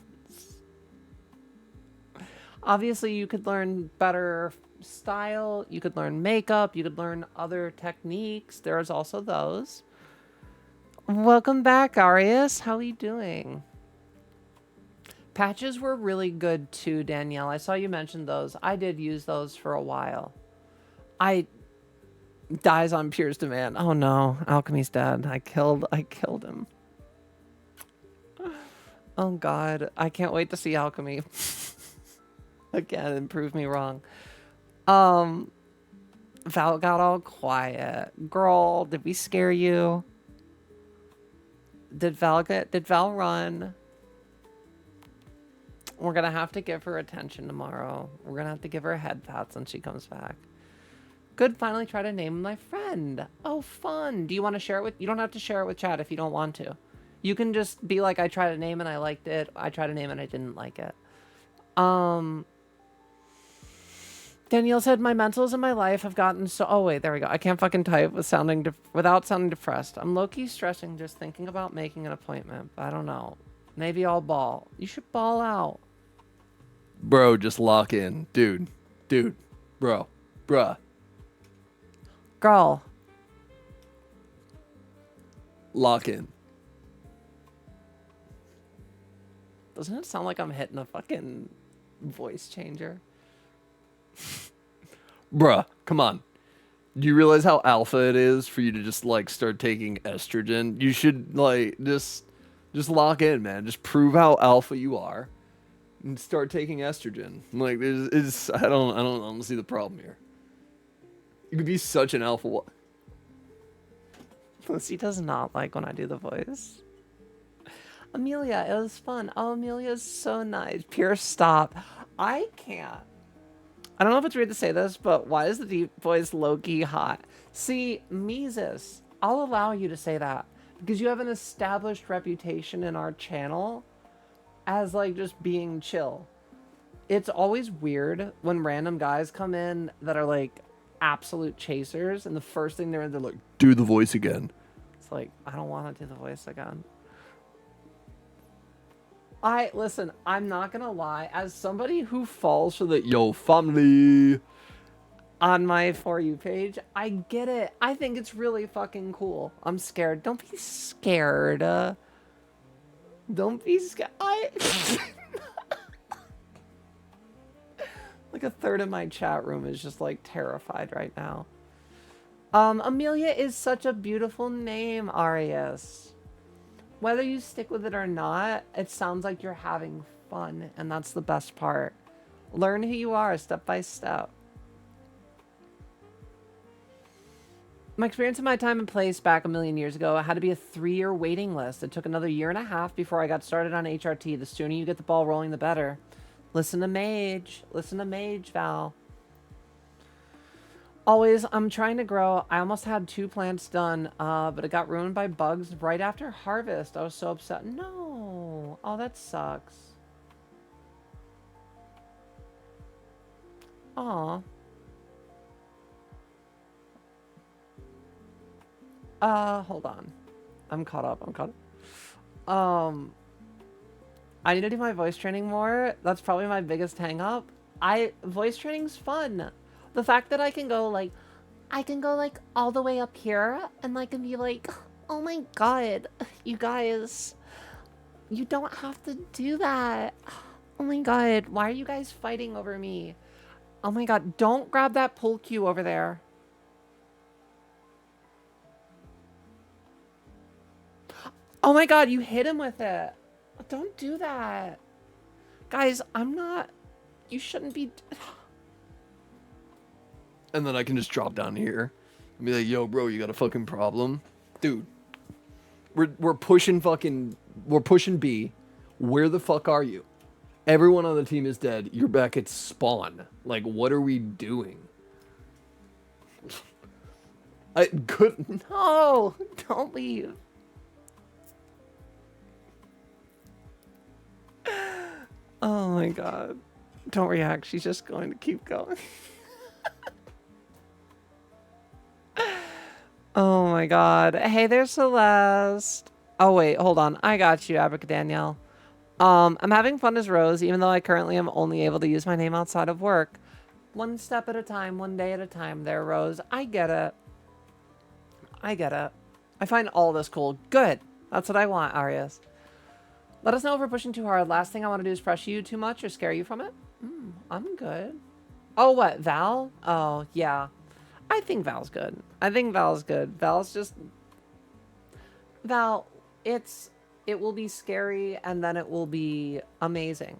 Obviously, you could learn better style, you could learn makeup, you could learn other techniques. There's also those. Welcome back, Arius. How are you doing? Patches were really good too, Danielle. I saw you mention those. I did use those for a while. I dies on Pier's demand. Oh no, Alchemy's dead. I killed him. Oh god, I can't wait to see Alchemy again and prove me wrong. Val got all quiet. Girl, did we scare you? Did Val run? We're gonna have to give her attention tomorrow. We're gonna have to give her a head pat when she comes back. Good, finally try to name my friend. Oh, fun. Do you want to share it with... You don't have to share it with chat if you don't want to. You can just be like, I tried a name and I liked it. I tried a name and I didn't like it. Danielle said, my mentals in my life have gotten so... Oh, wait, there we go. I can't fucking type without sounding depressed. I'm low-key stressing just thinking about making an appointment. But I don't know. Maybe I'll ball. You should ball out. Bro, just lock in. Dude. Bruh. Girl. Lock in. Doesn't it sound like I'm hitting a fucking voice changer? Bruh, come on. Do you realize how alpha it is for you to just like start taking estrogen? You should like just lock in, man. Just prove how alpha you are and start taking estrogen. Like I don't see the problem here. You could be such an alpha. Lucy does not like when I do the voice. Amelia, it was fun. Oh, Amelia's so nice. Pure stop. I can't. I don't know if it's weird to say this, but why is the deep voice low-key hot? See, Mises, I'll allow you to say that because you have an established reputation in our channel as like just being chill. It's always weird when random guys come in that are like absolute chasers and the first thing they're like, Do the voice again. it's like, I don't want to do the voice again. Listen, I'm not gonna lie, as somebody who falls for the Yo, family. on my For You page, I get it. I think it's really fucking cool. I'm scared. Don't be scared. Don't be scared. Like a third of my chat room is just like terrified right now. Amelia is such a beautiful name, Arias. Whether you stick with it or not, it sounds like you're having fun, and that's the best part. Learn who you are step by step. My experience in my time and place back a million years ago, I had to be a 3-year waiting list. It took another 1.5 years before I got started on HRT. The sooner you get the ball rolling, the better. Listen to Mage. Listen to Mage, Val. Always, I'm trying to grow. I almost had 2 plants done, but it got ruined by bugs right after harvest. I was so upset. No. Oh, that sucks. Aw. Hold on. I'm caught up. I need to do my voice training more. That's probably my biggest hang up. Voice training's fun. The fact that I can go like all the way up here and I can be like, oh my god, you guys, you don't have to do that. Oh my god, why are you guys fighting over me? Oh my god, don't grab that pull cue over there. Oh my god, you hit him with it. Don't do that. Guys, you shouldn't be... And then I can just drop down here and be like, yo, bro, you got a fucking problem? Dude, we're pushing B. Where the fuck are you? Everyone on the team is dead. You're back at spawn. Like, what are we doing? Good. No, don't leave. Oh my god. Don't react. She's just going to keep going. Oh my god. Hey there's Celeste. Oh wait, hold on. I got you, Abracadaniel. I'm having fun as Rose, even though I currently am only able to use my name outside of work. One step at a time, one day at a time there, Rose. I get it. I get it. I find all this cool. Good. That's what I want, Arias. Let us know if we're pushing too hard. Last thing I want to do is pressure you too much or scare you from it. I'm good. Oh, what? Val? Oh, yeah. I think Val's good. I think Val's good. Val's just... Val, it will be scary and then it will be amazing.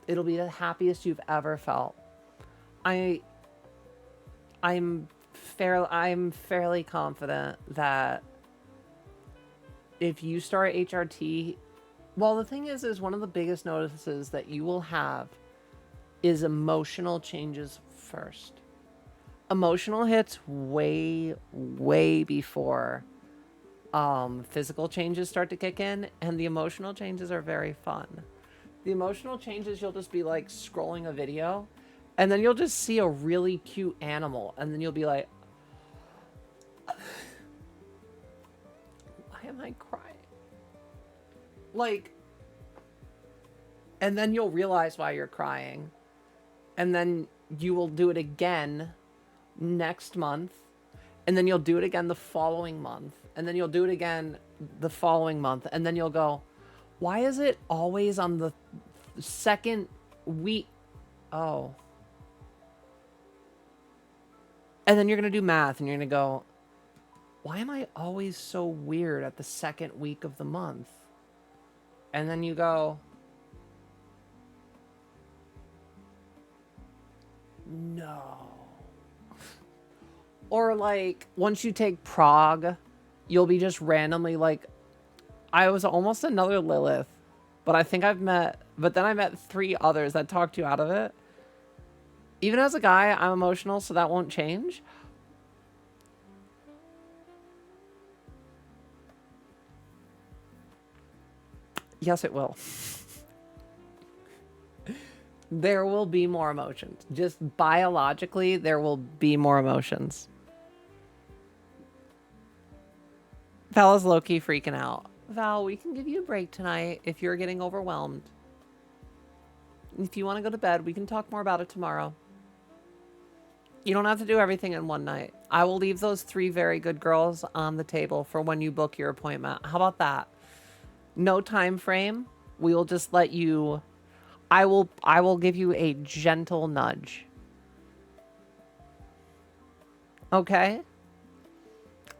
It'll be the happiest you've ever felt. I'm fairly confident that if you start HRT, well, the thing is one of the biggest notices that you will have is emotional changes first. Emotional hits way before physical changes start to kick in, and the emotional changes are very fun. The emotional changes, you'll just be like scrolling a video, and then you'll just see a really cute animal, and then you'll be like, why am I crying? Like, and then you'll realize why you're crying, and then you will do it again next month, and then you'll do it again the following month, and then you'll do it again the following month, and then you'll go, why is it always on the second week? Oh. And then you're going to do math, and you're going to go, why am I always so weird at the second week of the month? And then you go, no. Or like, once you take Prague, you'll be just randomly like, I was almost another Lilith, but I think but then I met 3 others that talked you out of it. Even as a guy, I'm emotional, so that won't change. Yes, it will. There will be more emotions. Just biologically, there will be more emotions. Val is low-key freaking out. Val, we can give you a break tonight if you're getting overwhelmed. If you want to go to bed, we can talk more about it tomorrow. You don't have to do everything in one night. I will leave those 3 very good girls on the table for when you book your appointment. How about that? No time frame. We will just let you... I will give you a gentle nudge. Okay?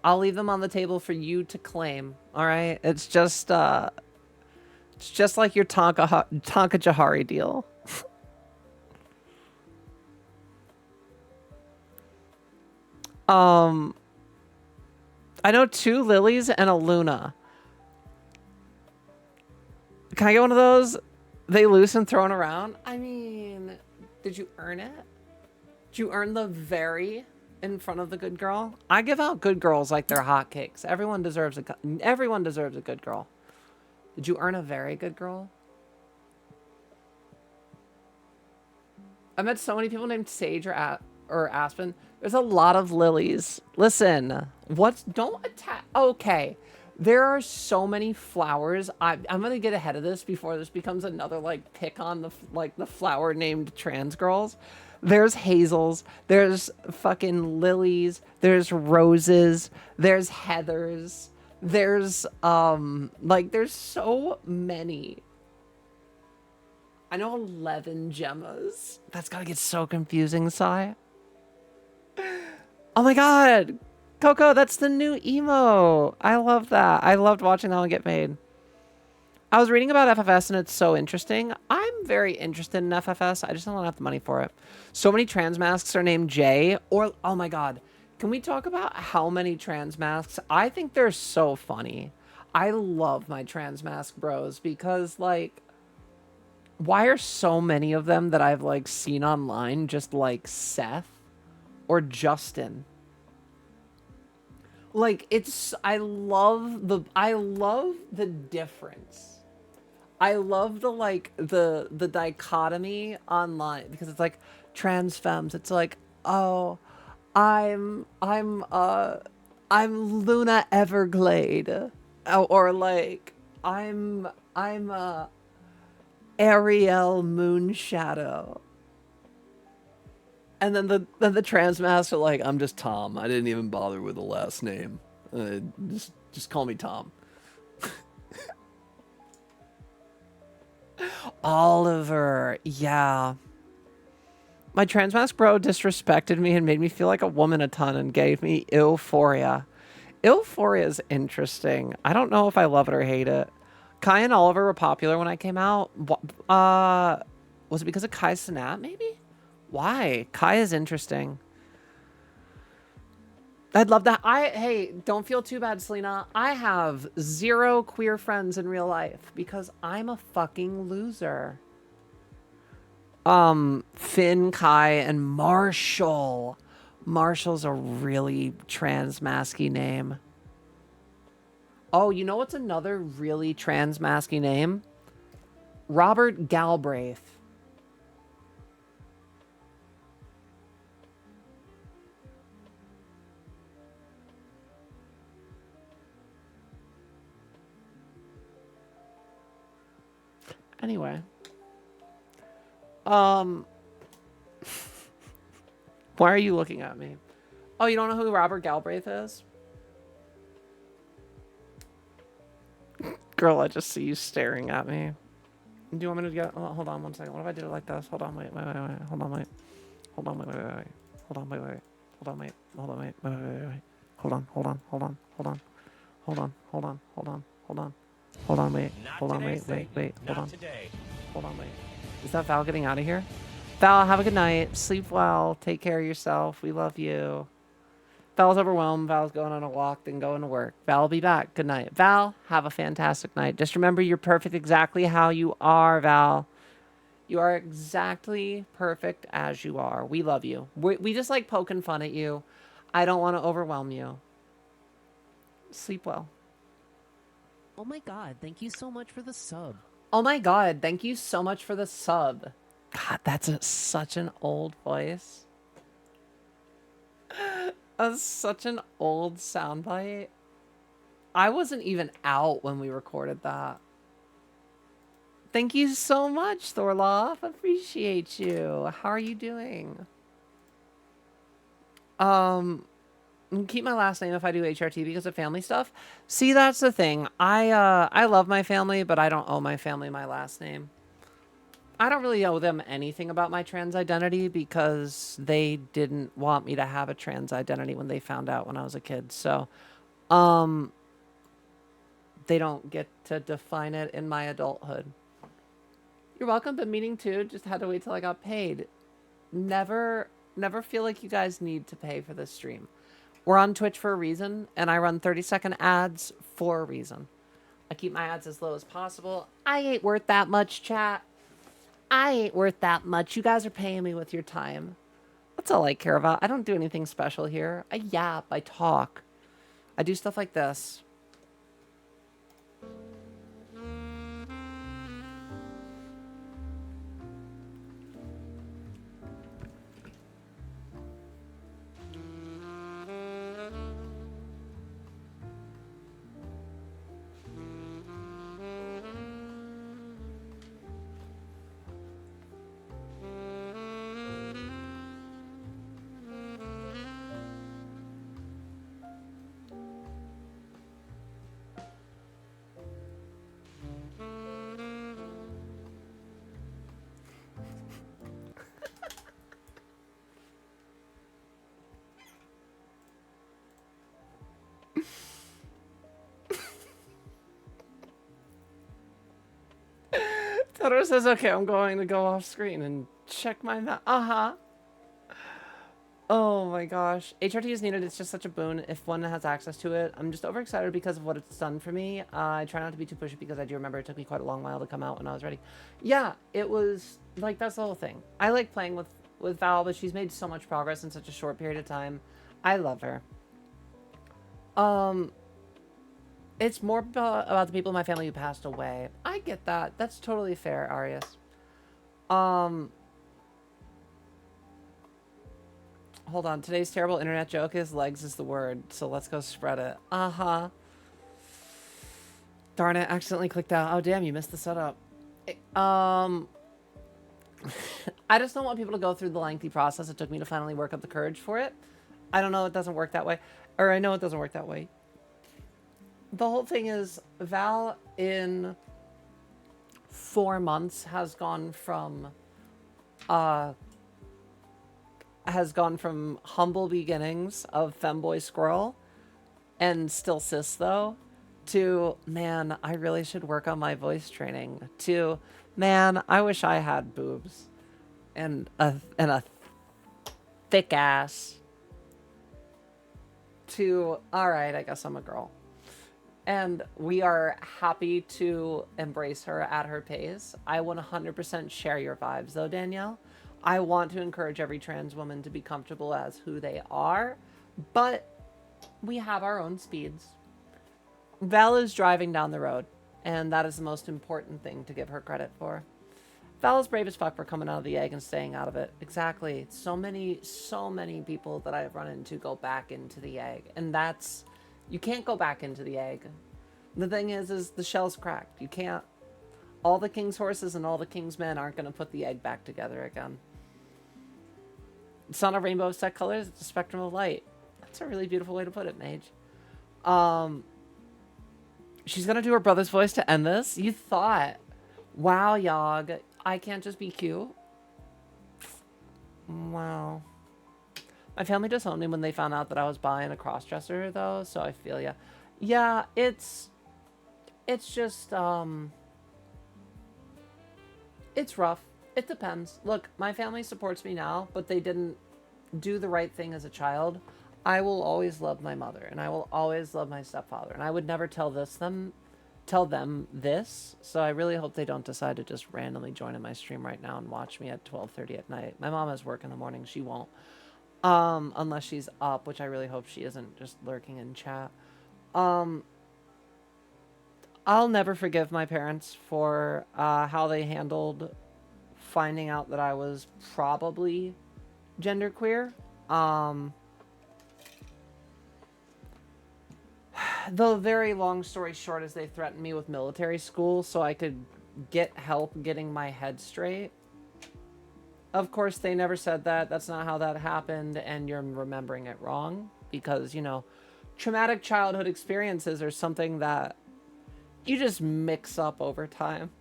I'll leave them on the table for you to claim. All right? It's just like your Tonka Jahari deal. I know 2 Lilies and a Luna. Can I get one of those? They loose and thrown around? I mean, did you earn it? Did you earn the very in front of the good girl? I give out good girls like they're hotcakes. Everyone deserves a good girl. Did you earn a very good girl? I met so many people named Sage or Aspen. There's a lot of Lilies. Listen, don't attack. Okay. There are so many flowers. I'm going to get ahead of this before this becomes another, like, pick on the flower named trans girls. There's hazels. There's fucking lilies. There's roses. There's heathers. There's, there's so many. I know 11 gemmas. That's got to get so confusing, Sai. Oh my god. Coco, that's the new emo. I love that. I loved watching that one get made. I was reading about FFS and it's so interesting. I'm very interested in FFS. I just don't have the money for it. So many trans masks are named Jay. Or, oh my god. Can we talk about how many trans masks? I think they're so funny. I love my trans mask bros because, like, why are so many of them that I've, like, seen online just like Seth or Justin? Like I love the difference. I love the like the dichotomy online because it's like trans femmes. It's like, oh, I'm I'm Luna Everglade, or like I'm Ariel Moonshadow. And then the trans masks are like, I'm just Tom. I didn't even bother with the last name. Just call me Tom. Oliver, yeah. My trans mask bro disrespected me and made me feel like a woman a ton and gave me Euphoria. Euphoria is interesting. I don't know if I love it or hate it. Kai and Oliver were popular when I came out. Was it because of Kai's Snap, maybe? Why? Kai is interesting. I'd love that. Hey, don't feel too bad, Selena. I have 0 queer friends in real life because I'm a fucking loser. Finn, Kai, and Marshall. Marshall's a really trans-masky name. Oh, you know what's another really trans-masky name? Robert Galbraith. Anyway. Why are you looking at me? Oh, you don't know who Robert Galbraith is? Girl, I just see you staring at me. Do you want me to get... Oh, hold on one second. What if I did it like this? Hold on, wait. Hold on, wait. Hold on, wait. Hold on, wait. Hold on, wait. Wait. Hold on, wait. Hold on, wait. Not Hold on, today, wait. Satan. Hold Not on. today. Hold on, wait. Is that Val getting out of here? Val, have a good night. Sleep well. Take care of yourself. We love you. Val's overwhelmed. Val's going on a walk, then going to work. Val will be back. Good night. Val, have a fantastic night. Just remember you're perfect exactly how you are, Val. You are exactly perfect as you are. We love you. We just like poking fun at you. I don't want to overwhelm you. Sleep well. Oh my god, thank you so much for the sub. Oh my god, thank you so much for the sub. God, that's such an old voice. That's such an old soundbite. I wasn't even out when we recorded that. Thank you so much, Thorloff. Appreciate you. How are you doing? Keep my last name if I do HRT because of family stuff. See, that's the thing. I love my family, but I don't owe my family my last name. I don't really owe them anything about my trans identity because they didn't want me to have a trans identity when they found out when I was a kid. So, they don't get to define it in my adulthood. You're welcome. Been meeting too. Just had to wait till I got paid. Never feel like you guys need to pay for this stream. We're on Twitch for a reason, and I run 30-second ads for a reason. I keep my ads as low as possible. I ain't worth that much, chat. I ain't worth that much. You guys are paying me with your time. That's all I care about. I don't do anything special here. I yap. I talk. I do stuff like this. Totoro says, okay, I'm going to go off screen and check my map. Uh-huh. Oh my gosh. HRT is needed. It's just such a boon if one has access to it. I'm just overexcited because of what it's done for me. I try not to be too pushy because I do remember it took me quite a long while to come out when I was ready. Yeah, it was like, that's the whole thing. I like playing with Val, but she's made so much progress in such a short period of time. I love her. Um, it's more about the people in my family who passed away. I get that. That's totally fair, Arius. Um, hold on. Today's terrible internet joke is legs is the word, so let's go spread it. Uh-huh. Darn it, accidentally clicked out. Oh, damn, you missed the setup. I just don't want people to go through the lengthy process it took me to finally work up the courage for it. I don't know, it doesn't work that way. Or I know it doesn't work that way. The whole thing is, Val in 4 months has gone from humble beginnings of femboy squirrel and still cis though, to man, I really should work on my voice training, to man, I wish I had boobs and a thick ass, to all right, I guess I'm a girl. And we are happy to embrace her at her pace. I 100% share your vibes, though, Danielle. I want to encourage every trans woman to be comfortable as who they are, but we have our own speeds. Val is driving down the road, and that is the most important thing to give her credit for. Val is brave as fuck for coming out of the egg and staying out of it. Exactly. So many people that I've run into go back into the egg, and that's... You can't go back into the egg. The thing is the shell's cracked. You can't... All the king's horses and all the king's men aren't going to put the egg back together again. It's not a rainbow of set colors, it's a spectrum of light. That's a really beautiful way to put it, Mage. She's going to do her brother's voice to end this? You thought. Wow, Yog. I can't just be cute? Wow. My family disowned me when they found out that I was buying a crossdresser, though, so I feel ya. Yeah, it's just, it's rough. It depends. Look, my family supports me now, but they didn't do the right thing as a child. I will always love my mother, and I will always love my stepfather, and I would never tell them this, so I really hope they don't decide to just randomly join in my stream right now and watch me at 12:30 at night. My mom has work in the morning. She won't. Unless she's up, which I really hope she isn't, just lurking in chat. I'll never forgive my parents for how they handled finding out that I was probably genderqueer. The very long story short is they threatened me with military school so I could get help getting my head straight. Of course, they never said that. That's not how that happened, and you're remembering it wrong. Because, you know, traumatic childhood experiences are something that you just mix up over time.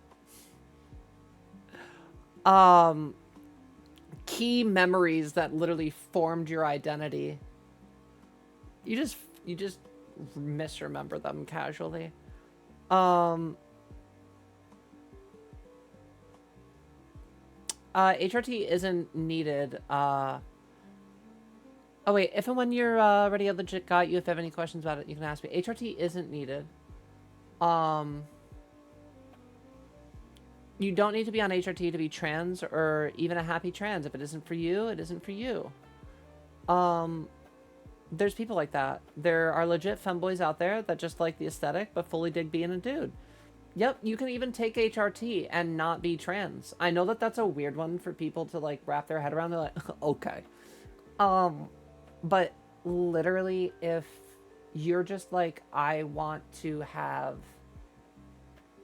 Key memories that literally formed your identity. You just misremember them casually. HRT isn't needed. Oh wait, if and when you're ready, I legit got you. If you have any questions about it, you can ask me. HRT isn't needed. You don't need to be on HRT to be trans or even a happy trans. If it isn't for you, it isn't for you. There's people like that. There are legit femboys out there that just like the aesthetic but fully dig being a dude. Yep, you can even take HRT and not be trans. I know that that's a weird one for people to like wrap their head around. They're like, okay. But literally, if you're just like, I want to have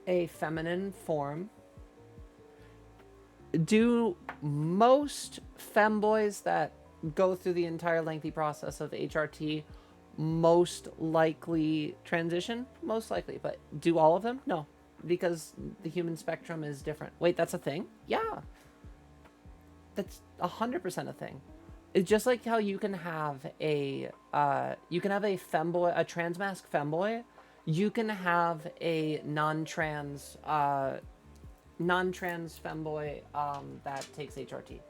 a feminine form, do most femboys that go through the entire lengthy process of HRT most likely transition? Most likely, but do all of them? No, because the human spectrum is different. Wait, that's a thing? Yeah. That's 100% a thing. It's just like how you can have a femboy, a transmasc femboy. You can have a non-trans femboy that takes HRT.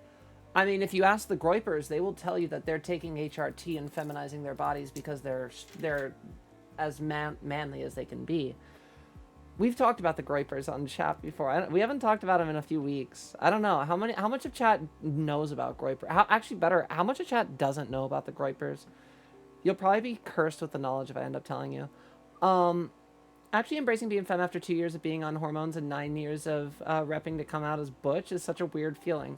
I mean, if you ask the Groypers, they will tell you that they're taking HRT and feminizing their bodies because they're as manly as they can be. We've talked about the Groypers on chat before. We haven't talked about them in a few weeks. I don't know how much of chat knows about Groyper. How much of chat doesn't know about the Groypers? You'll probably be cursed with the knowledge if I end up telling you. Actually embracing being femme after 2 years of being on hormones and 9 years of repping to come out as butch is such a weird feeling.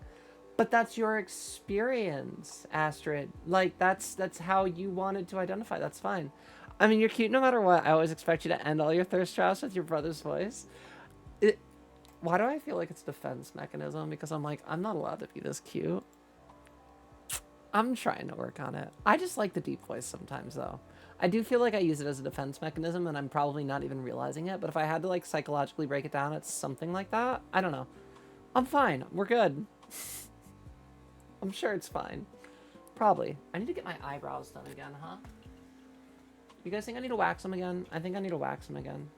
But that's your experience, Astrid. Like, that's how you wanted to identify. That's fine. I mean, you're cute no matter what. I always expect you to end all your thirst traps with your brother's voice. Why do I feel like it's a defense mechanism? Because I'm like, I'm not allowed to be this cute. I'm trying to work on it. I just like the deep voice sometimes, though. I do feel like I use it as a defense mechanism, and I'm probably not even realizing it. But if I had to, like, psychologically break it down, it's something like that. I don't know. I'm fine. We're good. I'm sure it's fine. Probably. I need to get my eyebrows done again, huh? You guys think I need to wax them again? I think I need to wax them again.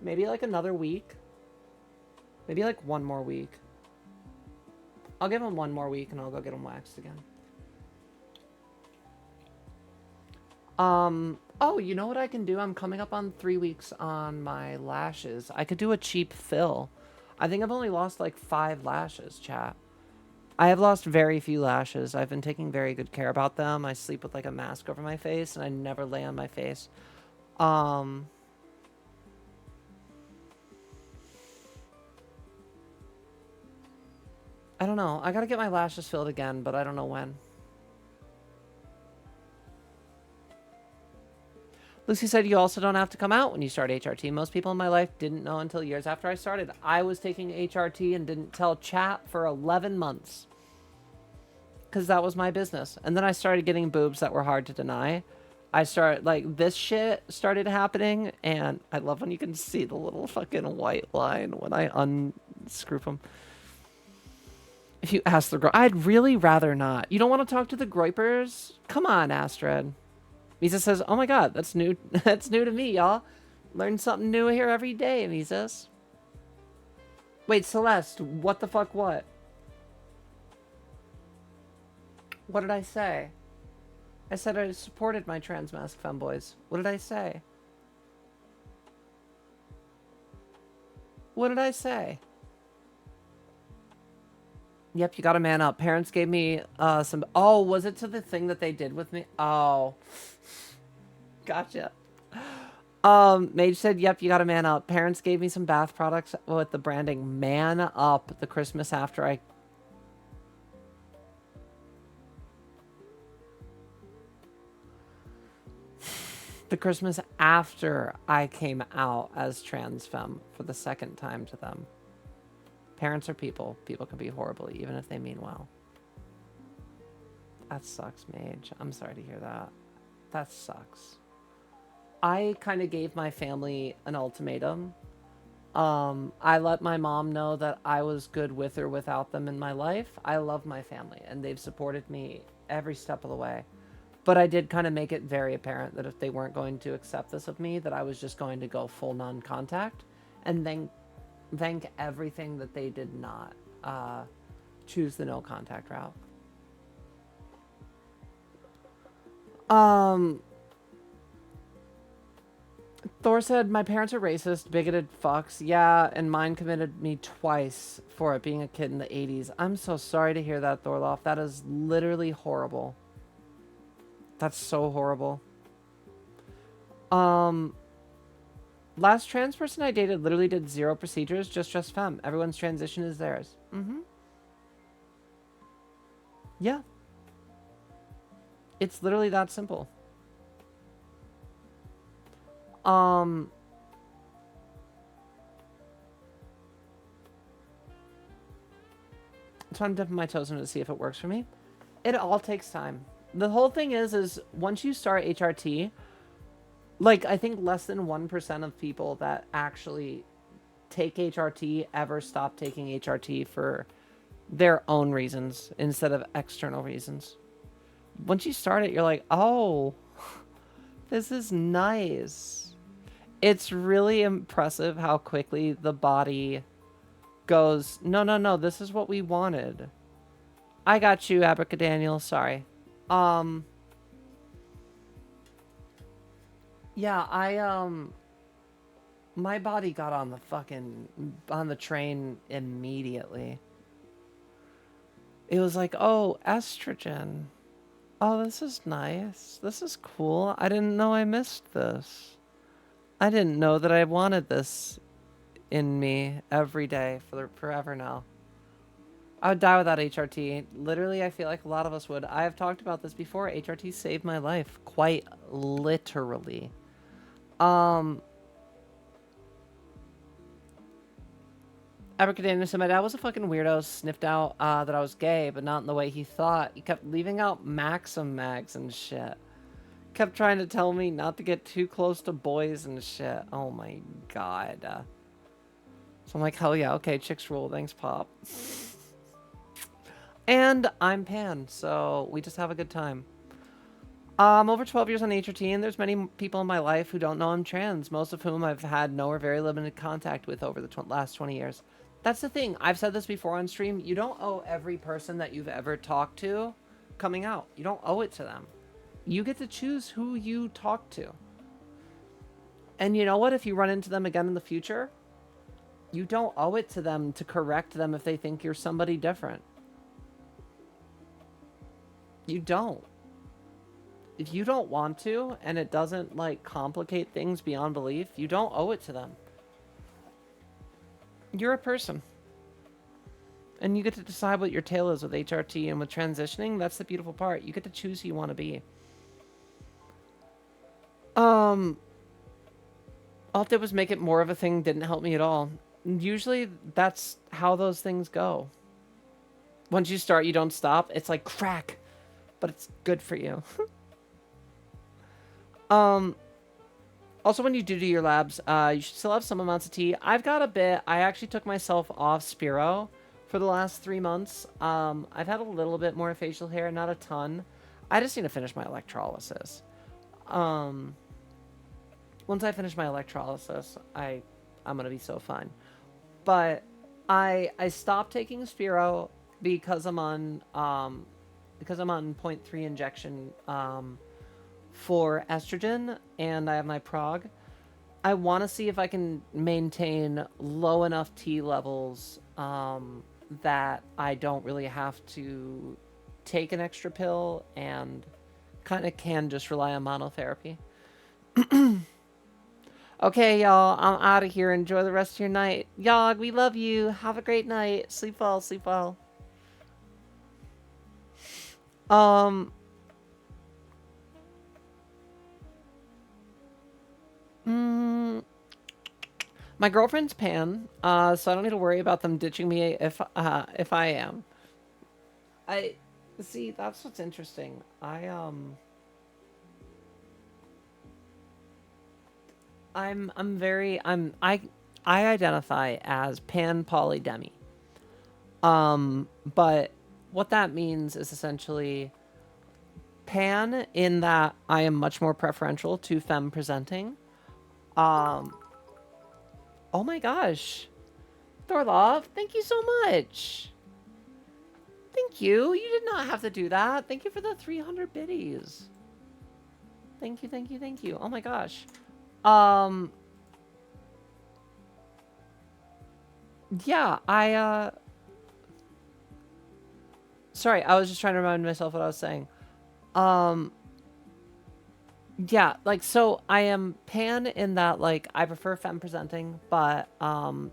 Maybe like another week. Maybe like one more week. I'll give them one more week and I'll go get them waxed again. Oh, you know what I can do? I'm coming up on 3 weeks on my lashes. I could do a cheap fill. I think I've only lost like 5 lashes, chat. I have lost very few lashes. I've been taking very good care about them. I sleep with like a mask over my face and I never lay on my face. I don't know. I gotta get my lashes filled again, but I don't know when. Lucy said you also don't have to come out when you start HRT. Most people in my life didn't know until years after I started. I was taking HRT and didn't tell chat for 11 months. Because that was my business. And then I started getting boobs that were hard to deny. I started, like, this shit started happening. And I love when you can see the little fucking white line when I unscrew them. If you ask the girl, I'd really rather not. You don't want to talk to the Groypers? Come on, Astrid. Misa says, oh my god, that's new. That's new to me, y'all. Learn something new here every day, Mises. Wait, Celeste, what the fuck what? What did I say? I said I supported my trans mask femboys. What did I say? What did I say? Yep, you gotta man up. Parents gave me some... Oh, was it to the thing that they did with me? Oh. Gotcha. Mage said, yep, you gotta man up. Parents gave me some bath products with the branding Man Up the Christmas after I... The Christmas after I came out as trans femme for the second time to them. Parents are people. People can be horrible, even if they mean well. That sucks, Mage. I'm sorry to hear that. That sucks. I kind of gave my family an ultimatum. I let my mom know that I was good with or without them in my life. I love my family, and they've supported me every step of the way. But I did kind of make it very apparent that if they weren't going to accept this of me, that I was just going to go full non-contact. And then thank everything that they did not choose the no contact route. Thor said, my parents are racist, bigoted fucks. Yeah, and mine committed me twice for it being a kid in the 80s. I'm so sorry to hear that, Thorloff. That is literally horrible. That's so horrible. Last trans person I dated literally did 0 procedures, just femme. Everyone's transition is theirs. Yeah. It's literally that simple. So I'm dipping my toes in to see if it works for me. It all takes time. The whole thing is once you start HRT, like, I think less than 1% of people that actually take HRT ever stop taking HRT for their own reasons instead of external reasons. Once you start it, you're like, oh, this is nice. It's really impressive how quickly the body goes, no, this is what we wanted. I got you, Abracadaniel, sorry. Yeah, my body got on the train immediately. It was like, oh, estrogen. Oh, this is nice. This is cool. I didn't know I missed this. I didn't know that I wanted this in me every day for forever now. I would die without HRT. Literally, I feel like a lot of us would. I have talked about this before. HRT saved my life, quite literally. Abracadabra said my dad was a fucking weirdo, sniffed out that I was gay, but not in the way he thought. He kept leaving out Maxim mags and shit. Kept trying to tell me not to get too close to boys and shit. Oh my god. So I'm like, hell yeah, okay, chicks rule. Thanks, Pop. And I'm Pan, so we just have a good time. I'm over 12 years on HRT, and there's many people in my life who don't know I'm trans, most of whom I've had no or very limited contact with over the last 20 years. That's the thing. I've said this before on stream. You don't owe every person that you've ever talked to coming out. You don't owe it to them. You get to choose who you talk to. And you know what? If you run into them again in the future, you don't owe it to them to correct them if they think you're somebody different. You don't. If you don't want to, and it doesn't, like, complicate things beyond belief, you don't owe it to them. You're a person. And you get to decide what your tale is with HRT, and with transitioning, that's the beautiful part. You get to choose who you want to be. All I did was make it more of a thing, didn't help me at all. Usually, that's how those things go. Once you start, you don't stop. It's like crack, but it's good for you. Also, when you do your labs, you should still have some amounts of tea. I've got a bit. I actually took myself off Spiro for the last 3 months. I've had a little bit more facial hair, not a ton. I just need to finish my electrolysis. Once I finish my electrolysis, I'm gonna be so fine. But I stopped taking Spiro because I'm on 0.3 injection for estrogen, and I have my prog. I want to see if I can maintain low enough T levels that I don't really have to take an extra pill and kind of can just rely on monotherapy. Okay, y'all, I'm out of here. Enjoy the rest of your night. Yog, we love you. Have a great night. Sleep well, sleep well. My girlfriend's Pan, so I don't need to worry about them ditching me if I am. I see. That's what's interesting. I'm I identify as Pan Polydemi. But what that means is essentially Pan in that I am much more preferential to femme presenting. Oh my gosh. Thorlov, thank you so much. Thank you. You did not have to do that. Thank you for the 300 biddies. Thank you, thank you, thank you. Oh my gosh. Yeah, sorry, I was just trying to remind myself what I was saying. Yeah, like, so I am Pan in that, like, I prefer femme presenting, but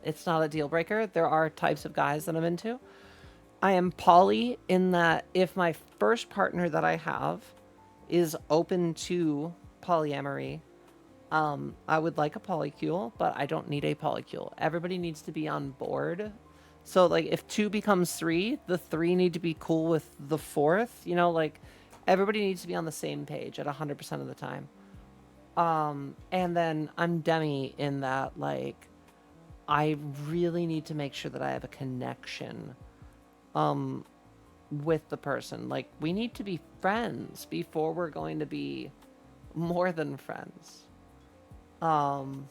it's not a deal breaker. There are types of guys that I'm into. I am poly in that if my first partner that I have is open to polyamory, I would like a polycule, but I don't need a polycule. Everybody needs to be on board. So, like, if 2 becomes 3, the 3 need to be cool with the 4th, you know, like, everybody needs to be on the same page at 100% of the time. And then I'm Demi in that, like, I really need to make sure that I have a connection, with the person. Like, we need to be friends before we're going to be more than friends. And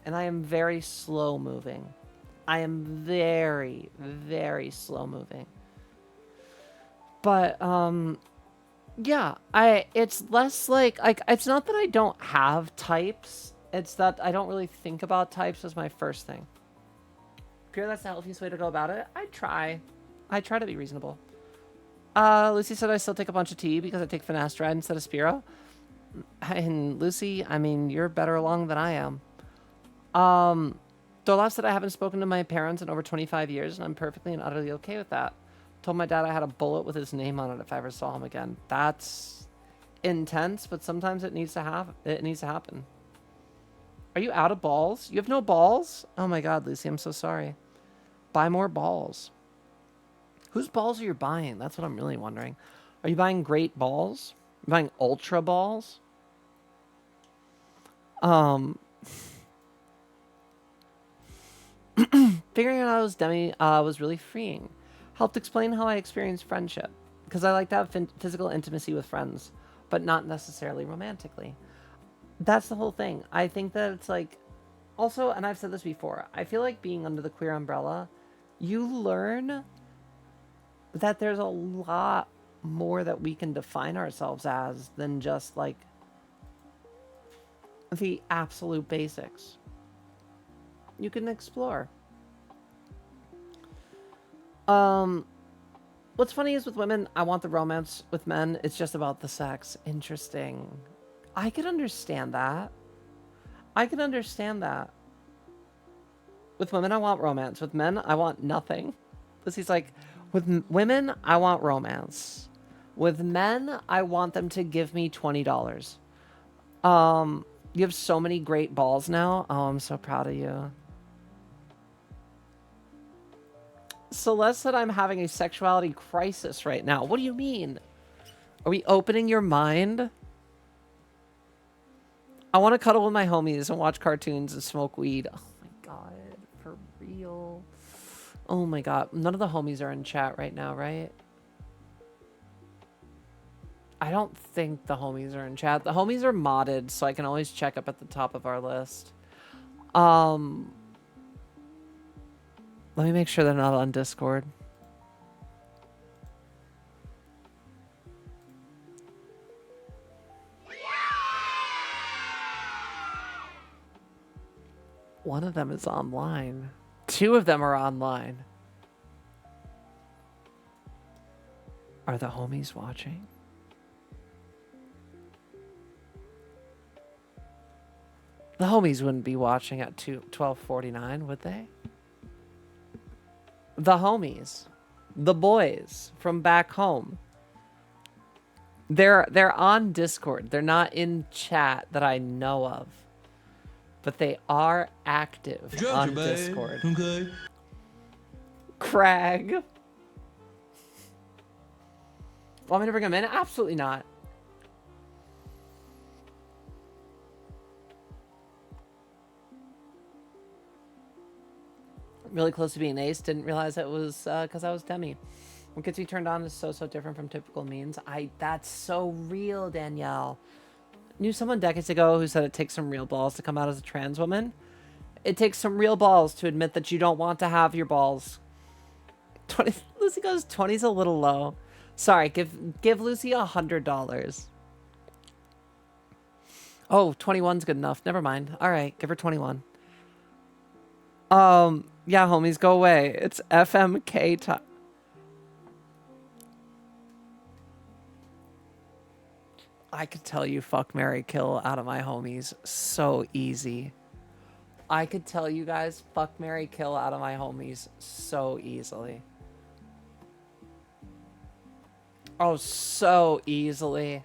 I am very slow moving. I am very, very slow moving. But, yeah, it's less like, it's not that I don't have types. It's that I don't really think about types as my first thing. Pure, that's the healthiest way to go about it. I try to be reasonable. Lucy said I still take a bunch of tea because I take finasteride instead of Spiro. And Lucy, I mean, you're better along than I am. Dolaf said I haven't spoken to my parents in over 25 years, and I'm perfectly and utterly okay with that. Told my dad I had a bullet with his name on it if I ever saw him again. That's intense, but sometimes it needs to happen. Are you out of balls? You have no balls? Oh my god, Lucy, I'm so sorry. Buy more balls. Whose balls are you buying? That's what I'm really wondering. Are you buying great balls? Are you buying ultra balls? Figuring out I was Demi was really freeing. Helped explain how I experienced friendship. Because I like to have physical intimacy with friends, but not necessarily romantically. That's the whole thing. I think that it's like... Also, and I've said this before, I feel like being under the queer umbrella, you learn that there's a lot more that we can define ourselves as than just, like, the absolute basics. You can explore. What's funny is with women, I want the romance. With men, it's just about the sex. Interesting. I can understand that. I can understand that. With women, I want romance. With men, I want nothing. Lucy's like, with women, I want romance. With men, I want them to give me $20. You have so many great balls now. Oh, I'm so proud of you. Celeste said I'm having a sexuality crisis right now. What do you mean? Are we opening your mind? I want to cuddle with my homies and watch cartoons and smoke weed. Oh my god, for real. Oh my god, none of the homies are in chat right now, right? I don't think the homies are in chat. The homies are modded, so I can always check up at the top of our list. Let me make sure they're not on Discord. One of them is online. Two of them are online. Are the homies watching? The homies wouldn't be watching at 12:49, would they? The homies. The boys from back home. They're on Discord. They're not in chat that I know of. But they are active on Discord. Okay. Crag. Want me to bring him in? Absolutely not. Really close to being ace. Didn't realize it was because I was Demi. What gets me turned on is so different from typical means. That's so real, Danielle. Knew someone decades ago who said it takes some real balls to come out as a trans woman. It takes some real balls to admit that you don't want to have your balls. 20. Lucy goes 20's a little low. Sorry, give Lucy $100. Oh, 21's good enough. Never mind. All right, give her 21. Yeah, homies, go away. It's FMK time. I could tell you fuck, marry, kill out of my homies so easy. I could tell you guys fuck, marry, kill out of my homies so easily. Oh, so easily.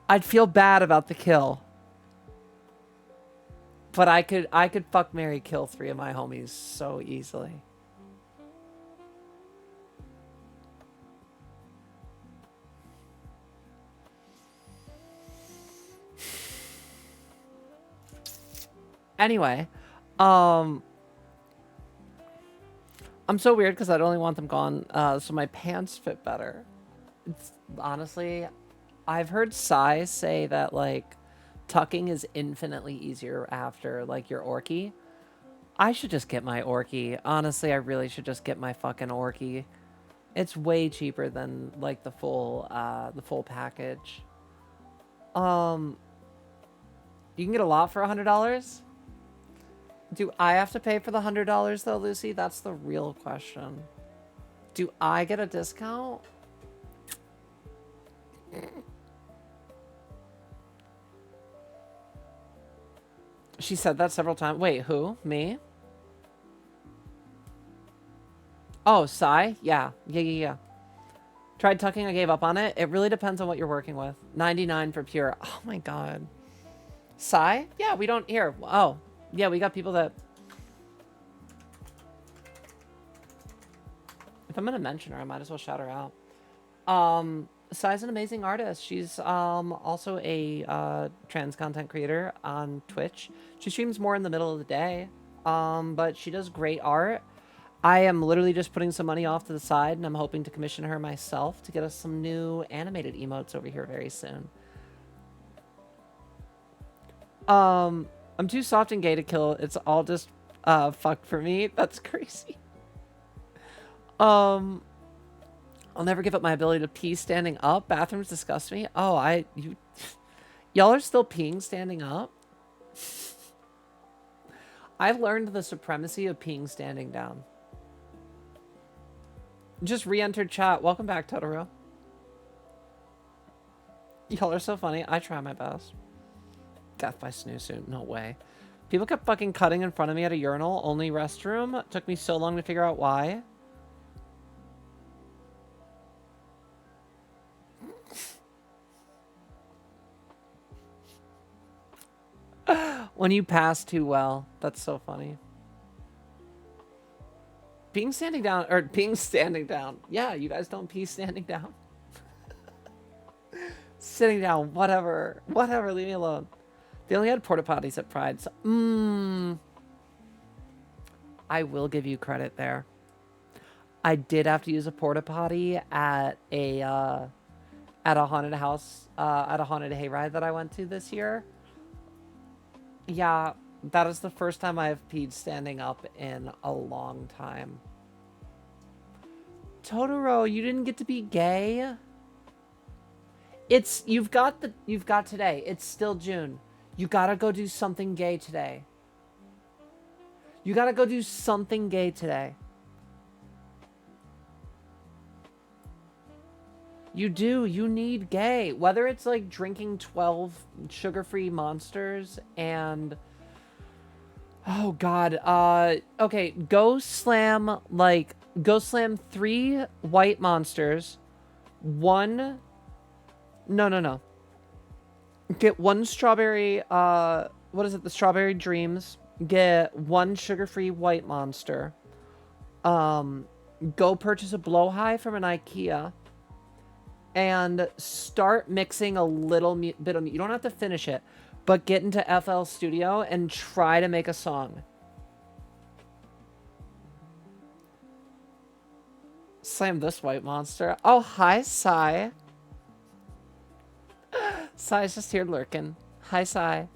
I'd feel bad about the kill. But I could fuck, marry, kill 3 of my homies so easily. Anyway, I'm so weird because I'd only want them gone so my pants fit better. It's honestly, I've heard Sai say that like tucking is infinitely easier after like your orky. I should just get my orky. Honestly, I really should just get my fucking orky. It's way cheaper than like the full package. You can get a lot for $100. Do I have to pay for the $100 though, Lucy? That's the real question. Do I get a discount? She said that several times. Wait, who? Me? Oh, Psy? Yeah. Tried tucking, I gave up on it. It really depends on what you're working with. 99 for pure. Oh my god. Psy? Yeah, we don't hear. Oh, yeah, we got people that... If I'm gonna mention her, I might as well shout her out. Sai's an amazing artist. She's also a trans content creator on Twitch. She streams more in the middle of the day, but she does great art. I am literally just putting some money off to the side, and I'm hoping to commission her myself to get us some new animated emotes over here very soon. I'm too soft and gay to kill. It's all just fuck for me. That's crazy. I'll never give up my ability to pee standing up. Bathrooms disgust me. Oh, y'all are still peeing standing up? I've learned the supremacy of peeing standing down. Just re-entered chat. Welcome back, Totoro. Y'all are so funny. I try my best. Death by snooze. No way. People kept fucking cutting in front of me at a urinal only restroom. It took me so long to figure out why. When you pass too well. That's so funny. Being standing down, or being standing down. Yeah, you guys don't pee standing down. Sitting down, whatever. Whatever, leave me alone. They only had porta potties at Pride, so... I will give you credit there. I did have to use a porta potty at a haunted house, at a haunted hayride that I went to this year. Yeah, that is the first time I've peed standing up in a long time. Totoro, you didn't get to be gay? You've got today. It's still June. You gotta go do something gay today. You gotta go do something gay today. You do. You need gay. Whether it's like drinking 12 sugar-free monsters and... Oh, God. Okay, go slam 3 white monsters. No. Get 1 strawberry, what is it? The strawberry dreams. Get 1 sugar-free white monster. Go purchase a blowhigh from an IKEA. And start mixing a little bit of... You don't have to finish it. But get into FL Studio and try to make a song. Slam this white monster. Oh, hi, Sai. Sai's just here lurking. Hi, Sai.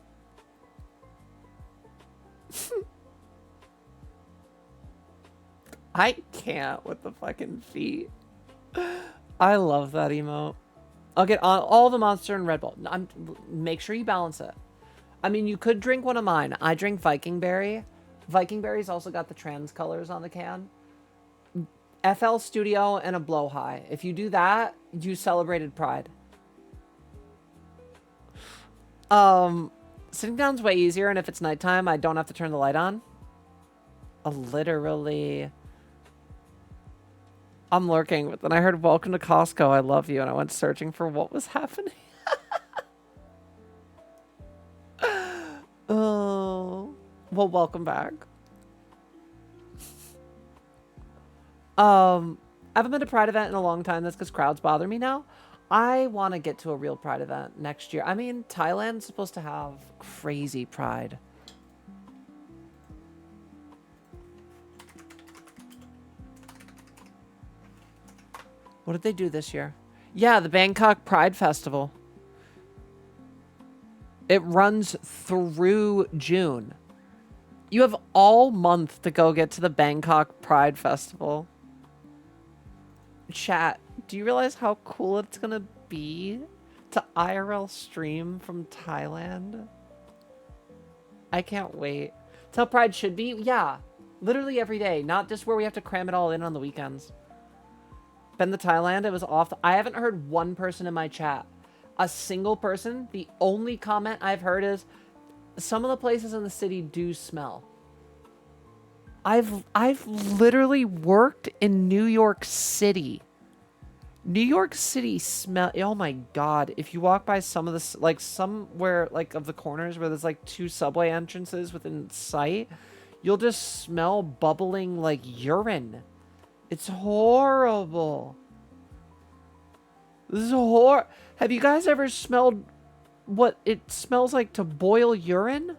I can't with the fucking feet. I love that emote. I'll get on all the Monster and Red Bull. Make sure you balance it. I mean, you could drink one of mine. I drink Viking Berry. Viking Berry's also got the trans colors on the can. FL Studio and a blowhigh. If you do that, you celebrated Pride. Sitting down's way easier, and if it's nighttime, I don't have to turn the light on. Literally... I'm lurking, but then I heard welcome to Costco, I love you, and I went searching for what was happening. Oh, well, welcome back. I haven't been to a Pride event in a long time. That's because crowds bother me now. I want to get to a real Pride event next year. I mean, Thailand's supposed to have crazy Pride. What did they do this year? Yeah, the Bangkok Pride Festival. It runs through June. You have all month to go get to the Bangkok Pride Festival. Chat, do you realize how cool it's going to be to IRL stream from Thailand? I can't wait. It's how Pride should be. Yeah. Literally every day. Not just where we have to cram it all in on the weekends. Been to Thailand. It was off. I haven't heard one person in my chat. A single person. The only comment I've heard is, some of the places in the city do smell. I've literally worked in New York City. New York City smell. Oh my god! If you walk by some of the like somewhere like of the corners where there's like 2 subway entrances within sight, you'll just smell bubbling like urine. It's horrible. This is Have you guys ever smelled what it smells like to boil urine?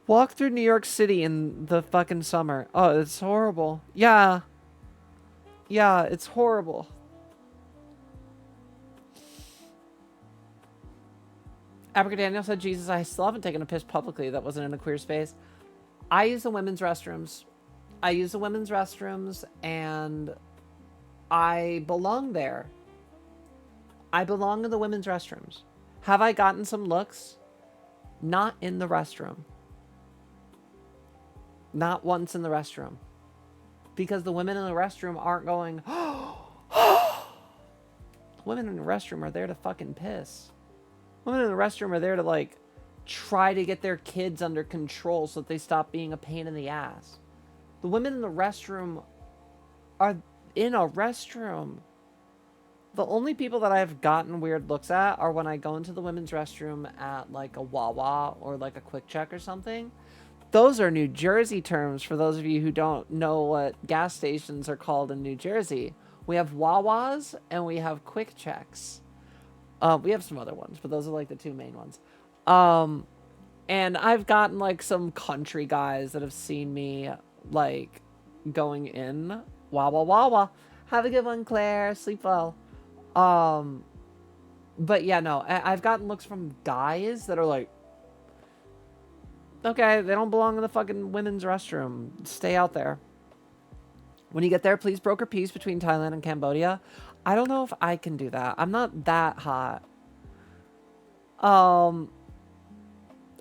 Walk through New York City in the fucking summer. Oh, it's horrible. Yeah. Yeah, it's horrible. Abracadaniel said, Jesus, I still haven't taken a piss publicly that wasn't in a queer space. I use the women's restrooms. And I belong there. I belong in the women's restrooms. Have I gotten some looks? Not in the restroom. Not once in the restroom. Because the women in the restroom aren't going, women in the restroom are there to fucking piss. Women in the restroom are there to, like, try to get their kids under control so that they stop being a pain in the ass. The women in the restroom are in a restroom. The only people that I've gotten weird looks at are when I go into the women's restroom at, like, a Wawa or, like, a Quick Check or something. Those are New Jersey terms for those of you who don't know what gas stations are called in New Jersey. We have Wawas and we have Quick Checks. We have some other ones, but those are like the 2 main ones. And I've gotten like some country guys that have seen me like going in Wawa Wawa. Have a good one, Claire. Sleep well. But yeah, no, I've gotten looks from guys that are like, okay, they don't belong in the fucking women's restroom. Stay out there. When you get there, please broker peace between Thailand and Cambodia. I don't know if I can do that. I'm not that hot. I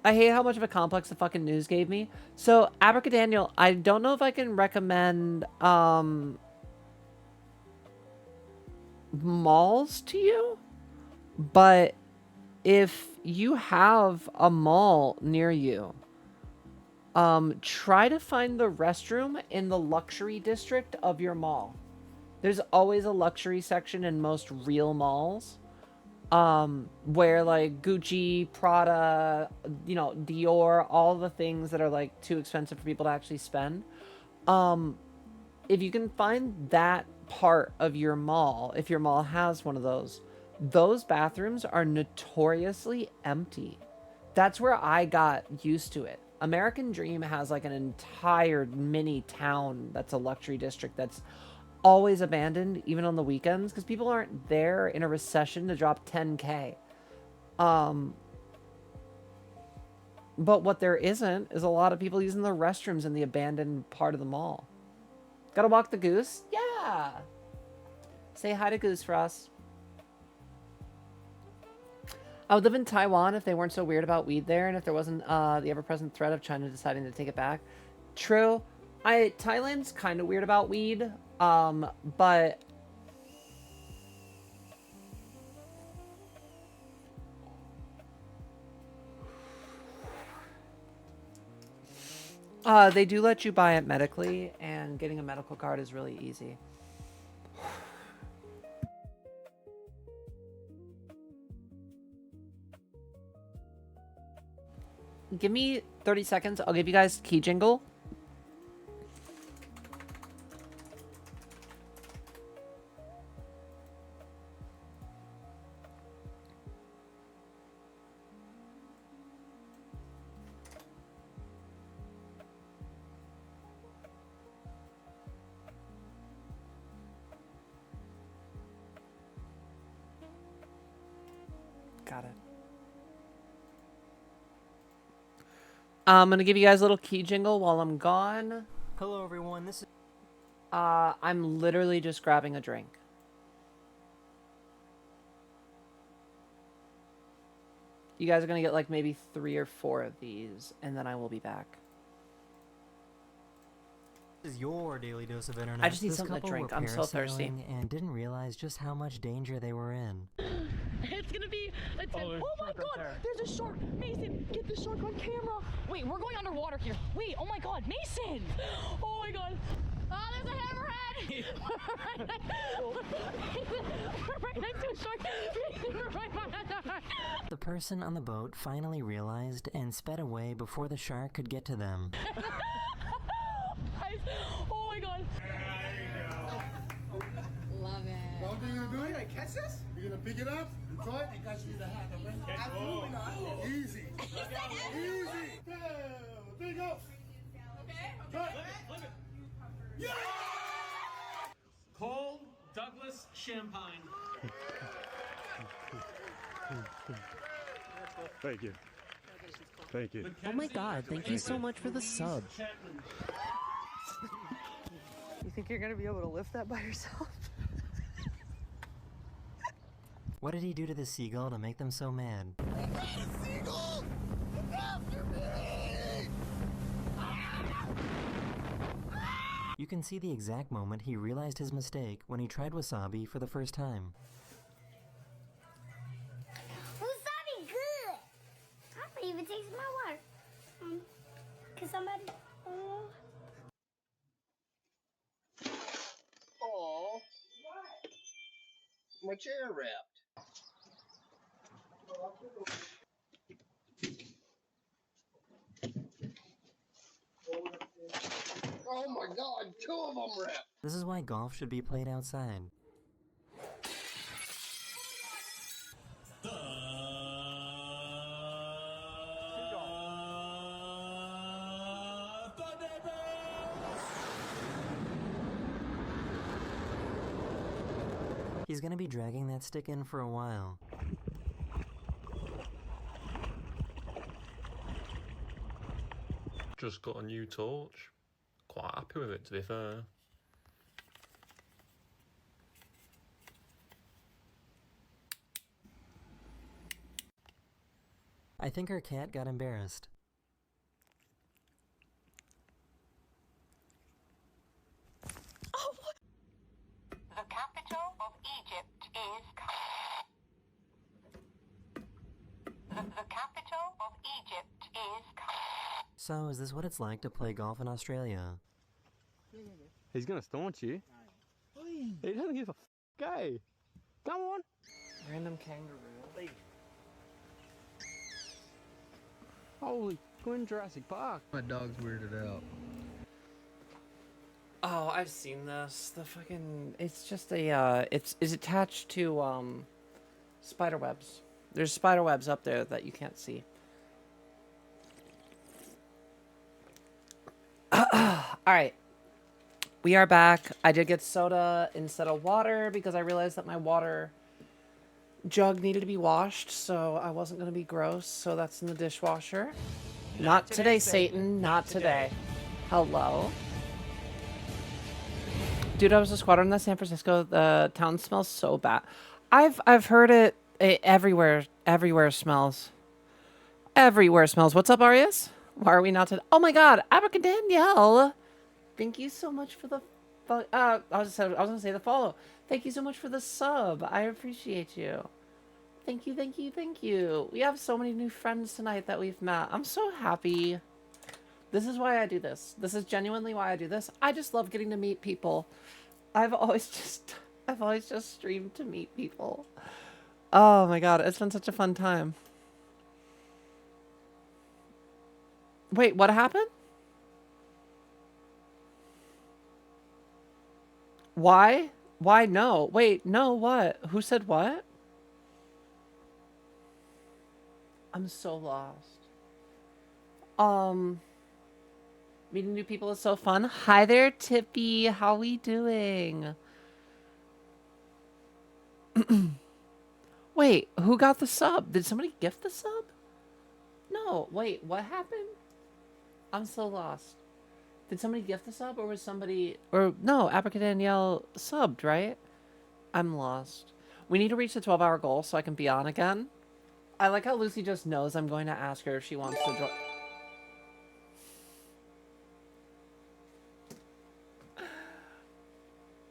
hate how much of a complex the fucking news gave me. So, Abracadaniel, I don't know if I can recommend malls to you, but if you have a mall near you, try to find the restroom in the luxury district of your mall. There's always a luxury section in most real malls, where like Gucci, Prada, you know, Dior, all the things that are like too expensive for people to actually spend. If you can find that part of your mall, if your mall has one of those bathrooms are notoriously empty. That's where I got used to it. American Dream has like an entire mini town that's a luxury district that's always abandoned, even on the weekends, because people aren't there in a recession to drop 10K. But what there isn't is a lot of people using the restrooms in the abandoned part of the mall. Gotta walk the goose? Yeah! Say hi to Goose for us. I would live in Taiwan if they weren't so weird about weed there, and if there wasn't the ever-present threat of China deciding to take it back. True. Thailand's kind of weird about weed, but they do let you buy it medically, and getting a medical card is really easy. Give me 30 seconds. I'll give you guys key jingle. Got it. I'm gonna give you guys a little key jingle while I'm gone. Hello, everyone. This is. I'm literally just grabbing a drink. You guys are gonna get like maybe 3 or 4 of these, and then I will be back. This is your daily dose of internet. I just need This something to couple drink. were I'm so thirsty. parasailing and didn't realize just how much danger they were in. It's gonna be a 10. Oh my god, there's a shark! Mason, get the shark on camera! Wait, we're going underwater here. Wait, oh my god, Mason! Oh my god. Oh, there's a hammerhead! We're right next to a shark. Mason, we're right behind the shark. The person on the boat finally realized and sped away before the shark could get to them. Guys, oh my god. Love it. What are you gonna do? You're gonna catch this? You're gonna pick it up and throw it? I got you the hat, okay? Absolutely not. Easy. Easy. There you go. Okay. Yeah! Paul Douglas Champagne. Thank you. Thank you. Oh my god, thank you so much for the sub. You think you're gonna be able to lift that by yourself? What did he do to the seagull to make them so mad? You can see the exact moment he realized his mistake when he tried wasabi for the first time. Wasabi good. I might even taste my water. Can somebody? Oh, my chair wrapped. Oh my god, 2 of them wrapped. This is why golf should be played outside. He's gonna be dragging that stick in for a while. Just got a new torch. Quite happy with it, to be fair. I think our cat got embarrassed. The capital of Egypt is. The capital of Egypt is. So, is this what it's like to play golf in Australia? He's gonna staunch you. He doesn't give a go. Come on. Random kangaroo. Holy, we're in Jurassic Park. My dog's weirded out. Oh, I've seen this. The fucking it's just a it's attached to spider webs. There's spider webs up there that you can't see. All right. We are back. I did get soda instead of water because I realized that my water jug needed to be washed, so I wasn't going to be gross, so that's in the dishwasher. Not today, Satan. Not today. Hello. Dude, I was a squatter in that San Francisco. The town smells so bad. I've heard it, everywhere. Everywhere smells. Everywhere smells. What's up, Arias? Why are we not to? Oh my God, Abracadanielle. Thank you so much for the. I was gonna say the follow. Thank you so much for the sub. I appreciate you. Thank you, thank you, thank you. We have so many new friends tonight that we've met. I'm so happy. This is why I do this. This is genuinely why I do this. I just love getting to meet people. I've always just streamed to meet people. Oh my God, it's been such a fun time. Wait, what happened? Why? Why no? Wait, no, what? Who said what? I'm so lost. Meeting new people is so fun. Hi there, Tippy. How we doing? Wait, who got the sub? Did somebody gift the sub? No, wait, what happened? I'm so lost. Did somebody gift the sub or was somebody... Or, no, Abracadanielle subbed, right? I'm lost. We need to reach the 12-hour goal so I can be on again. I like how Lucy just knows I'm going to ask her if she wants to join.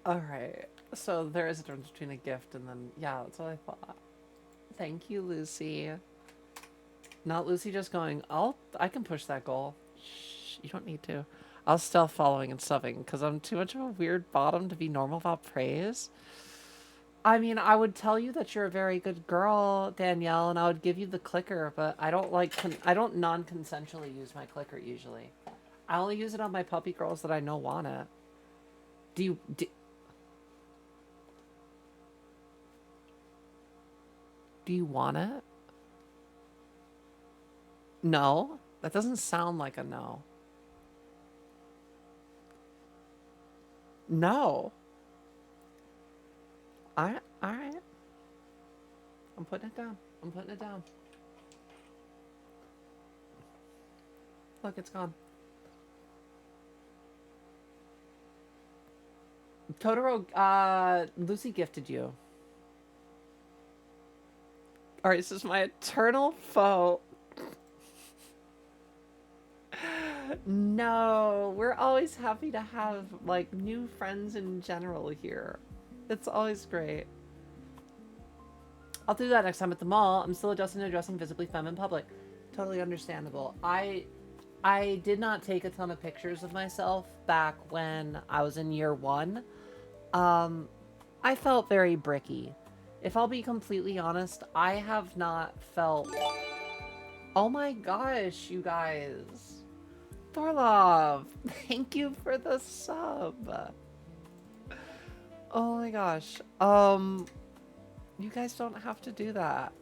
Alright, so there is a difference between a gift and then, yeah, that's what I thought. Thank you, Lucy. Not Lucy just going, I can push that goal. Shh, you don't need to. I'll stealth following and stuffing because I'm too much of a weird bottom to be normal about praise. I mean, I would tell you that you're a very good girl, Danielle, and I would give you the clicker, but I don't I don't non-consensually use my clicker usually. I only use it on my puppy girls that I know want it. Do you want it? No? That doesn't sound like a no. No. Alright. I'm putting it down. I'm putting it down. Look, it's gone. Totoro, Lucy gifted you. Alright, this is my eternal foe. No, we're always happy to have, like, new friends in general here. It's always great. I'll do that next time at the mall. I'm still adjusting to dressing visibly femme in public. Totally understandable. I did not take a ton of pictures of myself back when I was in year 1. I felt very bricky. If I'll be completely honest, I have not felt... Oh my gosh, you guys. Thorlov, thank you for the sub. Oh my gosh. You guys don't have to do that.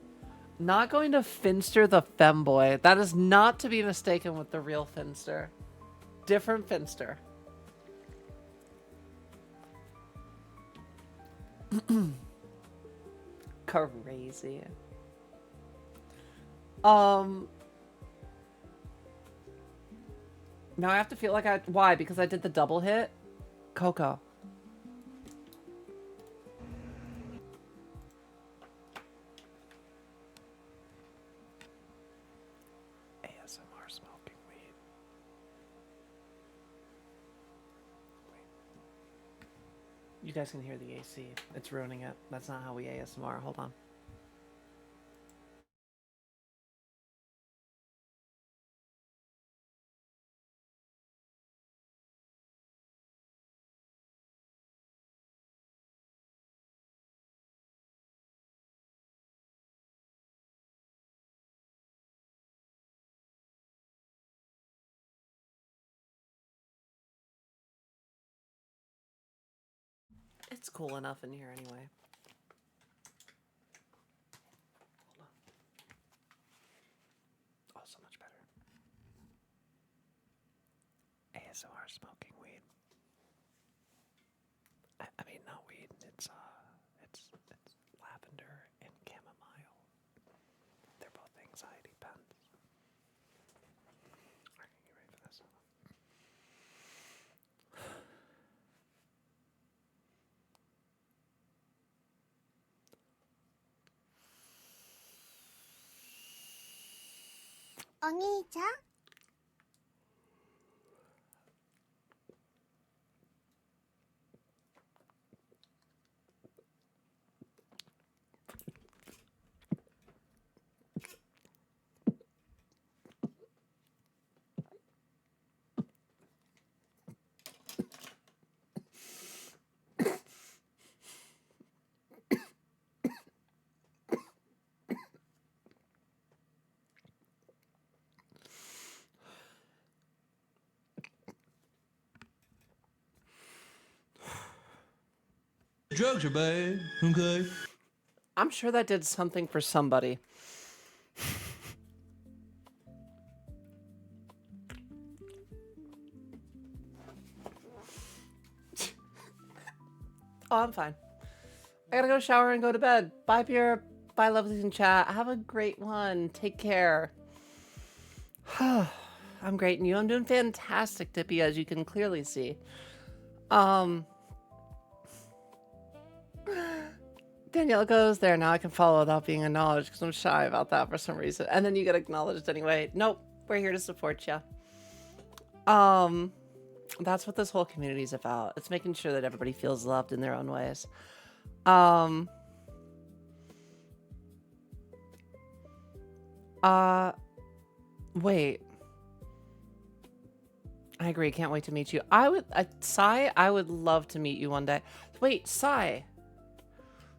Not going to Finster the femboy. That is not to be mistaken with the real Finster. Different Finster. Crazy. Now I have to feel like why? Because I did the double hit? Coco. ASMR smoking weed. You guys can hear the AC. It's ruining it. That's not how we ASMR. Hold on. It's cool enough in here anyway. Hold on. Oh, so much better. ASMR smoking weed. I mean, not weed. It's lavender and chamomile. They're both anxiety pens. Alright, you ready for this? Oni-chan? Drugs are bad, okay? I'm sure that did something for somebody. Oh, I'm fine. I gotta go shower and go to bed. Bye, Pierre. Bye, lovelies in chat. Have a great one. Take care. I'm great, and you? I'm doing fantastic, Dippy, as you can clearly see. Danielle goes there. Now I can follow without being acknowledged because I'm shy about that for some reason. And then you get acknowledged anyway. Nope. We're here to support you. That's what this whole community is about. It's making sure that everybody feels loved in their own ways. Wait. I agree. Can't wait to meet you. Sai, I would love to meet you one day. Wait, Sai.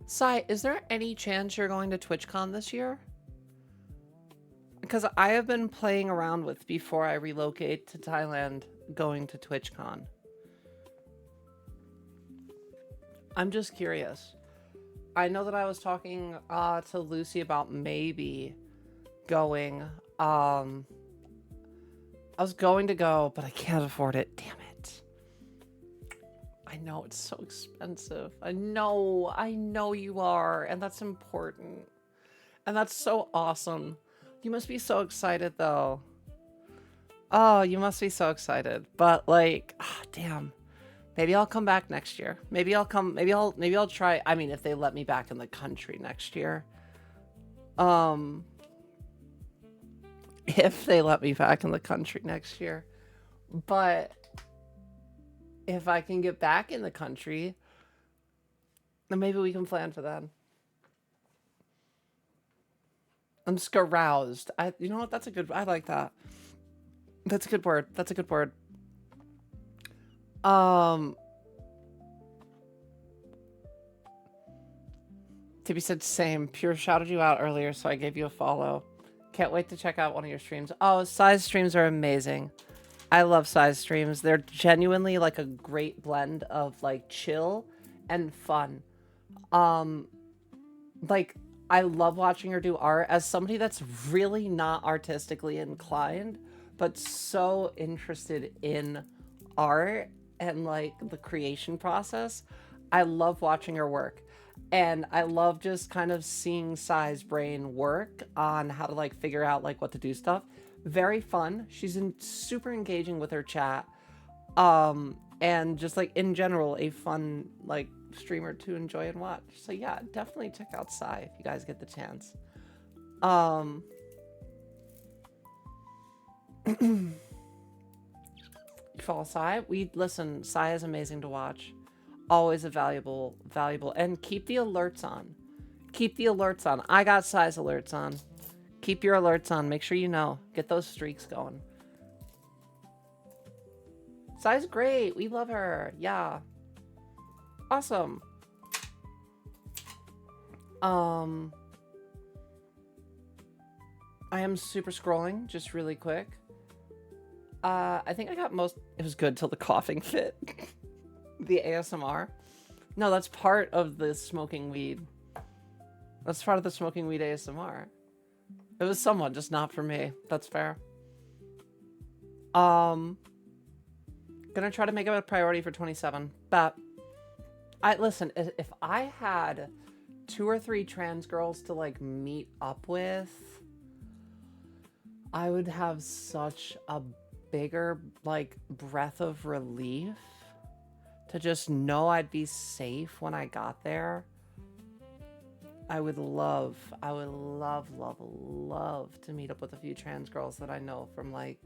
Sai, is there any chance you're going to TwitchCon this year? Because I have been playing around with, before I relocate to Thailand, going to TwitchCon. I'm just curious. I know that I was talking to Lucy about maybe going. I was going to go, but I can't afford it. Damn it. I know it's so expensive. I know you are, and that's important. And that's so awesome. You must be so excited though. Oh, you must be so excited. But like, damn. Maybe I'll come back next year. Maybe I'll try. I mean, if they let me back in the country next year. If they let me back in the country next year. But if I can get back in the country, then maybe we can plan for that. I'm just aroused. You know what? That's a good. I like that. That's a good word. That's a good word. Tibby said same. Pure shouted you out earlier, so I gave you a follow. Can't wait to check out one of your streams. Oh, Sai's streams are amazing. I love Sai's streams. They're genuinely like a great blend of like chill and fun. Like I love watching her do art as somebody that's really not artistically inclined, but so interested in art and like the creation process. I love watching her work. And I love just kind of seeing Sai's brain work on how to like figure out like what to do stuff. Very fun. She's super engaging with her chat. And just like in general, a fun like streamer to enjoy and watch. So yeah, definitely check out Sai if you guys get the chance. You follow Sai? Listen, Sai is amazing to watch. Always a valuable, and keep the alerts on. Keep the alerts on. I got Sai's alerts on. Keep your alerts on. Make sure you know. Get those streaks going. Sai's great. We love her. Yeah. Awesome. I am super scrolling, just really quick. I think I got most. It was good till the coughing fit. The ASMR. No, that's part of the smoking weed. That's part of the smoking weed ASMR. It was someone, just not for me. That's fair. Gonna try to make it a priority for 27. But listen, if I had 2 or 3 trans girls to like meet up with, I would have such a bigger like breath of relief to just know I'd be safe when I got there. I would love, love to meet up with a few trans girls that I know from like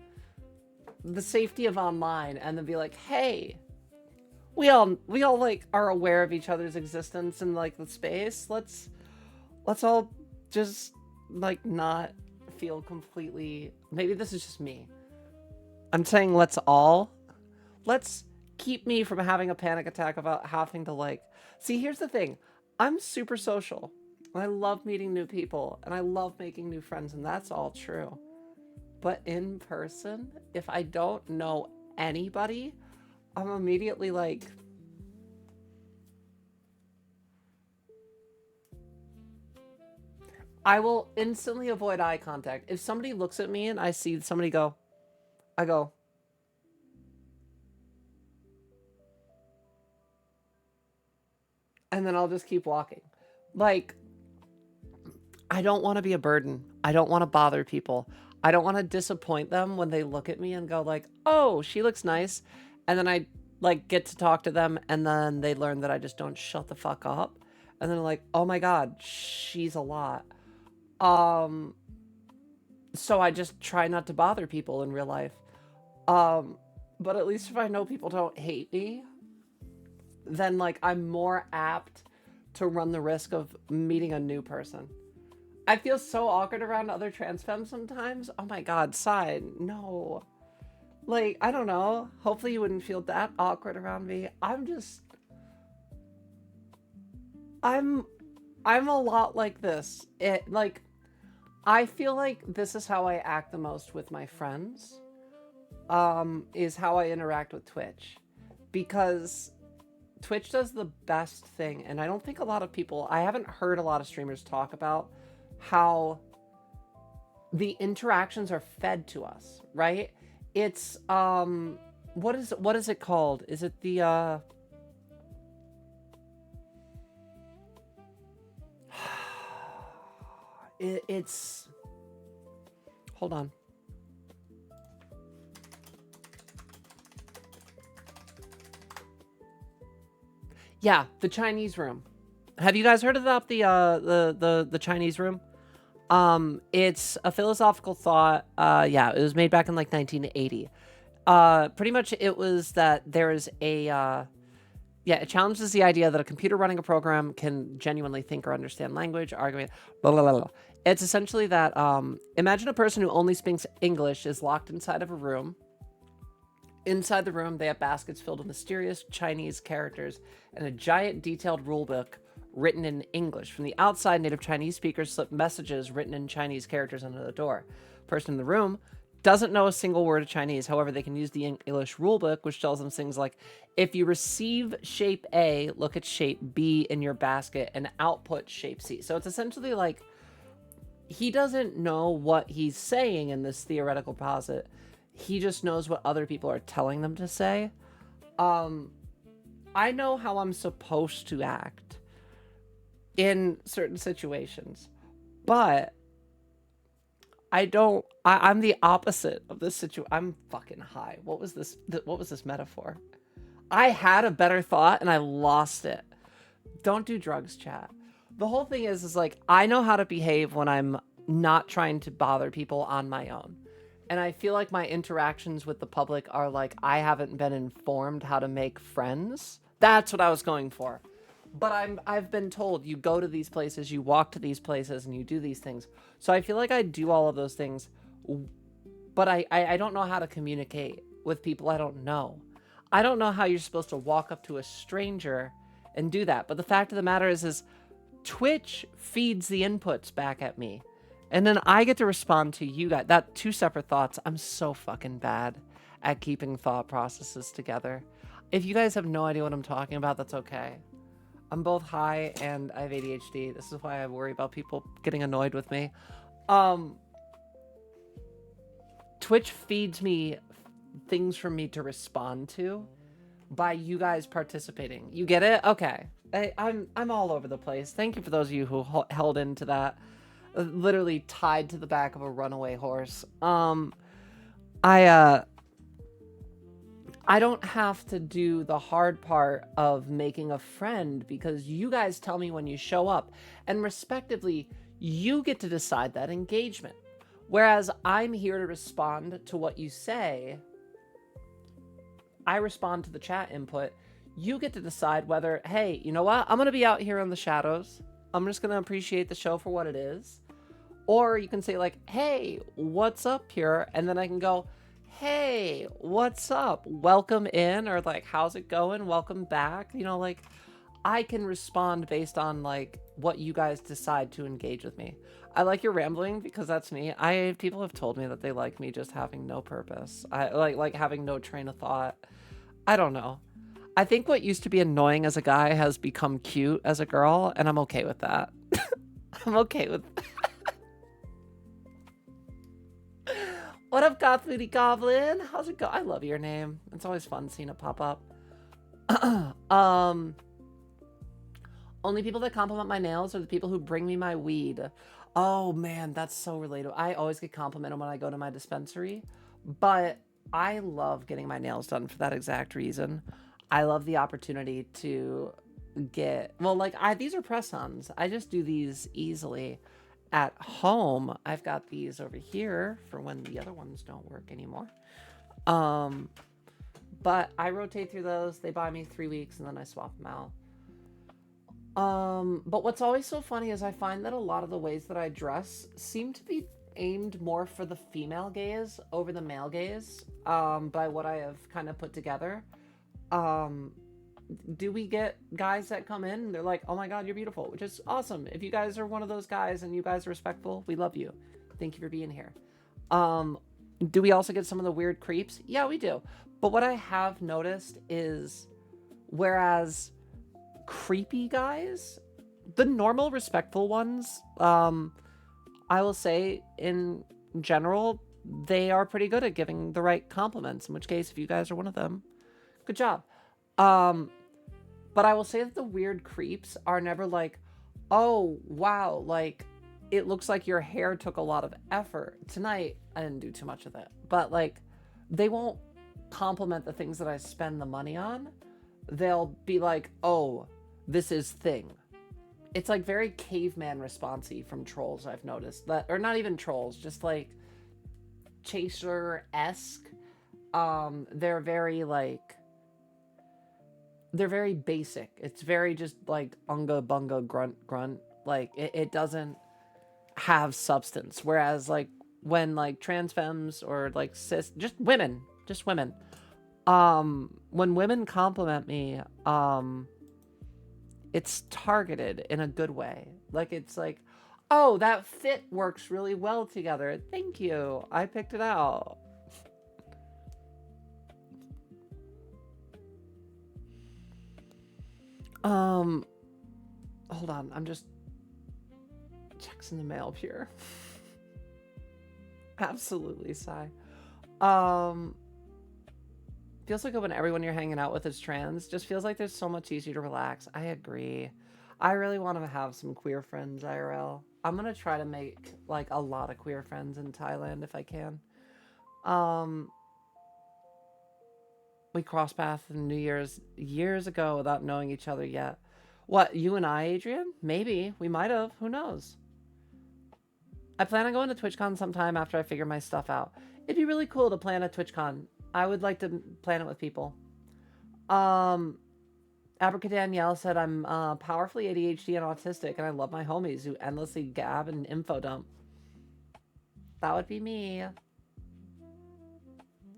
the safety of online, and then be like, hey, we all like are aware of each other's existence in like the space. Let's all just like not feel completely, maybe this is just me. I'm saying let's keep me from having a panic attack about having to like, see, here's the thing. I'm super social. I love meeting new people and I love making new friends, and that's all true. But in person, if I don't know anybody, I'm immediately like, I will instantly avoid eye contact. If somebody looks at me and I see somebody go, I go, and then I'll just keep walking. Like, I don't want to be a burden. I don't want to bother people. I don't want to disappoint them when they look at me and go like, oh, she looks nice. And then I like get to talk to them, and then they learn that I just don't shut the fuck up. and then like, oh my god, she's a lot. So I just try not to bother people in real life. But at least if I know people don't hate me, then like I'm more apt to run the risk of meeting a new person. I feel so awkward around other trans femmes sometimes. Oh my god, sigh, no. Like, I don't know. Hopefully you wouldn't feel that awkward around me. I'm a lot like this. I feel like this is how I act the most with my friends. Is how I interact with Twitch. Because Twitch does the best thing, and I don't think a lot of people, I haven't heard a lot of streamers talk about how the interactions are fed to us, right? It's, what is it called? Is it the, it's, hold on. Yeah, the Chinese room. Have you guys heard about the Chinese room? It's a philosophical thought. Yeah, it was made back in like 1980. Pretty much it was that there is a, it challenges the idea that a computer running a program can genuinely think or understand language, argument, blah, blah, blah, blah. It's essentially that, imagine a person who only speaks English is locked inside of a room. Inside the room, they have baskets filled with mysterious Chinese characters and a giant detailed rulebook written in English. From the outside, native Chinese speakers slip messages written in Chinese characters under the door. Person in the room doesn't know a single word of Chinese. However, they can use the English rulebook, which tells them things like, if you receive shape A, look at shape B in your basket and output shape C. So it's essentially like, he doesn't know what he's saying in this theoretical posit. He just knows what other people are telling them to say. I know how I'm supposed to act in certain situations, but I'm the opposite of this situation. I'm fucking high. What was this metaphor? I had a better thought and I lost it. Don't do drugs, chat. The whole thing is like, I know how to behave when I'm not trying to bother people on my own. And I feel like my interactions with the public are like, I haven't been informed how to make friends. That's what I was going for. But I've been told you go to these places, you walk to these places, and you do these things. So I feel like I do all of those things, but I don't know how to communicate with people I don't know. I don't know how you're supposed to walk up to a stranger and do that. But the fact of the matter is Twitch feeds the inputs back at me. And then I get to respond to you guys. That two separate thoughts. I'm so fucking bad at keeping thought processes together. If you guys have no idea what I'm talking about, that's okay. I'm both high and I have ADHD. This is why I worry about people getting annoyed with me. Twitch feeds me things for me to respond to by you guys participating. You get it? Okay. I'm all over the place. Thank you for those of you who held into that. Literally tied to the back of a runaway horse. I don't have to do the hard part of making a friend because you guys tell me when you show up, and respectively, you get to decide that engagement. Whereas I'm here to respond to what you say. I respond to the chat input. You get to decide whether, hey, you know what? I'm going to be out here in the shadows. I'm just going to appreciate the show for what it is. Or you can say like, hey, what's up here? And then I can go, hey, what's up? Welcome in, or like, how's it going? Welcome back. You know, like, I can respond based on like what you guys decide to engage with me. I like your rambling because that's me. People have told me that they like me just having no purpose. I like having no train of thought. I don't know. I think what used to be annoying as a guy has become cute as a girl, and I'm okay with that. I'm okay with that. What up, Gothfoodie Goblin? How's it go? I love your name. It's always fun seeing it pop up. Only people that compliment my nails are the people who bring me my weed. Oh man, that's so relatable. I always get complimented when I go to my dispensary, but I love getting my nails done for that exact reason. I love the opportunity to get, well, like these are press-ons. I just do these easily at home. I've got these over here for when the other ones don't work anymore. But I rotate through those. They buy me 3 weeks and then I swap them out. But what's always so funny is I find that a lot of the ways that I dress seem to be aimed more for the female gaze over the male gaze, by what I have kind of put together. Do we get guys that come in and they're like, oh my God, you're beautiful, which is awesome. If you guys are one of those guys and you guys are respectful, we love you. Thank you for being here. Do we also get some of the weird creeps? Yeah, we do. But what I have noticed is, whereas creepy guys, the normal respectful ones, I will say in general, they are pretty good at giving the right compliments, in which case, if you guys are one of them, good job. But I will say that the weird creeps are never like, oh, wow, like, it looks like your hair took a lot of effort. Tonight, I didn't do too much of it. But, like, they won't compliment the things that I spend the money on. They'll be like, oh, this is thing. It's, like, very caveman response-y from trolls, I've noticed. That, or not even trolls, just, like, chaser-esque. They're very, like... They're very basic. It's very just like unga bunga grunt grunt. Like it doesn't have substance. Whereas like when like trans femmes or like cis, just women, when women compliment me, it's targeted in a good way. Like it's like, oh, that fit works really well together. Thank you. I picked it out. Hold on, I'm just checks in the mail here. Absolutely, Sai. Feels like when everyone you're hanging out with is trans, just feels like there's so much easier to relax. I agree. I really want to have some queer friends IRL. I'm gonna try to make like a lot of queer friends in Thailand if I can. We crossed paths in New Year's years ago without knowing each other yet. What, you and I, Adrian? Maybe. We might have. Who knows? I plan on going to TwitchCon sometime after I figure my stuff out. It'd be really cool to plan a TwitchCon. I would like to plan it with people. Abracadabra Danielle said I'm powerfully ADHD and autistic, and I love my homies who endlessly gab and info dump. That would be me.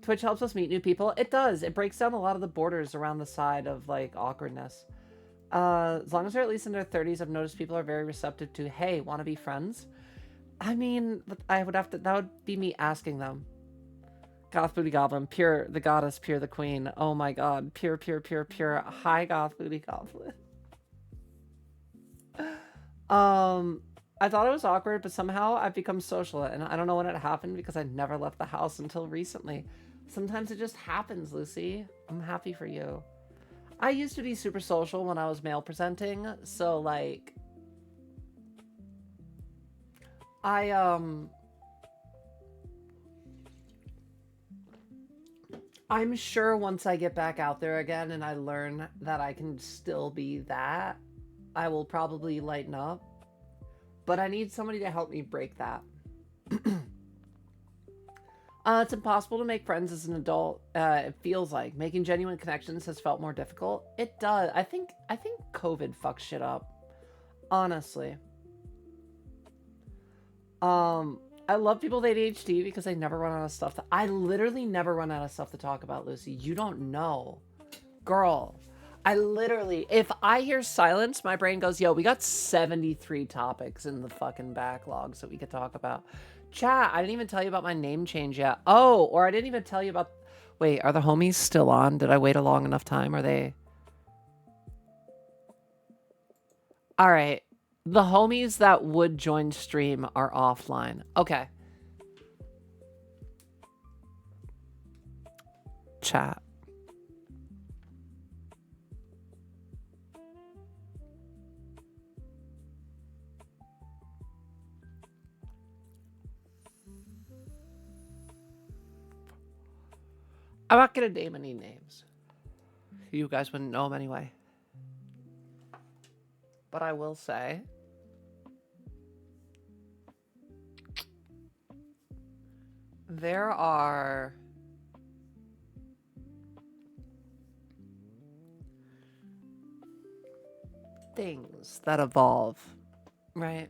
Twitch helps us meet new people. It does. It breaks down a lot of the borders around the side of, like, awkwardness. As long as they're at least in their 30s, I've noticed people are very receptive to, hey, want to be friends? I mean, I would have to, that would be me asking them. Goth Booty Goblin, pure the goddess, pure the queen. Oh my god, pure, pure, pure, pure. Hi, Goth Booty Goblin. I thought it was awkward, but somehow I've become social, and I don't know when it happened because I never left the house until recently. Sometimes it just happens, Lucy. I'm happy for you. I used to be super social when I was male presenting, so like I'm sure once I get back out there again and I learn that I can still be that, I will probably lighten up. But I need somebody to help me break that. It's impossible to make friends as an adult. It feels like making genuine connections has felt more difficult. It does. I think COVID fucks shit up. Honestly. I love people with ADHD because they never run out of stuff. I literally never run out of stuff to talk about, Lucy. You don't know. Girl. I literally, if I hear silence, my brain goes, yo, we got 73 topics in the fucking backlogs that we could talk about. Chat, I didn't even tell you about my name change yet. Oh, or I didn't even tell you about... Wait, are the homies still on? Did I wait a long enough time? Are they... All right. The homies that would join stream are offline. Okay. Chat. I'm not gonna name any names. You guys wouldn't know them anyway. But I will say, there are things that evolve, right?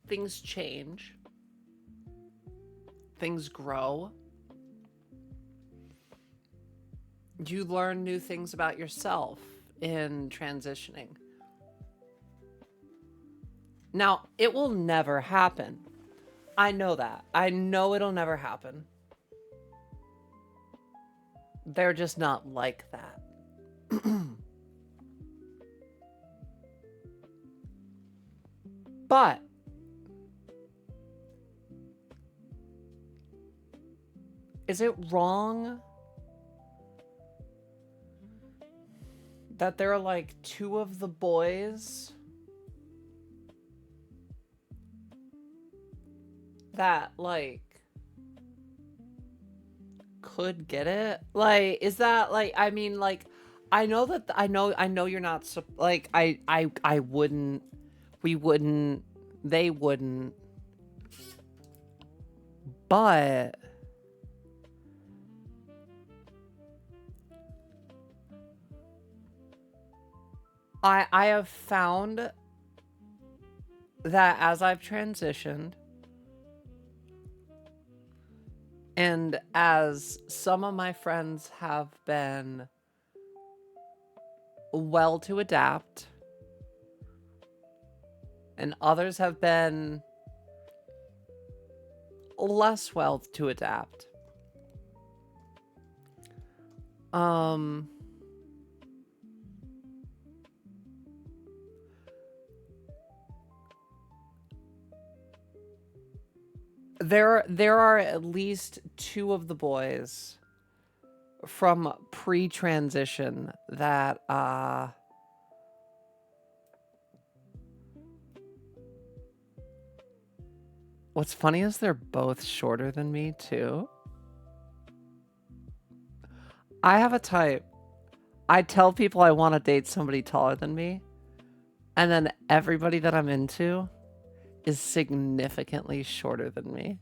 Things change. Things grow. You learn new things about yourself in transitioning. Now, it will never happen. I know that. I know it'll never happen. They're just not like that. But is it wrong that there are like two of the boys that like could get it? Like, is that like, I mean, like, I know that I know you're not like, I wouldn't, we wouldn't, they wouldn't, but I have found that as I've transitioned, and as some of my friends have been well to adapt, and others have been less well to adapt. There are at least two of the boys from pre-transition that what's funny is they're both shorter than me too. I have a type. I tell people I want to date somebody taller than me, and then everybody that I'm into is significantly shorter than me.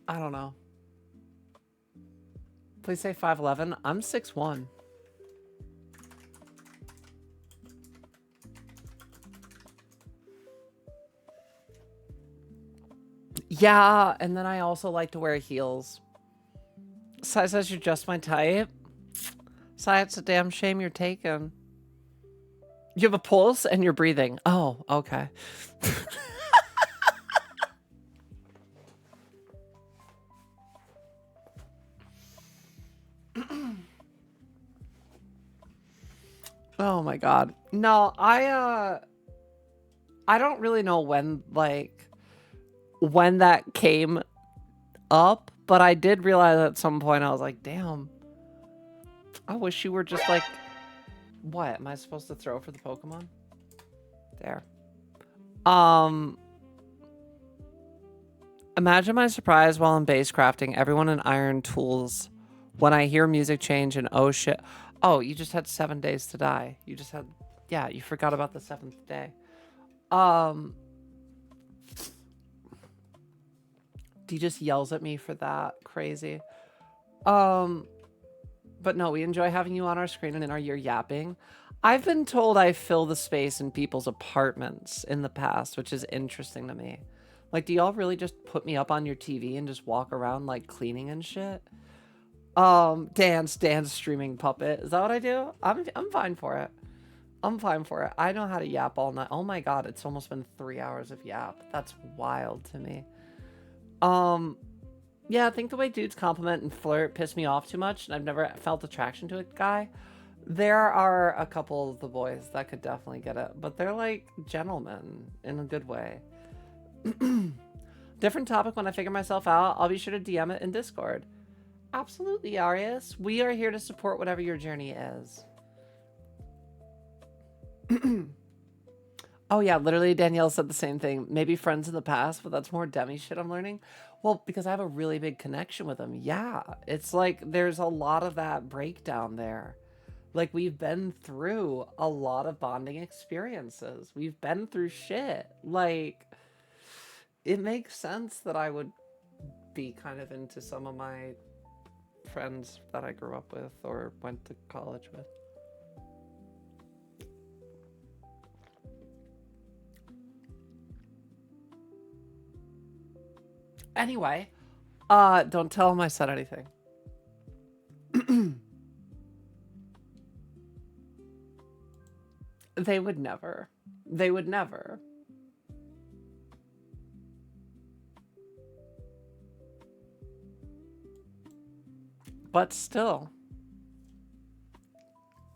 I don't know. Please say 5'11". I'm 6'1". Yeah, and then I also like to wear heels. Sai says you're just my type. Sai, it's a damn shame you're taken. You have a pulse and you're breathing. Oh, okay. Oh my god. No, I don't really know when that came up, but I did realize at some point I was like, damn. I wish you were just like, what? Am I supposed to throw for the Pokemon? There. Imagine my surprise while I'm base crafting, everyone in iron tools, when I hear music change and oh shit. Oh, you just had 7 days to die. You just had, yeah, you forgot about the 7th day. He just yells at me for that. Crazy. But no, we enjoy having you on our screen and in our ear yapping. I've been told I fill the space in people's apartments in the past, which is interesting to me. Like, do y'all really just put me up on your TV and just walk around like cleaning and shit? Dance streaming puppet. Is that what I do? I'm fine for it. I'm fine for it. I know how to yap all night. Oh my god, it's almost been 3 hours of yap. That's wild to me. Yeah, I think the way dudes compliment and flirt piss me off too much, and I've never felt attraction to a guy. There are a couple of the boys that could definitely get it, but they're like gentlemen in a good way. Different topic when I figure myself out. I'll be sure to DM it in Discord. Absolutely, Arius. We are here to support whatever your journey is. Oh yeah, literally Danielle said the same thing. Maybe friends in the past, but that's more Demi shit I'm learning. Well, because I have a really big connection with them. Yeah, it's like there's a lot of that breakdown there. Like we've been through a lot of bonding experiences. We've been through shit. Like it makes sense that I would be kind of into some of my friends that I grew up with or went to college with. Anyway, don't tell them I said anything. They would never. They would never. But still.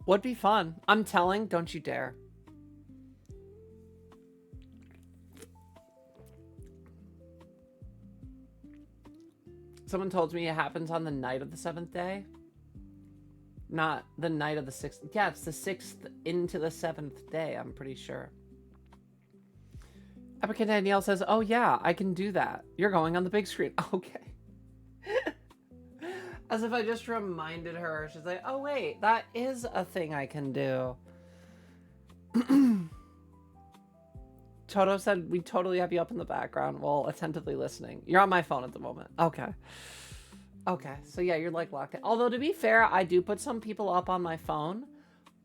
Would be fun. I'm telling, don't you dare. Someone told me it happens on the night of the 7th day. Not the night of the 6th. Yeah, it's the 6th into the 7th day, I'm pretty sure. Epica Danielle says, oh yeah, I can do that. You're going on the big screen. Okay. As if I just reminded her. She's like, oh wait, that is a thing I can do. Toto said, we totally have you up in the background while attentively listening. You're on my phone at the moment. Okay. Okay, so yeah, you're like locked in. Although to be fair, I do put some people up on my phone.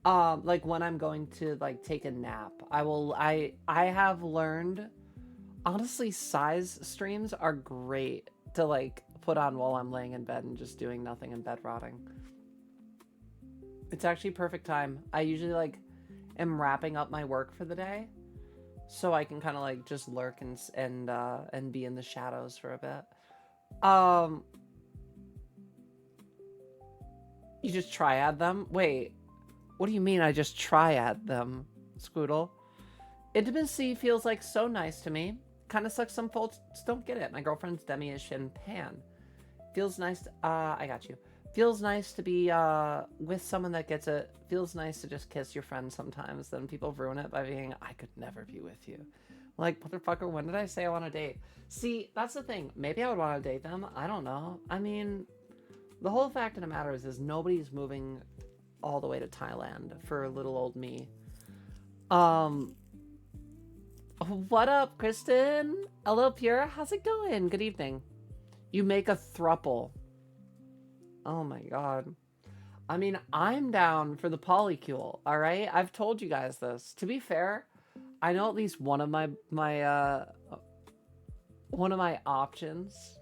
Like when I'm going to like take a nap. I have learned, honestly, size streams are great to like put on while I'm laying in bed and just doing nothing and bed rotting. It's actually perfect time. I usually like am wrapping up my work for the day, so I can kind of like just lurk and be in the shadows for a bit. You just triad them? Wait, what do you mean I just triad them, Squoodle? Intimacy feels like so nice to me. Kind of sucks some folks don't get it. My girlfriend's Demi-ish and Pan. Feels nice to, I got you. Feels nice to be with someone that gets it. Feels nice to just kiss your friend sometimes. Then people ruin it by being, I could never be with you. Like, motherfucker, when did I say I want to date? See, that's the thing. Maybe I would want to date them. I don't know. I mean, the whole fact of the matter is nobody's moving all the way to Thailand for little old me. What up, Kristen? Hello, Pure. How's it going? Good evening. You make a thruple. Oh my god. I mean, I'm down for the polycule, all right? I've told you guys this. To be fair, I know at least one of my options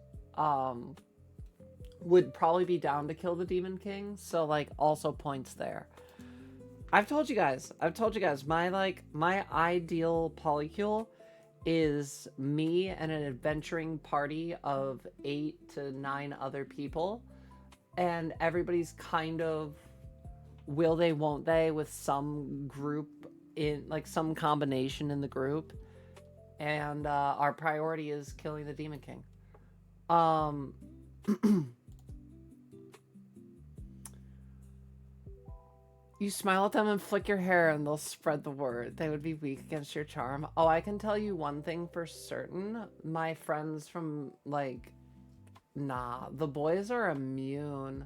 would probably be down to kill the Demon King, so like also points there. I've told you guys, my ideal polycule is me and an adventuring party of 8 to 9 other people, and everybody's kind of will they, won't they, with some group in, like some combination in the group, and our priority is killing the Demon King. You smile at them and flick your hair and they'll spread the word. They would be weak against your charm. Oh, I can tell you one thing for certain. My friends from, like, nah, the boys are immune.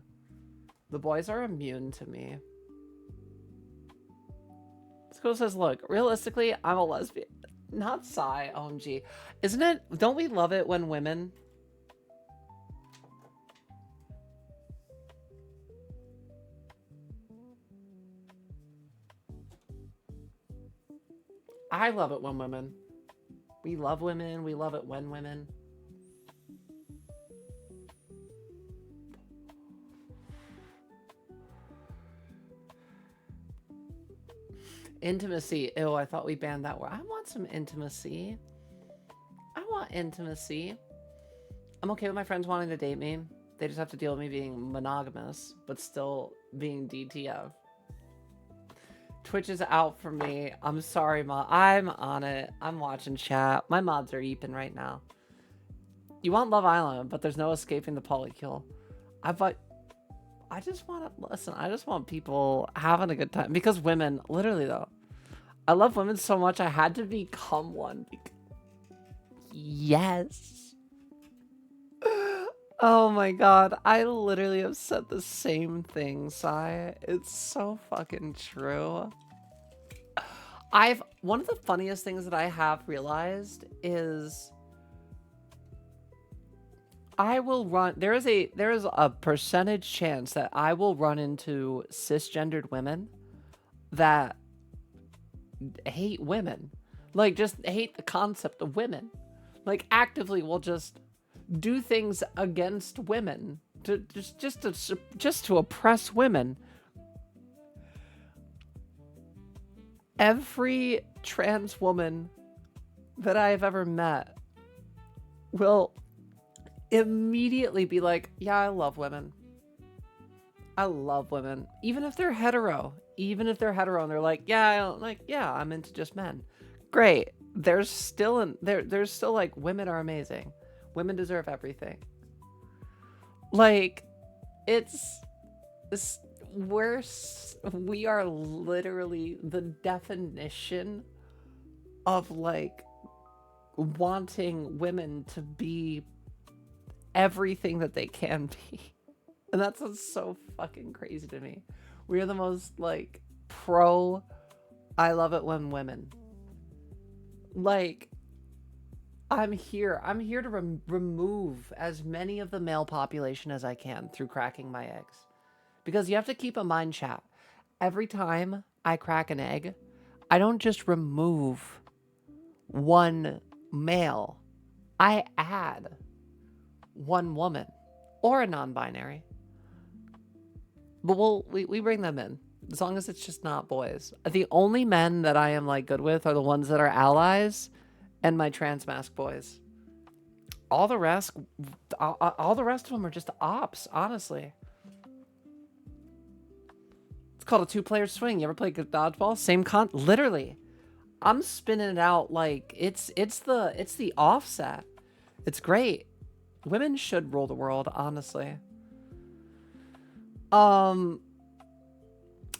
The boys are immune to me. School says, look, realistically, I'm a lesbian. Not Psy, OMG. Isn't it? Don't we love it when women... I love it when women. We love women. We love it when women. Intimacy. Ew, I thought we banned that word. I want some intimacy. I want intimacy. I'm okay with my friends wanting to date me. They just have to deal with me being monogamous, but still being DTF. Twitch is out for me. I'm sorry, Mod. I'm on it. I'm watching chat. My mods are eeping right now. You want Love Island, but there's no escaping the polycule. I just want to listen. I just want people having a good time because women, literally though, I love women so much I had to become one. Yes. Oh my god, I literally have said the same thing, Sai. It's so fucking true. One of the funniest things that I have realized is I will run there is a percentage chance that I will run into cisgendered women that hate women. Like just hate the concept of women. Like actively will just do things against women to just to oppress women. Every trans woman that I have ever met will immediately be like, yeah, I love women. I love women. Even if they're hetero. Even if they're hetero and they're like, yeah, I'm into just men. Great. There's still like women are amazing. Women deserve everything. Like we are literally the definition of like wanting women to be everything that they can be. And that's what's so fucking crazy to me. We are the most like pro I love it when women. Like I'm here to remove as many of the male population as I can through cracking my eggs. Because you have to keep in mind, chat, every time I crack an egg, I don't just remove one male. I add one woman or a non-binary. But we bring them in as long as it's just not boys. The only men that I am like good with are the ones that are allies and my trans mask boys. All the rest of them are just ops, honestly. It's called a two-player swing. You ever play dodgeball? Same literally. I'm spinning it out like it's the offset. It's great. Women should rule the world, honestly. I'm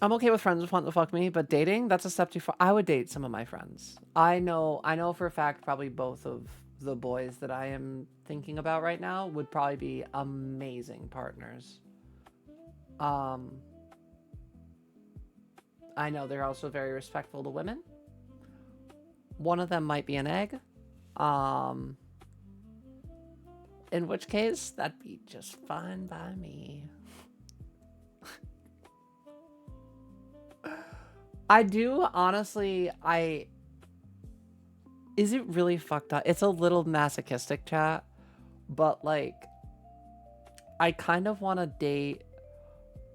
okay with friends wanting to fuck me, but dating, that's a step too far. I would date some of my friends. I know for a fact probably both of the boys that I am thinking about right now would probably be amazing partners. I know they're also very respectful to women. One of them might be an egg. In which case, that'd be just fine by me. I do, honestly, is it really fucked up? It's a little masochistic, chat, but like, I kind of want to date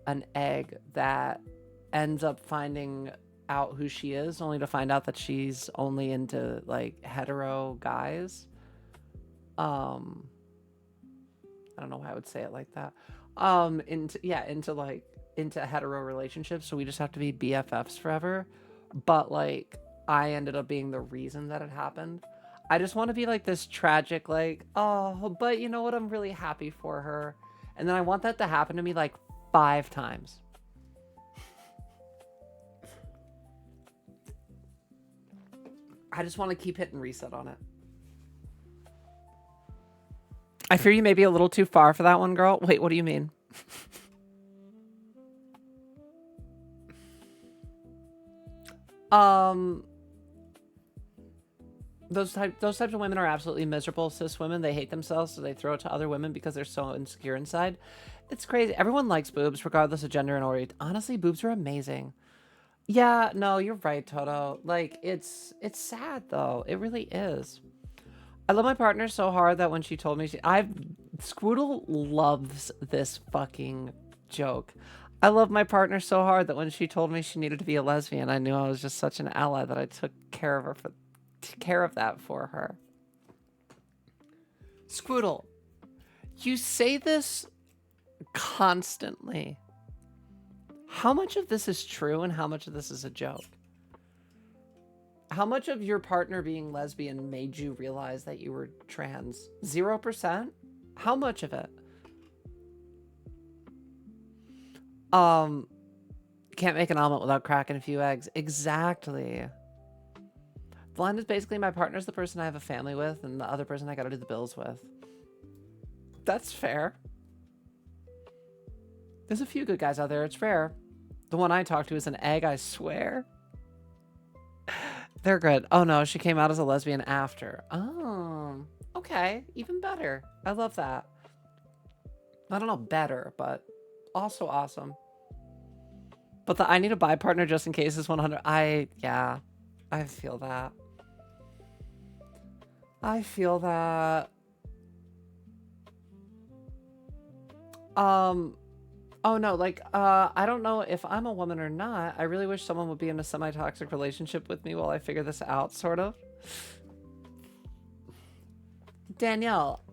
an egg that ends up finding out who she is, only to find out that she's only into like hetero guys. I don't know why I would say it like that. Into hetero relationships, so we just have to be BFFs forever. But like, I ended up being the reason that it happened. I just want to be like this tragic, like, oh, but you know what? I'm really happy for her. And then I want that to happen to me like 5 times. I just want to keep hitting reset on it. I fear you may be a little too far for that one, girl. Wait, what do you mean? Those types of women are absolutely miserable. Cis women, they hate themselves, so they throw it to other women because they're so insecure inside. It's crazy. Everyone likes boobs, regardless of gender and orient. Honestly, boobs are amazing. Yeah, no, you're right, Toto. Like, it's sad though. It really is. I love my partner so hard that when she told me Squoodle loves this fucking joke. I love my partner so hard that when she told me she needed to be a lesbian, I knew I was just such an ally that I took care of that for her. Squoodle, you say this constantly. How much of this is true and how much of this is a joke? How much of your partner being lesbian made you realize that you were trans? 0%? How much of it? Can't make an omelet without cracking a few eggs. Exactly. Blind is basically my partner's the person I have a family with, and the other person I gotta do the bills with. That's fair. There's a few good guys out there. It's rare. The one I talked to is an egg, I swear. They're good. Oh no, she came out as a lesbian after. Oh, okay. Even better. I love that. I don't know better, but also awesome. But the I need a bi partner just in case is 100. Yeah, I feel that. I feel that. Oh no, like, I don't know if I'm a woman or not. I really wish someone would be in a semi-toxic relationship with me while I figure this out, sort of. Danielle,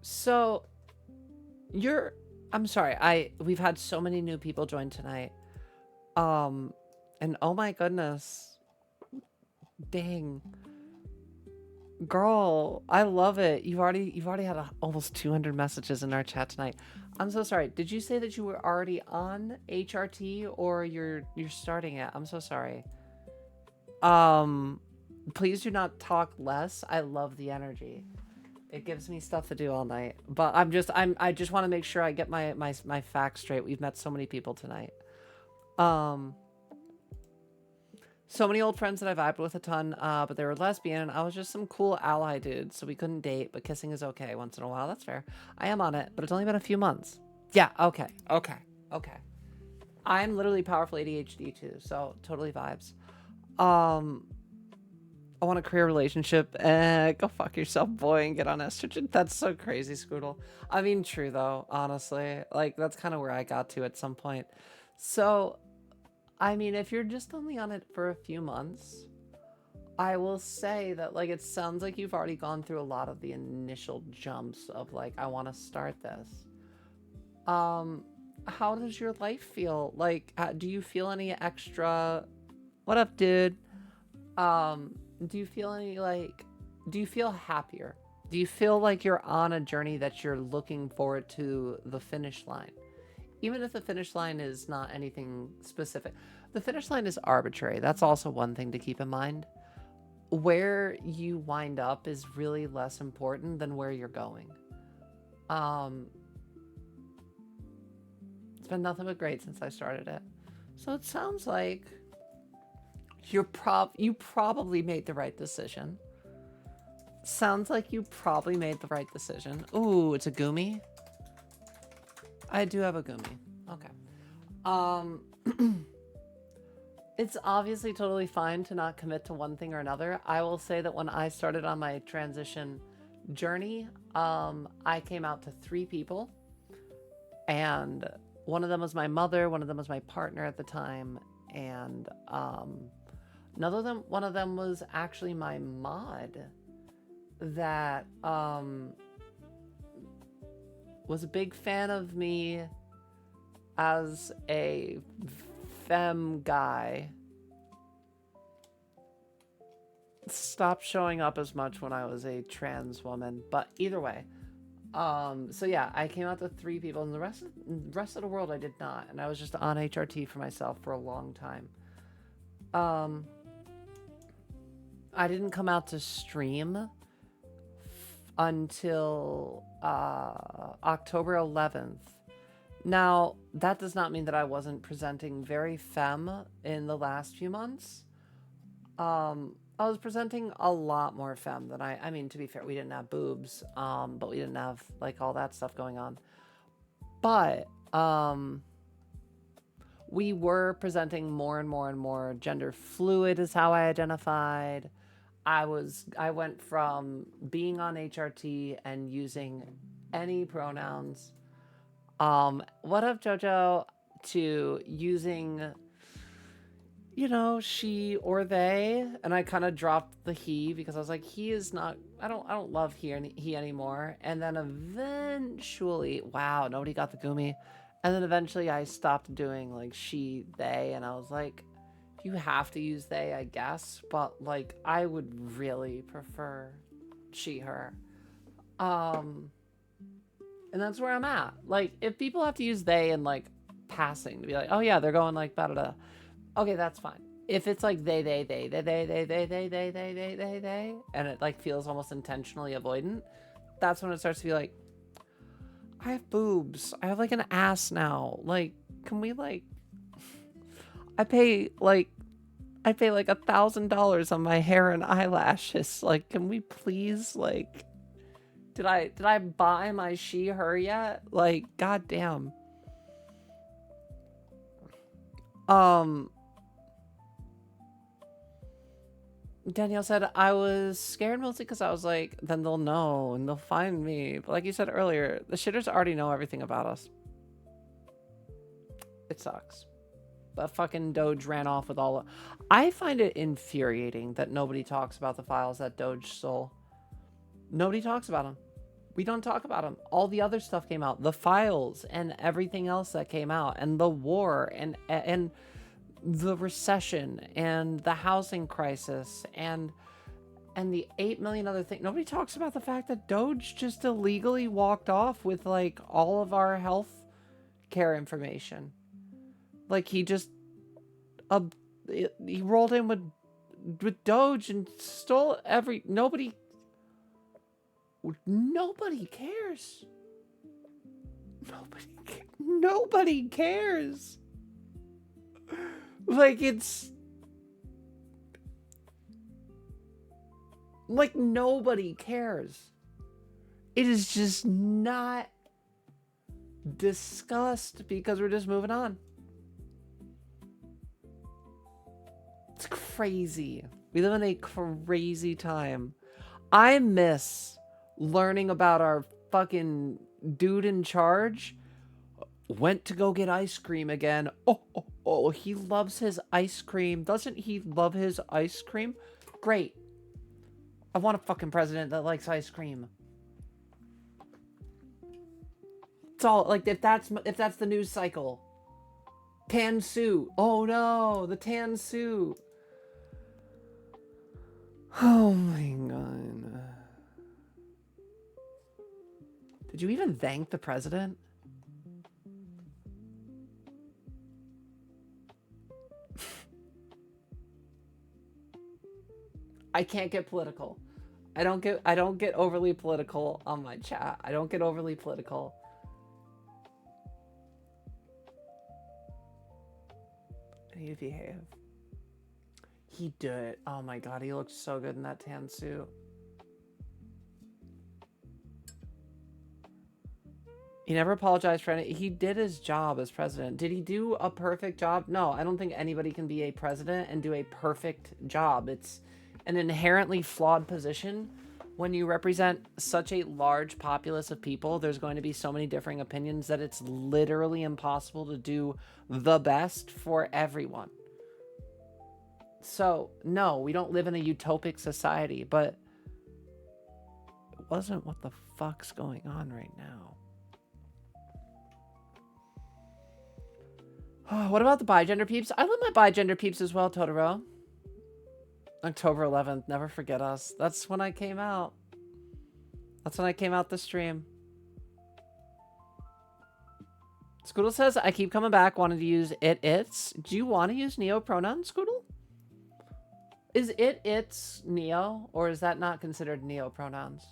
so I'm sorry, we've had so many new people join tonight. And oh my goodness. Dang. Girl, I love it. You've already had almost 200 messages in our chat tonight. I'm so sorry. Did you say that you were already on HRT or you're starting it? I'm so sorry. Please do not talk less. I love the energy. It gives me stuff to do all night. But I just want to make sure I get my facts straight. We've met so many people tonight. So many old friends that I vibed with a ton, but they were lesbian, and I was just some cool ally dude, so we couldn't date, but kissing is okay once in a while. That's fair. I am on it, but it's only been a few months. Yeah, okay. I'm literally powerful ADHD too, so totally vibes. I want a career relationship. Go fuck yourself, boy, and get on estrogen. That's so crazy, Scoodle. I mean, true though, honestly. Like, that's kind of where I got to at some point. So, I mean, if you're just only on it for a few months, I will say that, like, it sounds like you've already gone through a lot of the initial jumps of, like, I want to start this. How does your life feel? Like, do you feel any extra... What up, dude? Do you feel any, like... Do you feel happier? Do you feel like you're on a journey that you're looking forward to the finish line? Even if the finish line is not anything specific. The finish line is arbitrary. That's also one thing to keep in mind. Where you wind up is really less important than where you're going. It's been nothing but great since I started it. So it sounds like you probably made the right decision. Sounds like you probably made the right decision. Ooh, it's a gumi? I do have a gumi. Okay. It's obviously totally fine to not commit to one thing or another. I will say that when I started on my transition journey, I came out to 3 people. And one of them was my mother, one of them was my partner at the time, and one of them was actually my mod that was a big fan of me as a femme guy. Stopped showing up as much when I was a trans woman, but either way. So yeah, I came out to 3 people, and the rest of the world I did not, and I was just on HRT for myself for a long time. I didn't come out to stream until October 11th. Now, that does not mean that I wasn't presenting very femme in the last few months. I was presenting a lot more femme than I mean, to be fair, we didn't have boobs, but we didn't have, like, all that stuff going on. But, we were presenting more and more and more gender fluid is how I identified. I went from being on HRT and using any pronouns, what up, Jojo, to using, you know, she or they, and I kind of dropped the he because I was like, he is not, I don't love he anymore. And then eventually, wow, nobody got the gumi. And then eventually I stopped doing like she, they, and I was like, you have to use they, I guess, but like I would really prefer she, her. And that's where I'm at. Like, if people have to use they in like passing to be like, oh yeah, they're going like da da da. Okay, that's fine. If it's like they, and it like feels almost intentionally avoidant, that's when it starts to be like, I have boobs. I have like an ass now. Like, can we like, I pay like $1,000 on my hair and eyelashes. Like, can we please like, did I buy my she her yet? Like, goddamn. Danielle said, I was scared mostly because I was like, then they'll know and they'll find me. But like you said earlier, the shitters already know everything about us. It sucks. But fucking Doge ran off with all of... I find it infuriating that nobody talks about the files that Doge stole. Nobody talks about them. We don't talk about them. All the other stuff came out. The files and everything else that came out. And the war and the recession and the housing crisis and the 8 million other things. Nobody talks about the fact that Doge just illegally walked off with like all of our health care information. Like he just he rolled in with Doge and stole nobody cares. Nobody cares. Like, it's... Like, nobody cares. It is just not discussed because we're just moving on. It's crazy. We live in a crazy time. I miss learning about our fucking dude in charge. Went to go get ice cream again. Oh, he loves his ice cream. Doesn't he love his ice cream? Great. I want a fucking president that likes ice cream. It's all, like, if that's the news cycle. Tan suit. Oh no, the tan suit. Oh my god. Did you even thank the president? I can't get political. I don't get overly political on my chat. I don't get overly political. I need to behave. He did. Oh my god, he looked so good in that tan suit. He never apologized for anything. He did his job as president. Did he do a perfect job? No, I don't think anybody can be a president and do a perfect job. It's an inherently flawed position. When you represent such a large populace of people, there's going to be so many differing opinions that it's literally impossible to do the best for everyone. So, no, we don't live in a utopic society, but it wasn't what the fuck's going on right now. What about the bigender peeps? I love my bigender peeps as well, Totoro. October 11th, never forget us. That's when I came out. That's when I came out the stream. Scoodle says, I keep coming back wanting to use it's. Do you want to use Neo pronouns, Scoodle? Is it's Neo, or is that not considered Neo pronouns?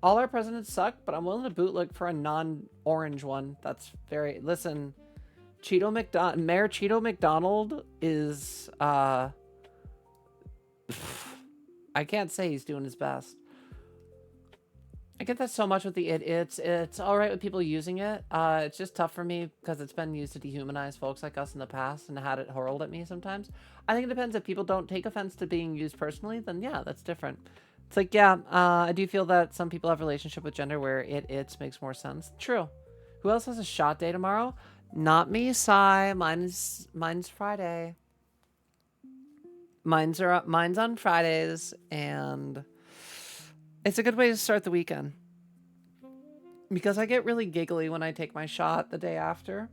All our presidents suck, but I'm willing to bootleg for a non-orange one. That's very... Listen, Mayor Cheeto McDonald is... I can't say he's doing his best. I get that so much with the it's all right with people using it. It's just tough for me because it's been used to dehumanize folks like us in the past and had it hurled at me sometimes. I think it depends. If people don't take offense to being used personally, then yeah, that's different. It's like, yeah, I do feel that some people have a relationship with gender where it's makes more sense. True. Who else has a shot day tomorrow? Not me, Sai. Mine's Friday. Mine's on Fridays, and it's a good way to start the weekend. Because I get really giggly when I take my shot the day after.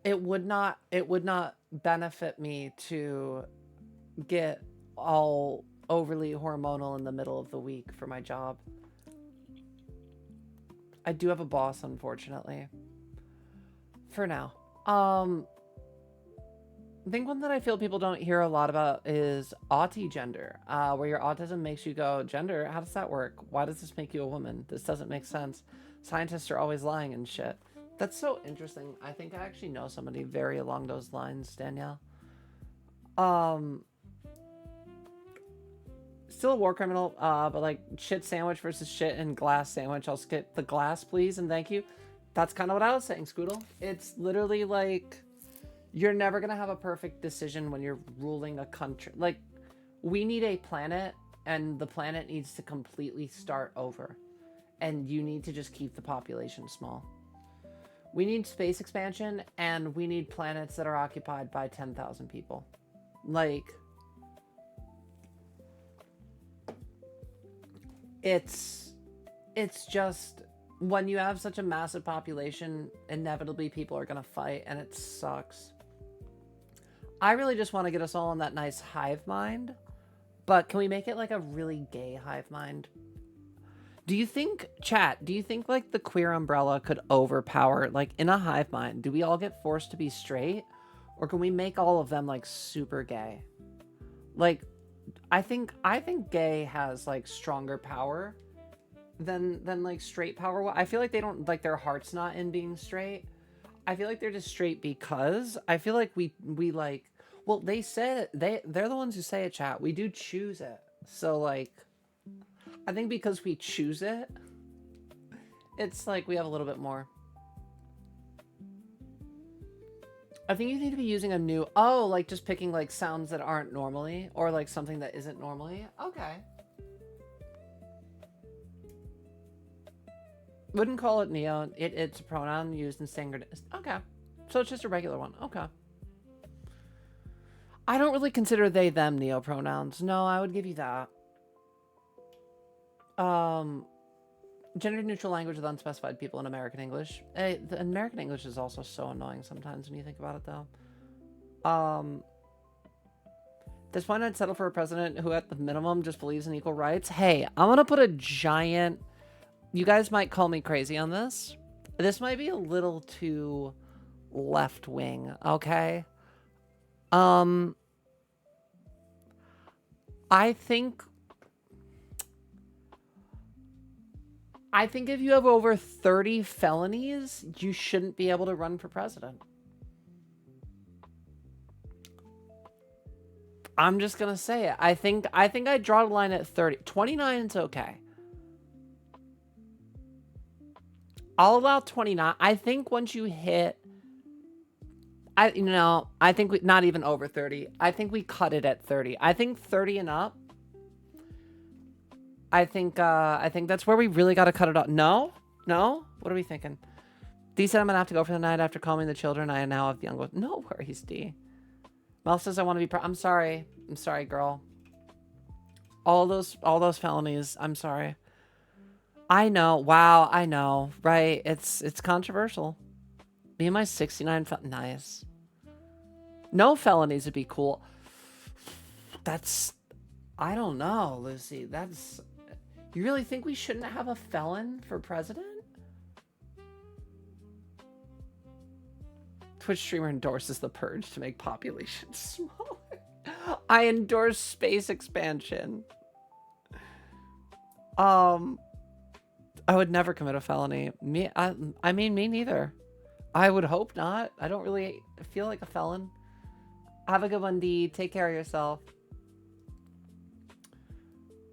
It would not benefit me to get all overly hormonal in the middle of the week for my job. I do have a boss, unfortunately. For now. I think one that I feel people don't hear a lot about is autigender, where your autism makes you go, gender, how does that work? Why does this make you a woman? This doesn't make sense. Scientists are always lying and shit. That's so interesting. I think I actually know somebody very along those lines, Danielle. Still a war criminal, but like shit sandwich versus shit and glass sandwich. I'll skip the glass, please, and thank you. That's kind of what I was saying, Scoodle. It's literally like, you're never going to have a perfect decision when you're ruling a country. Like, we need a planet, and the planet needs to completely start over. And you need to just keep the population small. We need space expansion, and we need planets that are occupied by 10,000 people. Like, it's just, when you have such a massive population, inevitably people are going to fight, and it sucks. I really just want to get us all in that nice hive mind, but can we make it like a really gay hive mind? Do you think, chat, do you think like the queer umbrella could overpower, like in a hive mind, do we all get forced to be straight? Or can we make all of them like super gay? Like, I think gay has like stronger power than like straight power. I feel like they don't, like their heart's not in being straight. I feel like they're just straight because I feel like we like, well, they said they're the ones who say it, chat. We do choose it. So like, I think because we choose it, it's like we have a little bit more. I think you need to be using a new, oh, like just picking like sounds that aren't normally, or like something that isn't normally. Okay. Wouldn't call it Neo. It's a pronoun used in standard. Okay. So it's just a regular one. Okay. I don't really consider they, them Neo pronouns. No, I would give you that. Gender neutral language with unspecified people in American English. The American English is also so annoying sometimes when you think about it, though. At this point, I'd settle for a president who, at the minimum, just believes in equal rights. Hey, I'm gonna put a giant... You guys might call me crazy on this. This might be a little too left-wing, okay? I think if you have over 30 felonies, you shouldn't be able to run for president. I'm just gonna say it. I think I draw the line at 30. 29 is okay. I'll allow 29. I think once you hit, I think not even over 30. I think we cut it at 30. I think 30 and up. I think that's where we really got to cut it off. No? What are we thinking? D said I'm gonna have to go for the night after calming the children. I now have the young one. No worries, D. Mel says I want to be. I'm sorry, girl. All those felonies. I'm sorry. I know. Wow, I know. Right? It's controversial. Me and my 69 nice. No felonies would be cool. That's... I don't know, Lucy. That's... You really think we shouldn't have a felon for president? Twitch streamer endorses the purge to make population smaller. I endorse space expansion. I would never commit a felony. I mean, me neither. I would hope not. I don't really feel like a felon. Have a good one, D. Take care of yourself.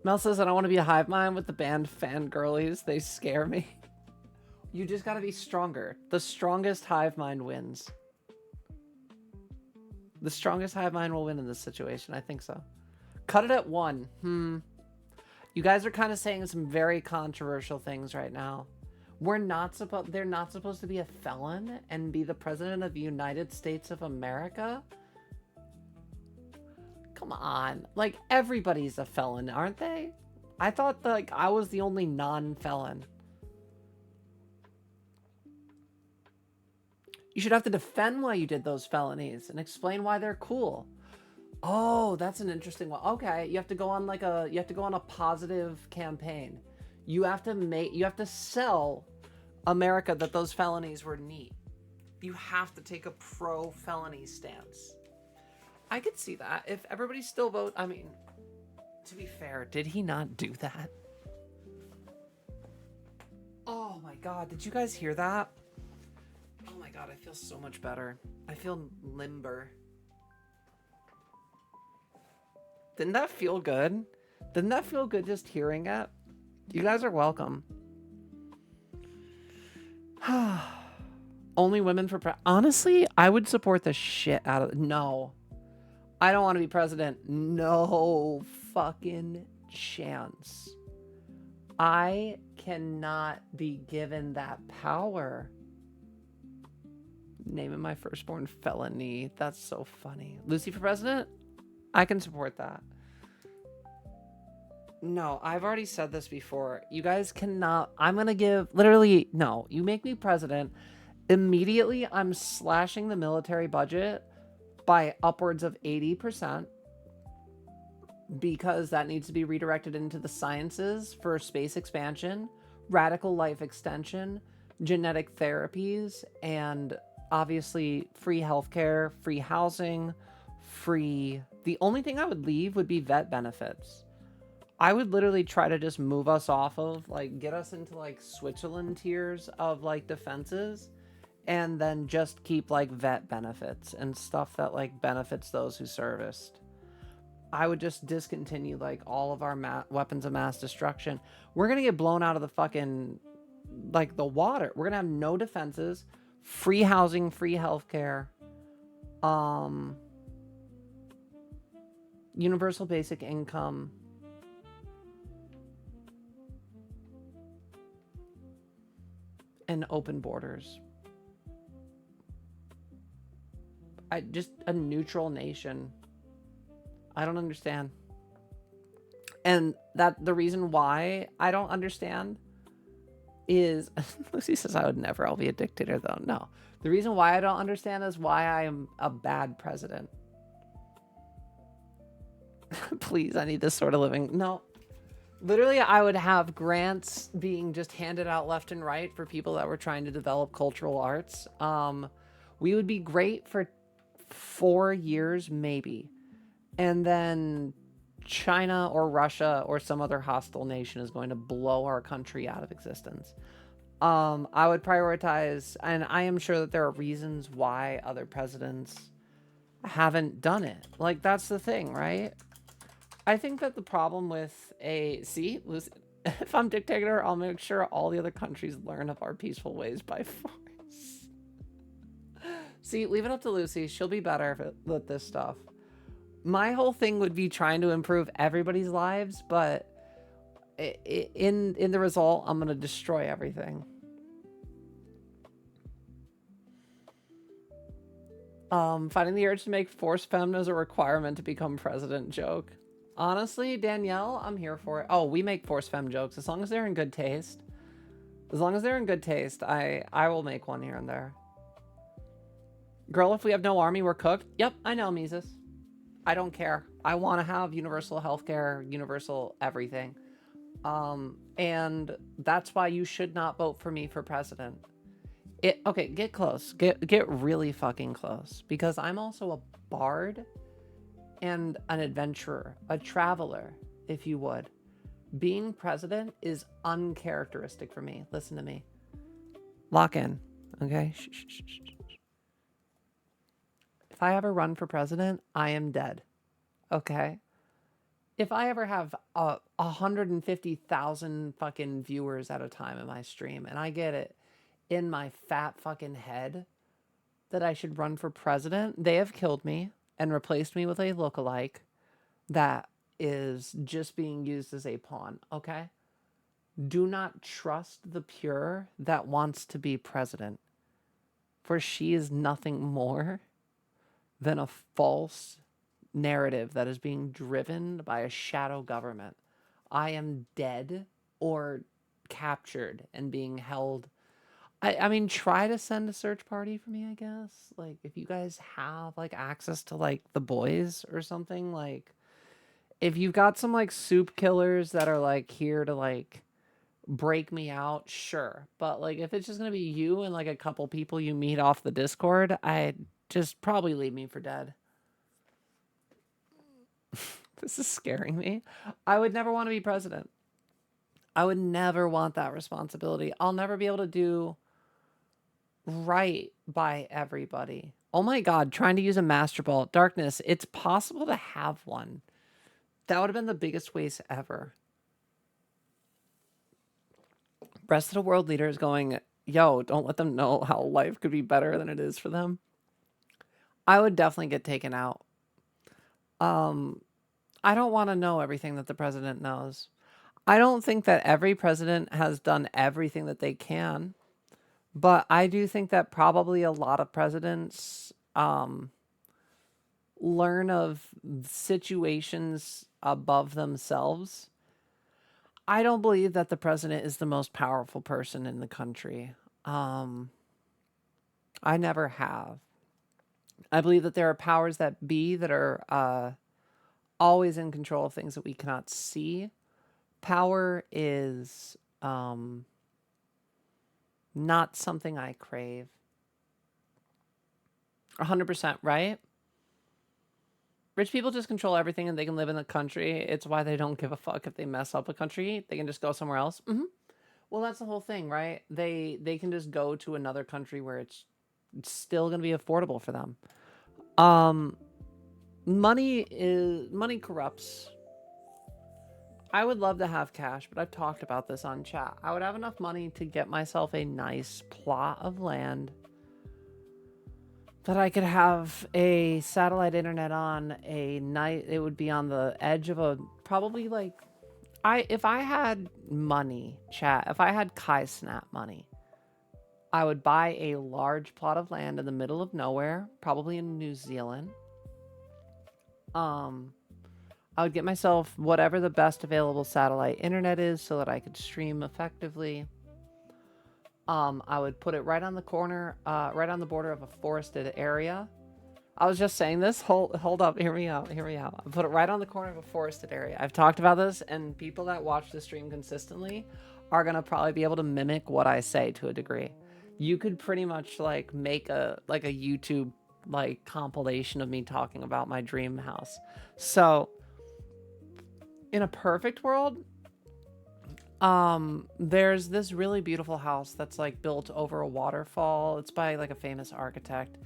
Mel says, I don't want to be a hive mind with the band fangirlies. They scare me. You just got to be stronger. The strongest hive mind wins. The strongest hive mind will win in this situation. I think so. Cut it at 1. You guys are kind of saying some very controversial things right now. They're not supposed to be a felon and be the president of the United States of America? Come on. Like, everybody's a felon, aren't they? I thought, like, I was the only non-felon. You should have to defend why you did those felonies and explain why they're cool. Oh, that's an interesting one. Okay, you have to go on like a positive campaign. You have to sell America that those felonies were neat. You have to take a pro-felony stance. I could see that. If everybody still vote, I mean, to be fair, did he not do that? Oh my god, did you guys hear that? Oh my god, I feel so much better. I feel limber. Didn't that feel good? Didn't that feel good just hearing it? You guys are welcome. Only women for honestly, I would support the shit out of no. I don't want to be president. No fucking chance. I cannot be given that power. Naming my firstborn felony. That's so funny. Lucy for president? I can support that. No, I've already said this before. You guys cannot. I'm going to give literally. No, you make me president. Immediately, I'm slashing the military budget by upwards of 80% because that needs to be redirected into the sciences for space expansion, radical life extension, genetic therapies, and obviously free healthcare, free housing, free. The only thing I would leave would be vet benefits. I would literally try to just move us off of, like, get us into, like, Switzerland tiers of, like, defenses, and then just keep, like, vet benefits and stuff that, like, benefits those who serviced. I would just discontinue, like, all of our weapons of mass destruction. We're gonna get blown out of the fucking, like, the water. We're gonna have no defenses, free housing, free healthcare, universal basic income, and open borders. Just a neutral nation. I don't understand. And that the reason why I don't understand is Lucy says I would never. I'll be a dictator though. No. The reason why I don't understand is why I am a bad president. Please, I need this sort of living. No. Literally, I would have grants being just handed out left and right for people that were trying to develop cultural arts. We would be great for 4 years, maybe. And then China or Russia or some other hostile nation is going to blow our country out of existence. I would prioritize, and I am sure that there are reasons why other presidents haven't done it. Like, that's the thing, right? I think that the problem with if I'm dictator, I'll make sure all the other countries learn of our peaceful ways by force. See, leave it up to Lucy. She'll be better with this stuff. My whole thing would be trying to improve everybody's lives, but in the result, I'm going to destroy everything. Finding the urge to make forced femme as a requirement to become president joke. Honestly, Danielle, I'm here for it. Oh, we make force femme jokes as long as they're in good taste. As long as they're in good taste, I will make one here and there. Girl, if we have no army, we're cooked. Yep, I know, Mises. I don't care. I want to have universal healthcare, universal everything. And that's why you should not vote for me for president. Okay, get close. Get really fucking close. Because I'm also a bard and an adventurer, a traveler, if you would. Being president is uncharacteristic for me. Listen to me. Lock in, okay? Shh, shh, shh, shh. If I ever run for president, I am dead, okay? If I ever have 150,000 fucking viewers at a time in my stream, and I get it in my fat fucking head that I should run for president, they have killed me and replaced me with a lookalike that is just being used as a pawn, okay? Do not trust the pure that wants to be president, for she is nothing more than a false narrative that is being driven by a shadow government. I am dead or captured and being held. I mean, try to send a search party for me, I guess. Like, if you guys have, like, access to, like, the boys or something, like, if you've got some, like, soup killers that are, like, here to, like, break me out, sure. But like if it's just gonna be you and like a couple people you meet off the Discord, I'd just probably leave me for dead. This is scaring me. I would never want to be president. I would never want that responsibility. I'll never be able to do right by everybody. Oh my god, trying to use a master ball. Darkness, it's possible to have one. That would have been the biggest waste ever. Rest of the world leader is going, yo, don't let them know how life could be better than it is for them. I would definitely get taken out. I don't want to know everything that the president knows. I don't think that every president has done everything that they can, but I do think that probably a lot of presidents learn of situations above themselves. I don't believe that the president is the most powerful person in the country. I never have. I believe that there are powers that be that are always in control of things that we cannot see. Power is not something I crave. 100%, right? Rich people just control everything and they can live in the country. It's why they don't give a fuck if they mess up a country. They can just go somewhere else. Well, that's the whole thing, right? They can just go to another country where it's still going to be affordable for them. Money corrupts. I would love to have cash, but I've talked about this on chat. I would have enough money to get myself a nice plot of land that I could have a satellite internet on a night. It would be on the edge of a probably like if I had money, chat, if I had Kai Snap money, I would buy a large plot of land in the middle of nowhere, probably in New Zealand. I would get myself whatever the best available satellite internet is so that I could stream effectively. I would put it right on the corner, right on the border of a forested area. I was just saying this. Hold up. Hear me out. Hear me out. I put it right on the corner of a forested area. I've talked about this, and people that watch the stream consistently are gonna probably be able to mimic what I say to a degree. You could pretty much like make a YouTube like compilation of me talking about my dream house. So in a perfect world, there's this really beautiful house that's like built over a waterfall. It's by like a famous architect,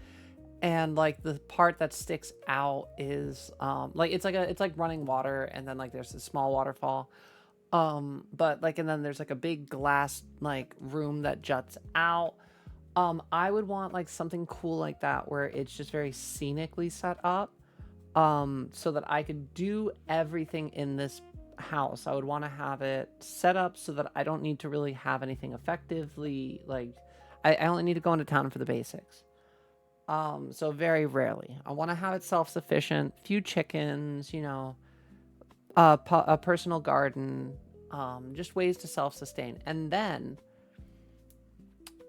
and like the part that sticks out is like it's like running water, and then like there's a small waterfall, but like and then there's like a big glass like room that juts out. I would want like something cool like that where it's just very scenically set up, so that I could do everything in this house. I would want to have it set up so that I don't need to really have anything effectively. Like I only need to go into town for the basics. So very rarely. I want to have it self-sufficient, few chickens, you know, a personal garden, just ways to self-sustain. And then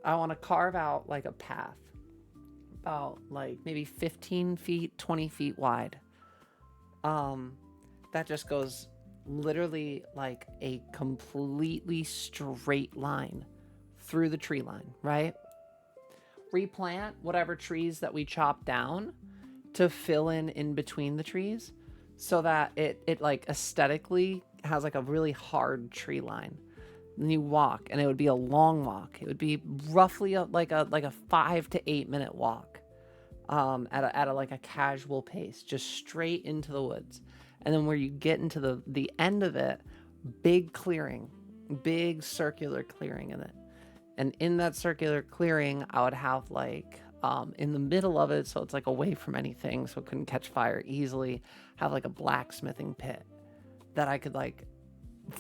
I want to carve out like a path about like maybe 15 feet, 20 feet wide. That just goes literally like a completely straight line through the tree line, right? Replant whatever trees that we chop down to fill in between the trees so that it like aesthetically has like a really hard tree line. Then you walk, and it would be a long walk. It would be roughly like a 5 to 8 minute walk, at a like a casual pace, just straight into the woods. And then where you get into the end of it, big clearing, big circular clearing in it. And in that circular clearing, I would have like in the middle of it, so it's like away from anything, so it couldn't catch fire easily, have like a blacksmithing pit that I could like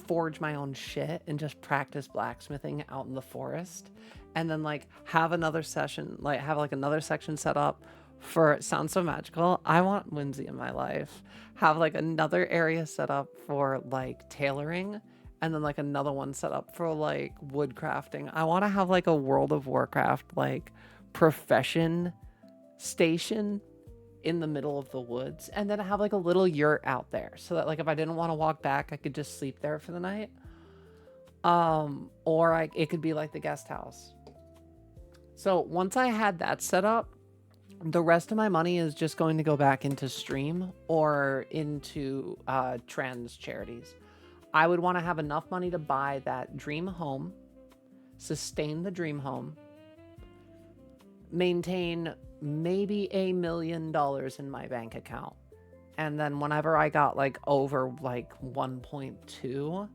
forge my own shit and just practice blacksmithing out in the forest. And then like have another session, like have like another section set up for, it sounds so magical, I want whimsy in my life. Have like another area set up for like tailoring, and then like another one set up for like wood crafting. I want to have like a World of Warcraft like profession station in the middle of the woods, and then have like a little yurt out there so that like if I didn't want to walk back, I could just sleep there for the night. Or it could be like the guest house. So once I had that set up, the rest of my money is just going to go back into stream or into trans charities. I would want to have enough money to buy that dream home, sustain the dream home, maintain maybe $1 million in my bank account. And then whenever I got like over like 1.2,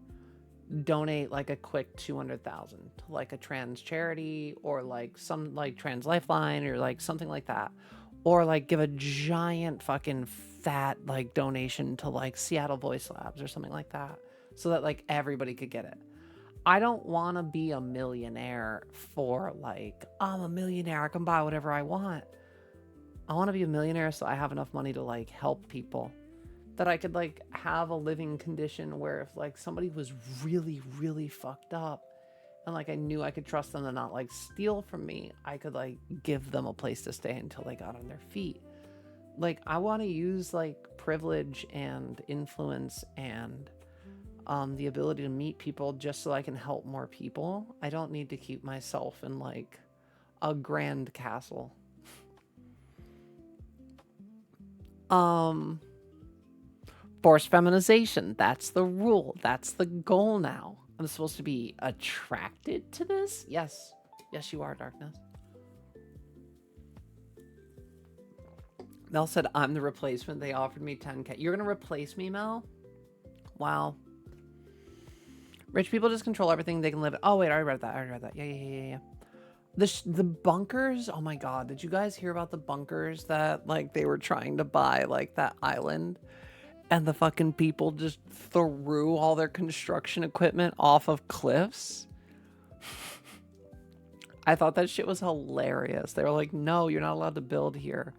donate like a quick 200,000 to like a trans charity or like some like trans lifeline or like something like that, or like give a giant fucking fat like donation to like Seattle Voice Labs or something like that, so that like everybody could get it. I don't want to be a millionaire for like, I'm a millionaire, I can buy whatever I want. I want to be a millionaire so I have enough money to like help people, that I could like have a living condition where if like somebody was really, really fucked up and like I knew I could trust them to not like steal from me, I could like give them a place to stay until they got on their feet. Like I want to use like privilege and influence and the ability to meet people just so I can help more people. I don't need to keep myself in like a grand castle. Forced feminization. That's the rule. That's the goal now. I'm supposed to be attracted to this? Yes. Yes, you are, Darkness. Mel said, I'm the replacement. They offered me 10K. You're going to replace me, Mel? Wow. Rich people just control everything. They can live. Oh, wait. I already read that. Yeah. The bunkers. Oh, my God. Did you guys hear about the bunkers that, like, they were trying to buy, like, that island? And the fucking people just threw all their construction equipment off of cliffs. I thought that shit was hilarious. They were like, no, you're not allowed to build here.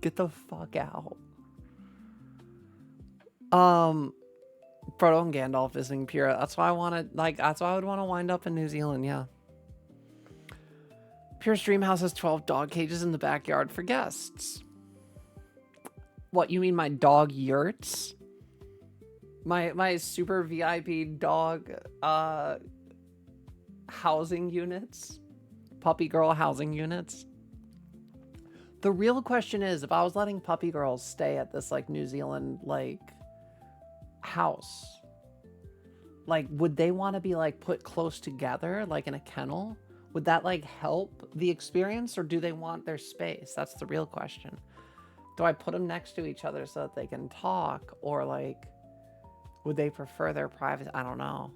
Get the fuck out. Frodo and Gandalf visiting Pura. That's why I wanted, like, that's why I would want to wind up in New Zealand, yeah. Pura's dream house has 12 dog cages in the backyard for guests. What, you mean my dog yurts? My super VIP dog housing units? Puppy girl housing units? The real question is, if I was letting puppy girls stay at this like New Zealand like house, like would they want to be like put close together like in a kennel? Would that like help the experience, or do they want their space? That's the real question. Do I put them next to each other so that they can talk, or like would they prefer their privacy? I don't know.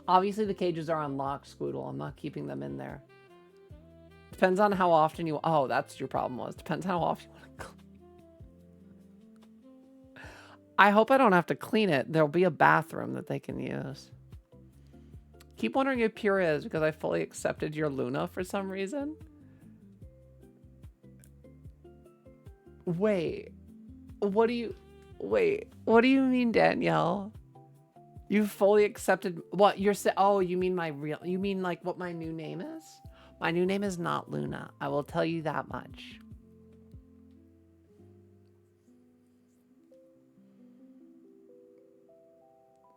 Obviously, the cages are unlocked, Squoodle. I'm not keeping them in there. Depends on how often you... Oh, that's your problem was. Depends how often you want to clean. I hope I don't have to clean it. There'll be a bathroom that they can use. Keep wondering who Pura is because I fully accepted your Luna for some reason. Wait. What do you... Wait. What do you mean, Danielle? You fully accepted what you're saying? Oh, you mean my real... You mean like what my new name is? My new name is not Luna. I will tell you that much.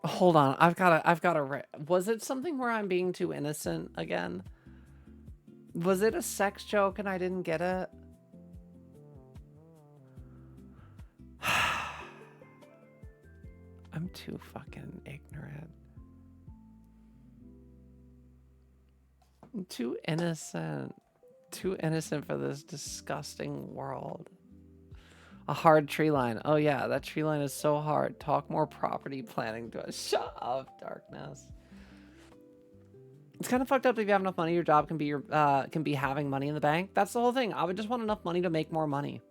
Hold on. I've got to... Was it something where I'm being too innocent again? Was it a sex joke and I didn't get it? I'm too fucking ignorant. I'm too innocent. Too innocent for this disgusting world. A hard tree line. Oh yeah, that tree line is so hard. Talk more property planning to us. Shut up, Darkness. It's kind of fucked up if you have enough money. Your job can be having money in the bank. That's the whole thing. I would just want enough money to make more money.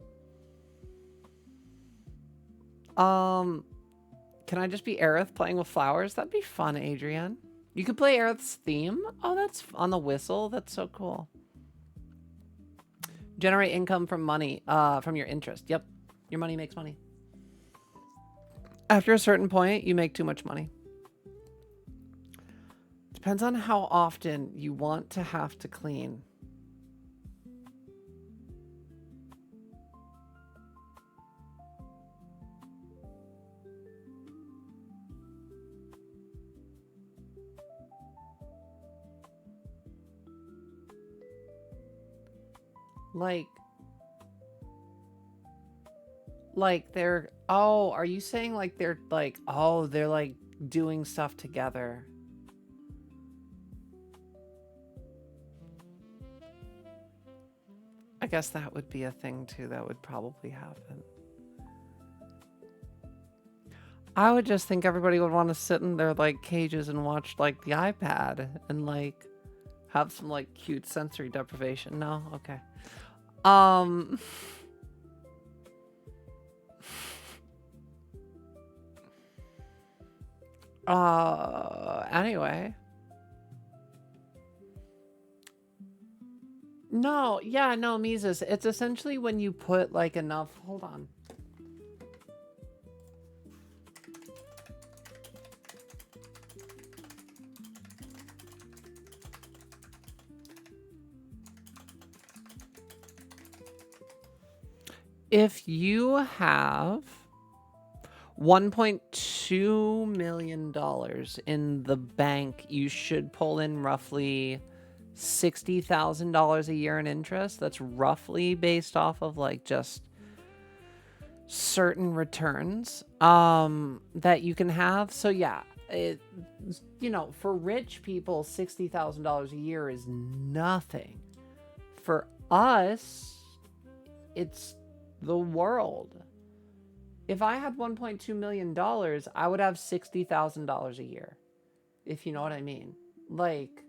Can I just be Aerith playing with flowers? That'd be fun, Adrian. You could play Aerith's theme. Oh, that's on the whistle. That's so cool. Generate income from money, from your interest. Yep. Your money makes money. After a certain point, you make too much money. Depends on how often you want to have to clean. Like they're, oh, are you saying like they're like, oh, they're like doing stuff together? I guess that would be a thing too that would probably happen. I would just think everybody would want to sit in their like cages and watch like the iPad and like have some like cute sensory deprivation. No? Okay. Anyway. No, yeah, no, Mises. It's essentially when you put like enough, hold on. If you have $1.2 million in the bank, you should pull in roughly $60,000 a year in interest. That's roughly based off of like just certain returns that you can have. So yeah, it, you know, for rich people, $60,000 a year is nothing. For us, it's the world. If I had $1.2 million, I would have $60,000 a year. If you know what I mean. Like,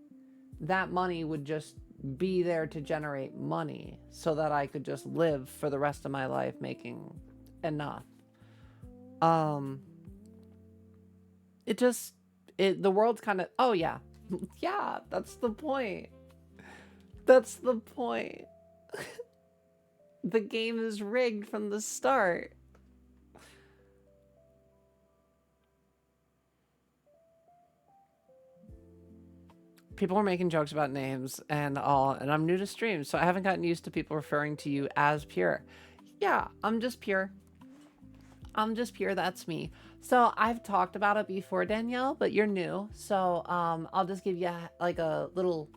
that money would just be there to generate money so that I could just live for the rest of my life making enough. The world's kind of, oh yeah. Yeah, that's the point. That's the point. The game is rigged from the start. People are making jokes about names and all, and I'm new to stream, so I haven't gotten used to people referring to you as Pure. Yeah, I'm just Pure. I'm just Pure, that's me. So I've talked about it before, Danielle, but you're new. So I'll just give you like a little,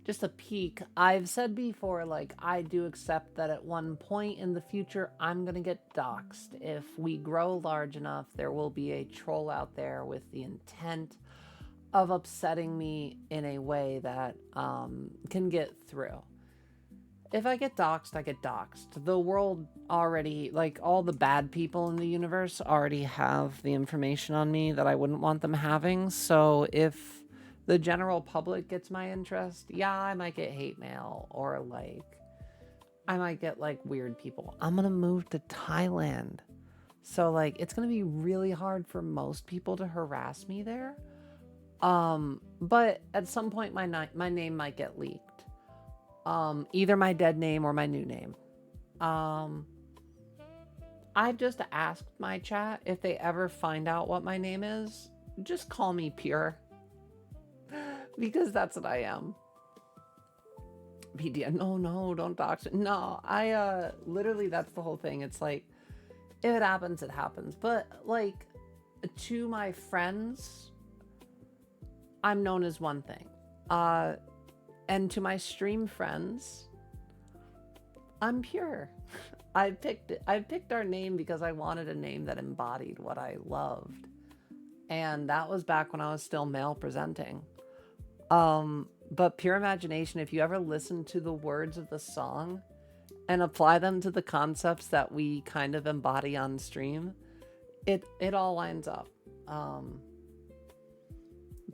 just a peek. I've said before, like, I do accept that at one point in the future, I'm going to get doxxed. If we grow large enough, there will be a troll out there with the intent of upsetting me in a way that can get through. If I get doxxed, I get doxxed. The world already, like all the bad people in the universe already have the information on me that I wouldn't want them having. So if the general public gets my interest, yeah, I might get hate mail or like, I might get like weird people. I'm gonna move to Thailand. So like, it's gonna be really hard for most people to harass me there. But at some point my name might get leaked. Either my dead name or my new name. I've just asked my chat if they ever find out what my name is, just call me Pure. Because that's what I am. PDA, no, don't dox it. No, I, literally, that's the whole thing. It's like, if it happens, it happens. But, like, to my friends, I'm known as one thing. And to my stream friends, I'm Pure. I picked our name because I wanted a name that embodied what I loved. And that was back when I was still male presenting. But Pure Imagination, if you ever listen to the words of the song and apply them to the concepts that we kind of embody on stream, it all lines up.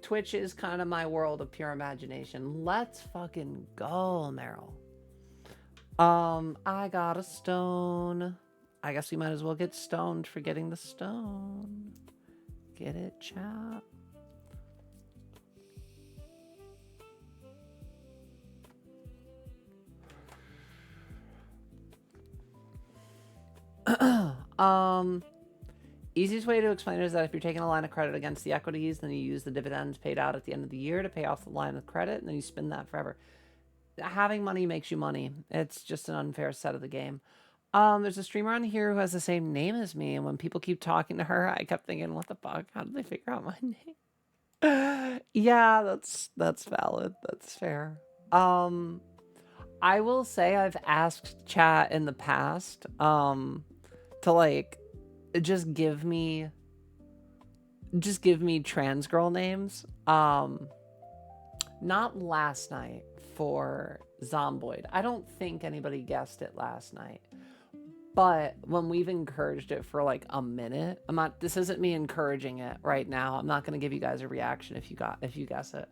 Twitch is kind of my world of pure imagination. Let's fucking go, Meryl. I got a stone. I guess we might as well get stoned for getting the stone. Get it, chat? Easiest way to explain it is that if you're taking a line of credit against the equities, then you use the dividends paid out at the end of the year to pay off the line of credit, and then you spend that forever. Having money makes you money. It's just an unfair set of the game. There's a streamer on here who has the same name as me, and when people keep talking to her, I kept thinking, what the fuck? How did they figure out my name? Yeah, that's valid. That's fair. I will say I've asked chat in the past to like just give me trans girl names. Not last night for Zomboid. I don't think anybody guessed it last night. But when we've encouraged it for like a minute, this isn't me encouraging it right now. I'm not going to give you guys a reaction if you guess it.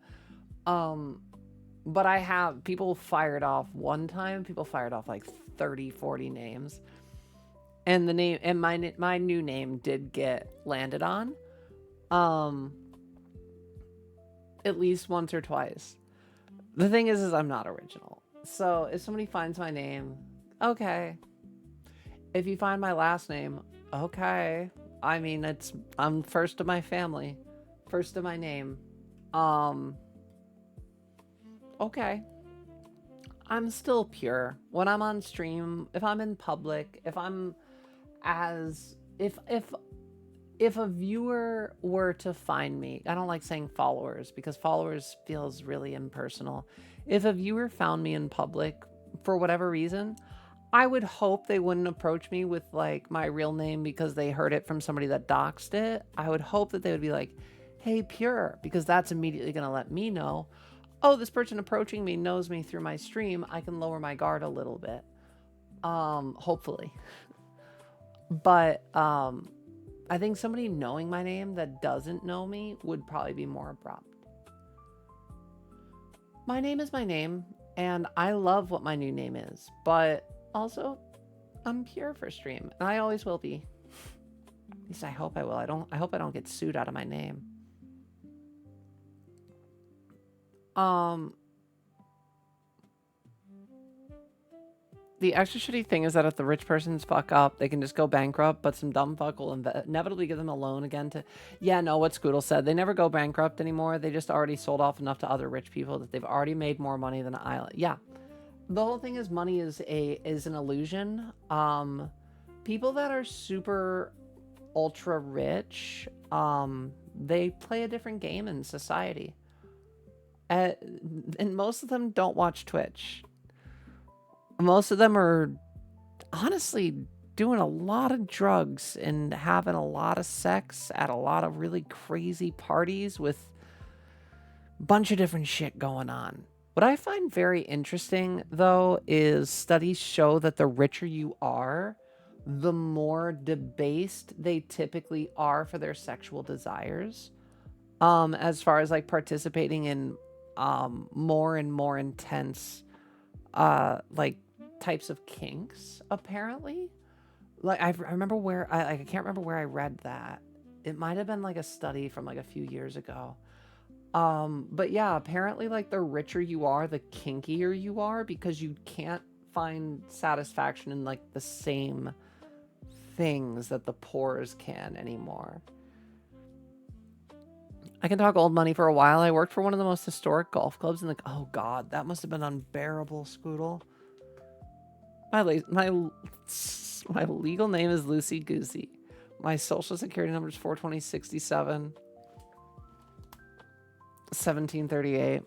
But I have people fired off one time. People fired off like 30, 40 names. And the name and my new name did get landed on. At least once or twice. The thing is I'm not original. So if somebody finds my name, okay. If you find my last name, okay. I mean, I'm first of my family, first of my name. Okay. I'm still pure. When I'm on stream, if I'm in public, if a viewer were to find me, I don't like saying followers because followers feels really impersonal. If a viewer found me in public for whatever reason, I would hope they wouldn't approach me with like my real name because they heard it from somebody that doxed it. I would hope that they would be like, hey, Pure, because that's immediately going to let me know, oh, this person approaching me knows me through my stream. I can lower my guard a little bit. Hopefully. But I think somebody knowing my name that doesn't know me would probably be more abrupt. My name is my name, and I love what my new name is, but also, I'm pure for stream, and I always will be. At least I hope I will. I hope I don't get sued out of my name. The extra shitty thing is that if the rich persons fuck up, they can just go bankrupt, but some dumb fuck will inevitably give them a loan again to... Yeah, no, what Scoodle said. They never go bankrupt anymore. They just already sold off enough to other rich people that they've already made more money than Island. Yeah. The whole thing is money is an illusion. People that are super ultra rich, they play a different game in society. And most of them don't watch Twitch. Most of them are honestly doing a lot of drugs and having a lot of sex at a lot of really crazy parties with a bunch of different shit going on. What I find very interesting, though, is studies show that the richer you are, the more debased they typically are for their sexual desires. As far as like participating in more and more intense like types of kinks, apparently. Like I remember where I can't remember where I read that. It might have been like a study from like a few years ago. But yeah, apparently like the richer you are, the kinkier you are, because you can't find satisfaction in like the same things that the poors can anymore. I can talk old money for a while. I worked for one of the most historic golf clubs in the... Oh god, that must have been unbearable, Scoodle. My legal name is Lucy Goosey. My social security number is 42067 1738.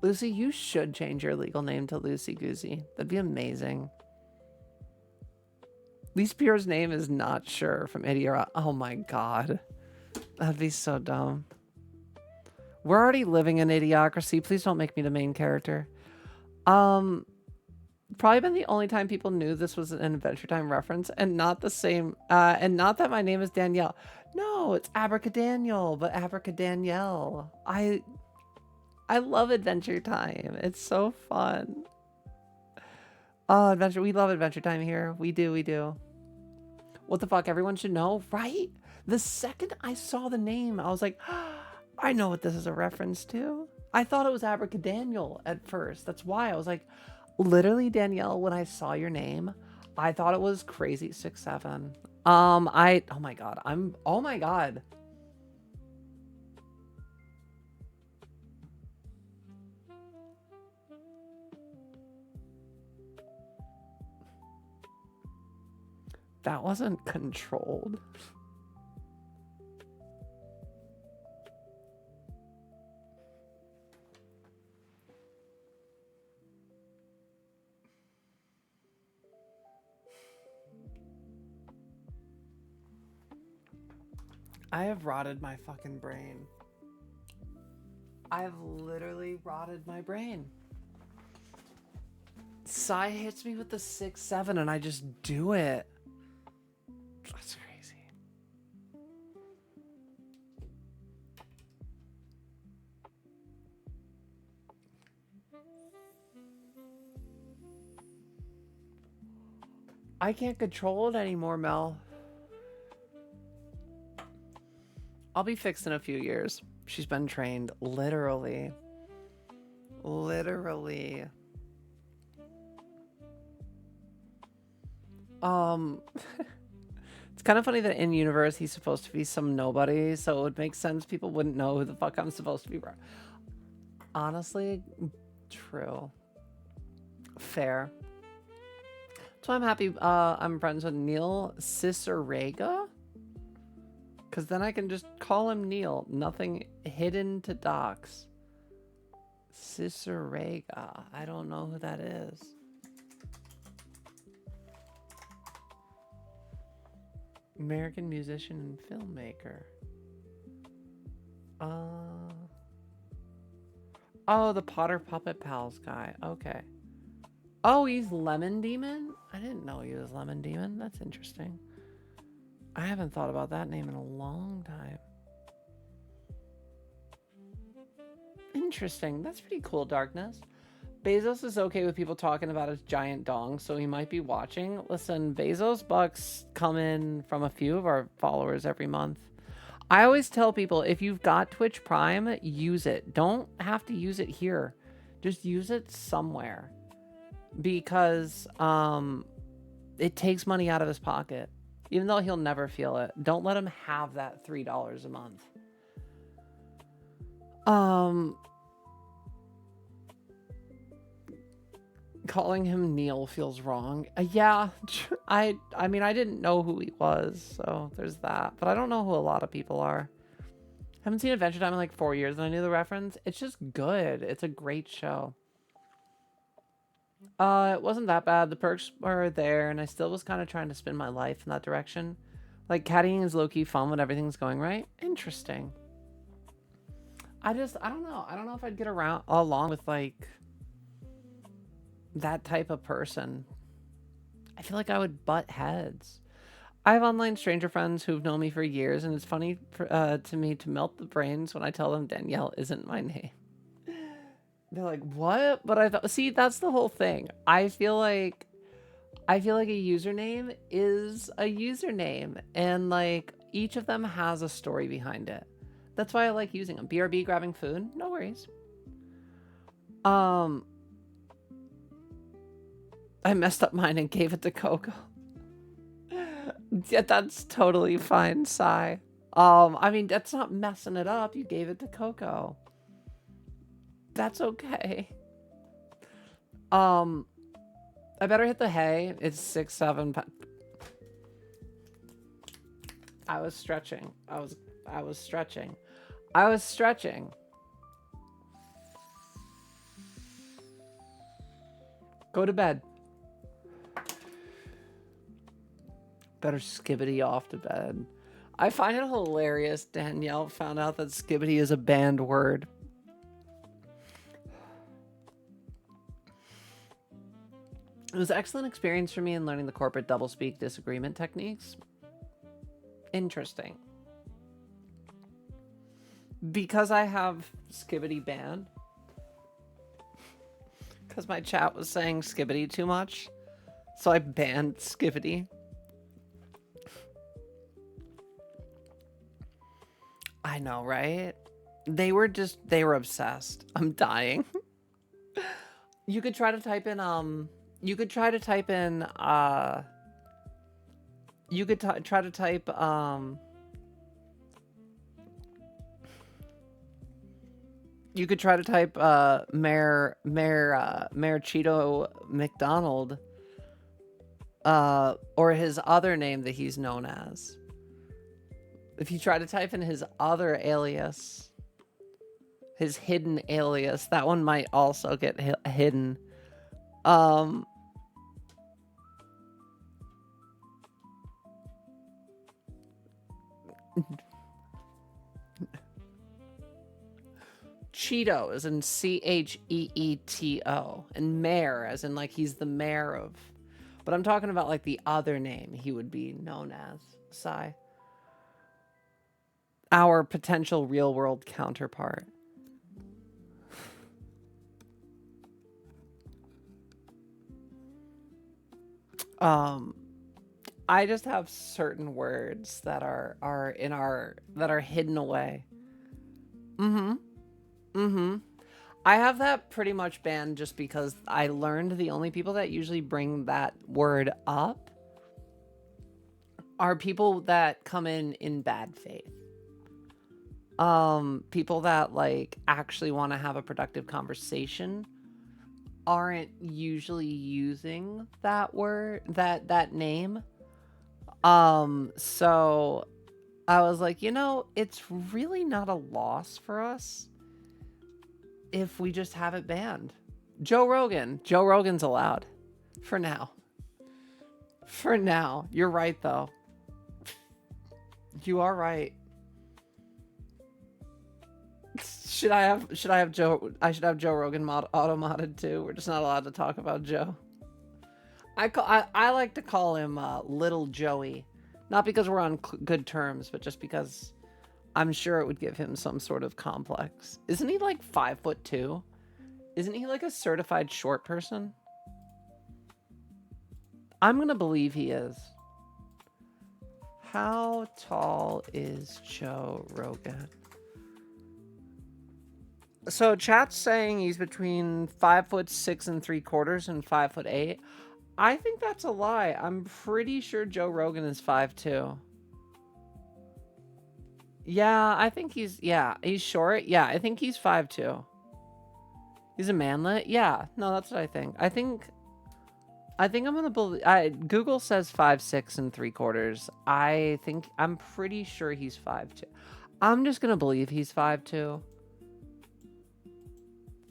Lucy, you should change your legal name to Lucy Goosey. That'd be amazing. Least Pierre's name is not sure from Idiot. Oh my god. That'd be so dumb. We're already living in Idiocracy. Please don't make me the main character. Probably been the only time people knew this was an Adventure Time reference and not the same, and not that my name is Danielle. No, it's Abracadaniel, but Abracadanielle. I love Adventure Time. It's so fun. Oh, we love Adventure Time here. We do. What the fuck? Everyone should know, right? The second I saw the name, I was like, I know what this is a reference to. I thought it was Abracadaniel at first. That's why I was like, literally, Danielle, when I saw your name, I thought it was Crazy 67. Oh my god. That wasn't controlled. I have rotted my fucking brain. I've literally rotted my brain. Sai hits me with the 6-7 and I just do it. That's crazy. I can't control it anymore, Mel. I'll be fixed in a few years. She's been trained, literally. Literally. It's kind of funny that in universe he's supposed to be some nobody, so it would make sense people wouldn't know who the fuck I'm supposed to be. Honestly, true. Fair. So I'm happy I'm friends with Neil Cicerega. Because then I can just call him Neil. Nothing hidden to docs. Cicerega. I don't know who that is. American musician and filmmaker. Oh, the Potter Puppet Pals guy. Okay. Oh, he's Lemon Demon? I didn't know he was Lemon Demon. That's interesting. I haven't thought about that name in a long time. Interesting. That's pretty cool, Darkness. Bezos is okay with people talking about his giant dong, so he might be watching. Listen, Bezos bucks come in from a few of our followers every month. I always tell people, if you've got Twitch Prime, use it. Don't have to use it here. Just use it somewhere. Because it takes money out of his pocket. Even though he'll never feel it. Don't let him have that $3 a month. Calling him Neil feels wrong. Yeah, I mean, I didn't know who he was, so there's that. But I don't know who a lot of people are. Haven't seen Adventure Time in like 4 years, and I knew the reference. It's just good. It's a great show. It wasn't that bad. The perks were there, and I still was kind of trying to spin my life in that direction. Like, caddying is low-key fun when everything's going right. Interesting. I don't know. I don't know if I'd get along with, like, that type of person. I feel like I would butt heads. I have online stranger friends who've known me for years, and it's funny to me to melt the brains when I tell them Danielle isn't my name. They're like, what? But I thought, see, that's the whole thing. I feel like a username is a username, and like each of them has a story behind it. That's why I like using them. BRB grabbing food, no worries. I messed up mine and gave it to Coco. Yeah, that's totally fine, Sai. I mean, that's not messing it up. You gave it to Coco. That's okay. I better hit the hay. It's 6-7. I was stretching. I was stretching. I was stretching. Go to bed. Better skibbity off to bed. I find it hilarious Danielle found out that skibbity is a banned word. It was an excellent experience for me in learning the corporate doublespeak disagreement techniques. Interesting. Because I have skibbity banned. Because my chat was saying skibbity too much. So I banned skibbity. I know, right? They were obsessed. I'm dying. You could try to type in, you could try to type, Mayor Cheeto McDonald, or his other name that he's known as. If you try to type in his other alias, his hidden alias, that one might also get hidden. Cheeto as in Cheeto, and mayor as in like he's the mayor of. But I'm talking about like the other name he would be known as. Sai. Our potential real world counterpart. I just have certain words that are in our that are hidden away. I have that pretty much banned just because I learned the only people that usually bring that word up are people that come in bad faith. People that like actually want to have a productive conversation aren't usually using that word, that name. So I was like, you know, it's really not a loss for us if we just have it banned. Joe Rogan's allowed for now. For now. You're right though. You are right. Should I have Joe Rogan auto modded too? We're just not allowed to talk about Joe. I like to call him Little Joey, not because we're on good terms, but just because I'm sure it would give him some sort of complex. Isn't he like 5'2"? Isn't he like a certified short person? I'm gonna believe he is. How tall is Joe Rogan? So chat's saying he's between 5'6" and 3/4 and 5'8". I think that's a lie. I'm pretty sure Joe Rogan is 5'2". Yeah, I think he's short. Yeah, I think he's 5'2". He's a manlet. Yeah, no, that's what I think. I think I'm gonna believe. Google says 5'6" and 3/4. I'm pretty sure he's 5'2". I'm just gonna believe he's 5'2".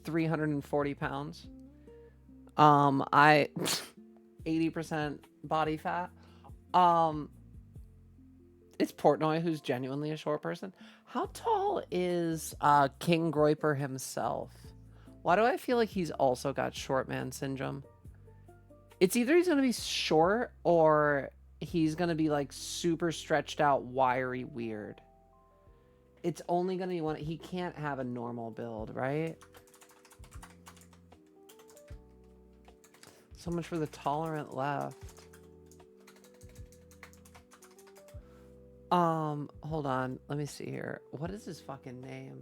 340 pounds. 80% body fat. It's Portnoy who's genuinely a short person. How tall is King Groiper himself? Why do I feel like he's also got short man syndrome? It's either he's gonna be short or he's gonna be like super stretched out, wiry, weird. It's only gonna be one. He can't have a normal build, right? So much for the tolerant left. Hold on. Let me see here. What is his fucking name?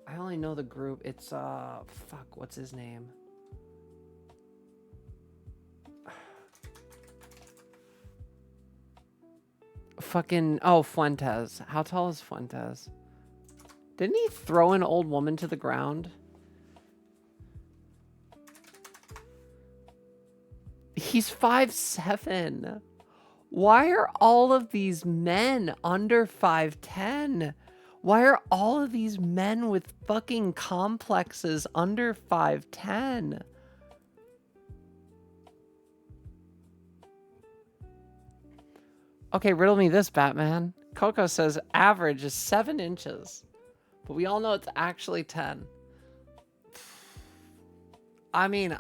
I only know the group. It's, fuck, what's his name? Fucking, oh, Fuentes. How tall is Fuentes? Didn't he throw an old woman to the ground? He's 5'7". Why are all of these men under 5'10"? Why are all of these men with fucking complexes under 5'10"? Okay, riddle me this, Batman. Coco says average is 7 inches, but we all know it's actually 10. I mean,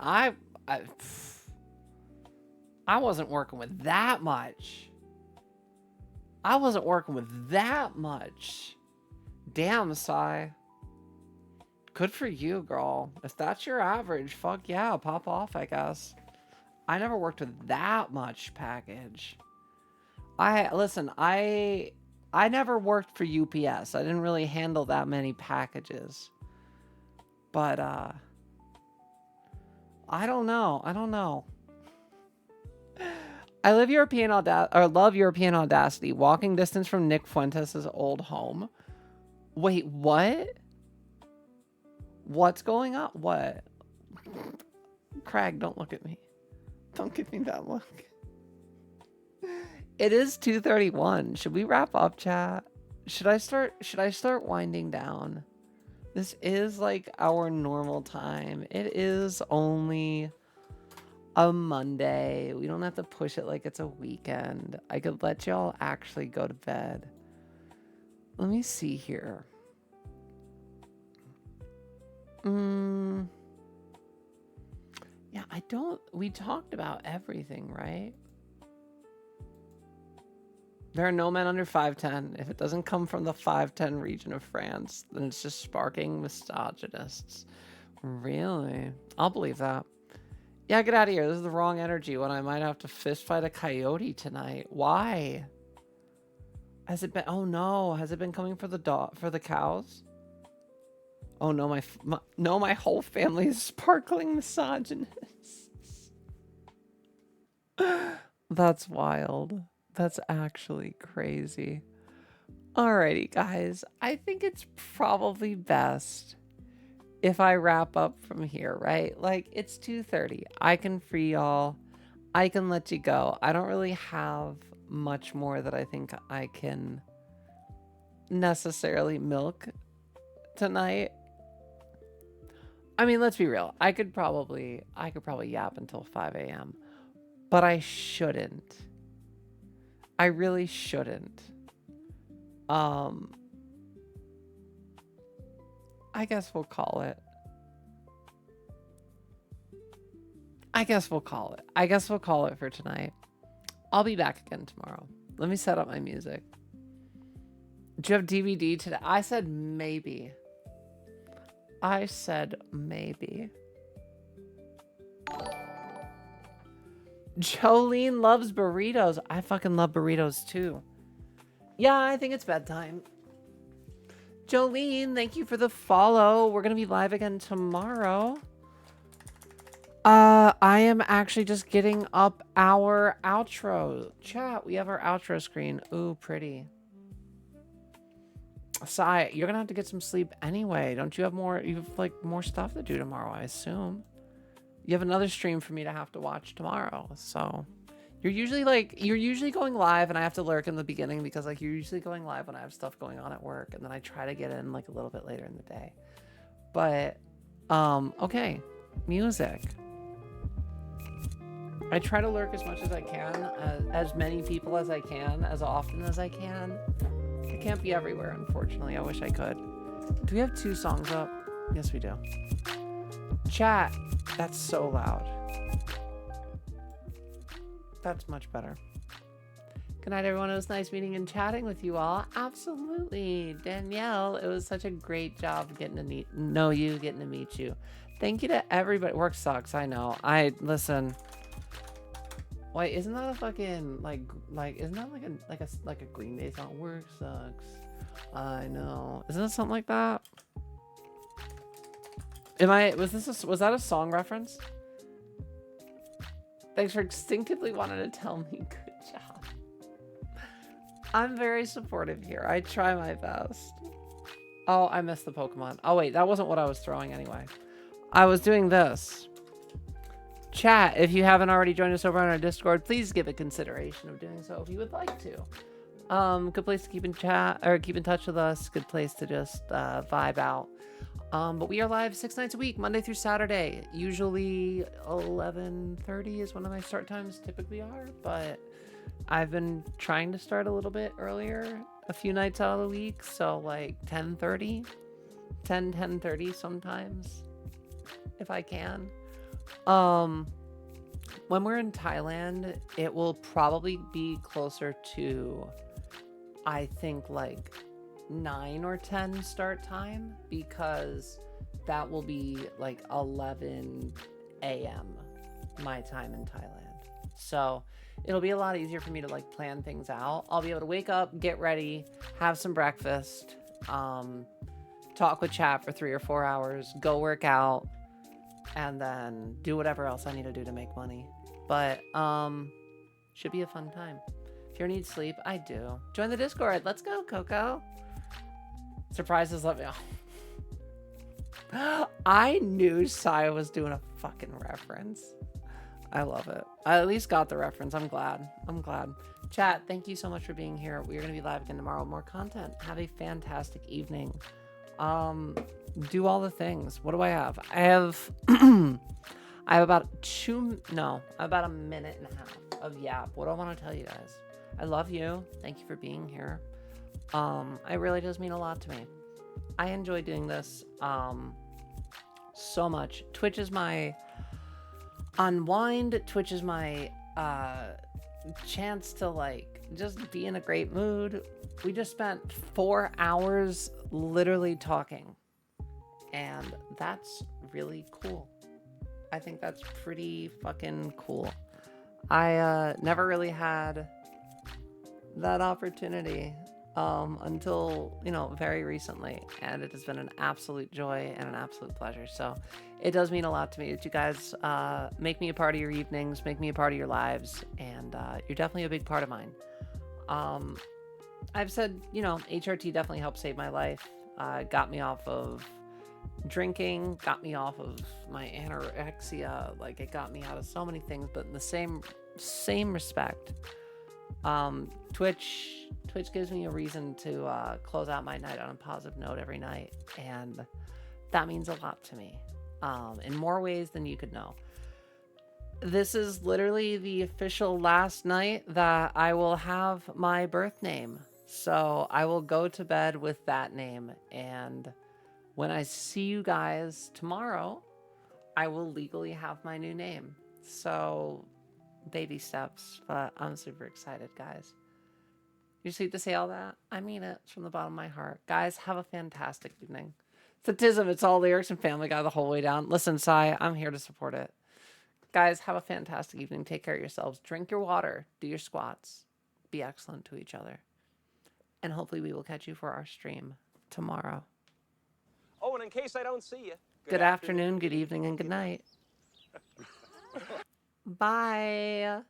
I wasn't working with that much. I wasn't working with that much. Damn, Sai. Good for you, girl. If that's your average, fuck yeah, pop off, I guess. I never worked with that much package. Listen, I never worked for UPS. I didn't really handle that many packages. But, I don't know. I love European Audacity. Walking distance from Nick Fuentes' old home. Wait, what? What's going on? What? Craig, don't look at me. Don't give me that look. It is 2:31. Should we wrap up, chat? Should I start winding down? This is like our normal time. It is only a Monday. We don't have to push it like it's a weekend. I could let y'all actually go to bed. Let me see here. Yeah, we talked about everything, right? There are no men under 5'10". If it doesn't come from the 5'10" region of France, then it's just sparking misogynists. Really? I'll believe that. Yeah, get out of here. This is the wrong energy when I might have to fist fight a coyote tonight. Why? Has it been? Oh no! Has it been coming for the cows? Oh no! My whole family is sparkling misogynists. That's wild. That's actually crazy. Alrighty, guys. I think it's probably best if I wrap up from here, right? Like, it's 2:30. I can free y'all. I can let you go. I don't really have much more that I think I can necessarily milk tonight. I mean, let's be real. I could probably yap until 5 a.m. But I shouldn't. I really shouldn't. I guess we'll call it. I guess we'll call it for tonight. I'll be back again tomorrow. Let me set up my music. Do you have DVD today? I said maybe. Jolene loves burritos. I fucking love burritos too. Yeah, I think it's bedtime. Jolene, thank you for the follow. We're going to be live again tomorrow. I am actually just getting up our outro. Chat, we have our outro screen. Ooh, pretty. Sai, you're going to have to get some sleep anyway. Don't you have more? You have like more stuff to do tomorrow, I assume. You have another stream for me to have to watch tomorrow. So you're usually going live and I have to lurk in the beginning because like you're usually going live when I have stuff going on at work and then I try to get in like a little bit later in the day. But okay, music. I try to lurk as much as I can, as many people as I can, as often as I can. I can't be everywhere, unfortunately. I wish I could. Do we have 2 songs up? Yes, we do. Chat. That's so loud. That's much better. Good night, everyone. It was nice meeting and chatting with you all. Absolutely. Danielle, it was such a great job getting to know you, getting to meet you. Thank you to everybody. Work sucks, I know. Listen. Wait, isn't that a fucking isn't that like a Green Day song? Work sucks. I know. Isn't it something like that? Was that a song reference? Thanks for instinctively wanting to tell me. Good job. I'm very supportive here. I try my best. Oh, I missed the Pokemon. Oh wait, that wasn't what I was throwing anyway. I was doing this. Chat, if you haven't already joined us over on our Discord, please give it consideration of doing so if you would like to. Good place to keep in touch with us. Good place to just vibe out. But we are live 6 nights a week, Monday through Saturday. Usually 11:30 is one of my start times typically are, but I've been trying to start a little bit earlier a few nights out of the week, so like 10:30 sometimes if I can. When we're in Thailand, it will probably be closer to, I think, like 9 or 10 start time, because that will be like 11 a.m. my time in Thailand. So it'll be a lot easier for me to like plan things out. I'll be able to wake up, get ready, have some breakfast, talk with chat for 3 or 4 hours, go work out, and then do whatever else I need to do to make money. But should be a fun time. If you need sleep, I do. Join the Discord. Let's go, Coco. Surprises, let me. I knew Saya was doing a fucking reference. I love it. I at least got the reference. I'm glad. Chat, thank you so much for being here. We're going to be live again tomorrow with more content. Have a fantastic evening. Do all the things. What do I have? I have about a minute and a half of yap. What do I want to tell you guys? I love you. It for being here. It really does mean a lot to me. I enjoy doing this. so much. Twitch is my unwind. Twitch is my chance to like just be in a great mood. We just spent 4 hours literally talking, and that's really cool. I think that's pretty fucking cool. I never really had that opportunity until, you know, very recently, and it has been an absolute joy and an absolute pleasure. So it does mean a lot to me that you guys make me a part of your evenings, make me a part of your lives, and you're definitely a big part of mine. I've said, you know, HRT definitely helped save my life. Got me off of drinking, got me off of my anorexia. Like, it got me out of so many things, but in the same respect, Twitch gives me a reason to close out my night on a positive note every night, and that means a lot to me in more ways than you could know. This is literally the official last night that I will have my birth name, so I will go to bed with that name, and when I see you guys tomorrow, I will legally have my new name. So baby steps, but I'm super excited, guys. You're sweet to say all that. I mean it from the bottom of my heart. Guys, have a fantastic evening. Statism, it's all lyrics and Family Guy the whole way down. Listen, Sai, I'm here to support it. Guys, have a fantastic evening. Take care of yourselves. Drink your water. Do your squats. Be excellent to each other. And hopefully we will catch you for our stream tomorrow. Oh, and in case I don't see you, Good afternoon, good evening, and good night. Bye.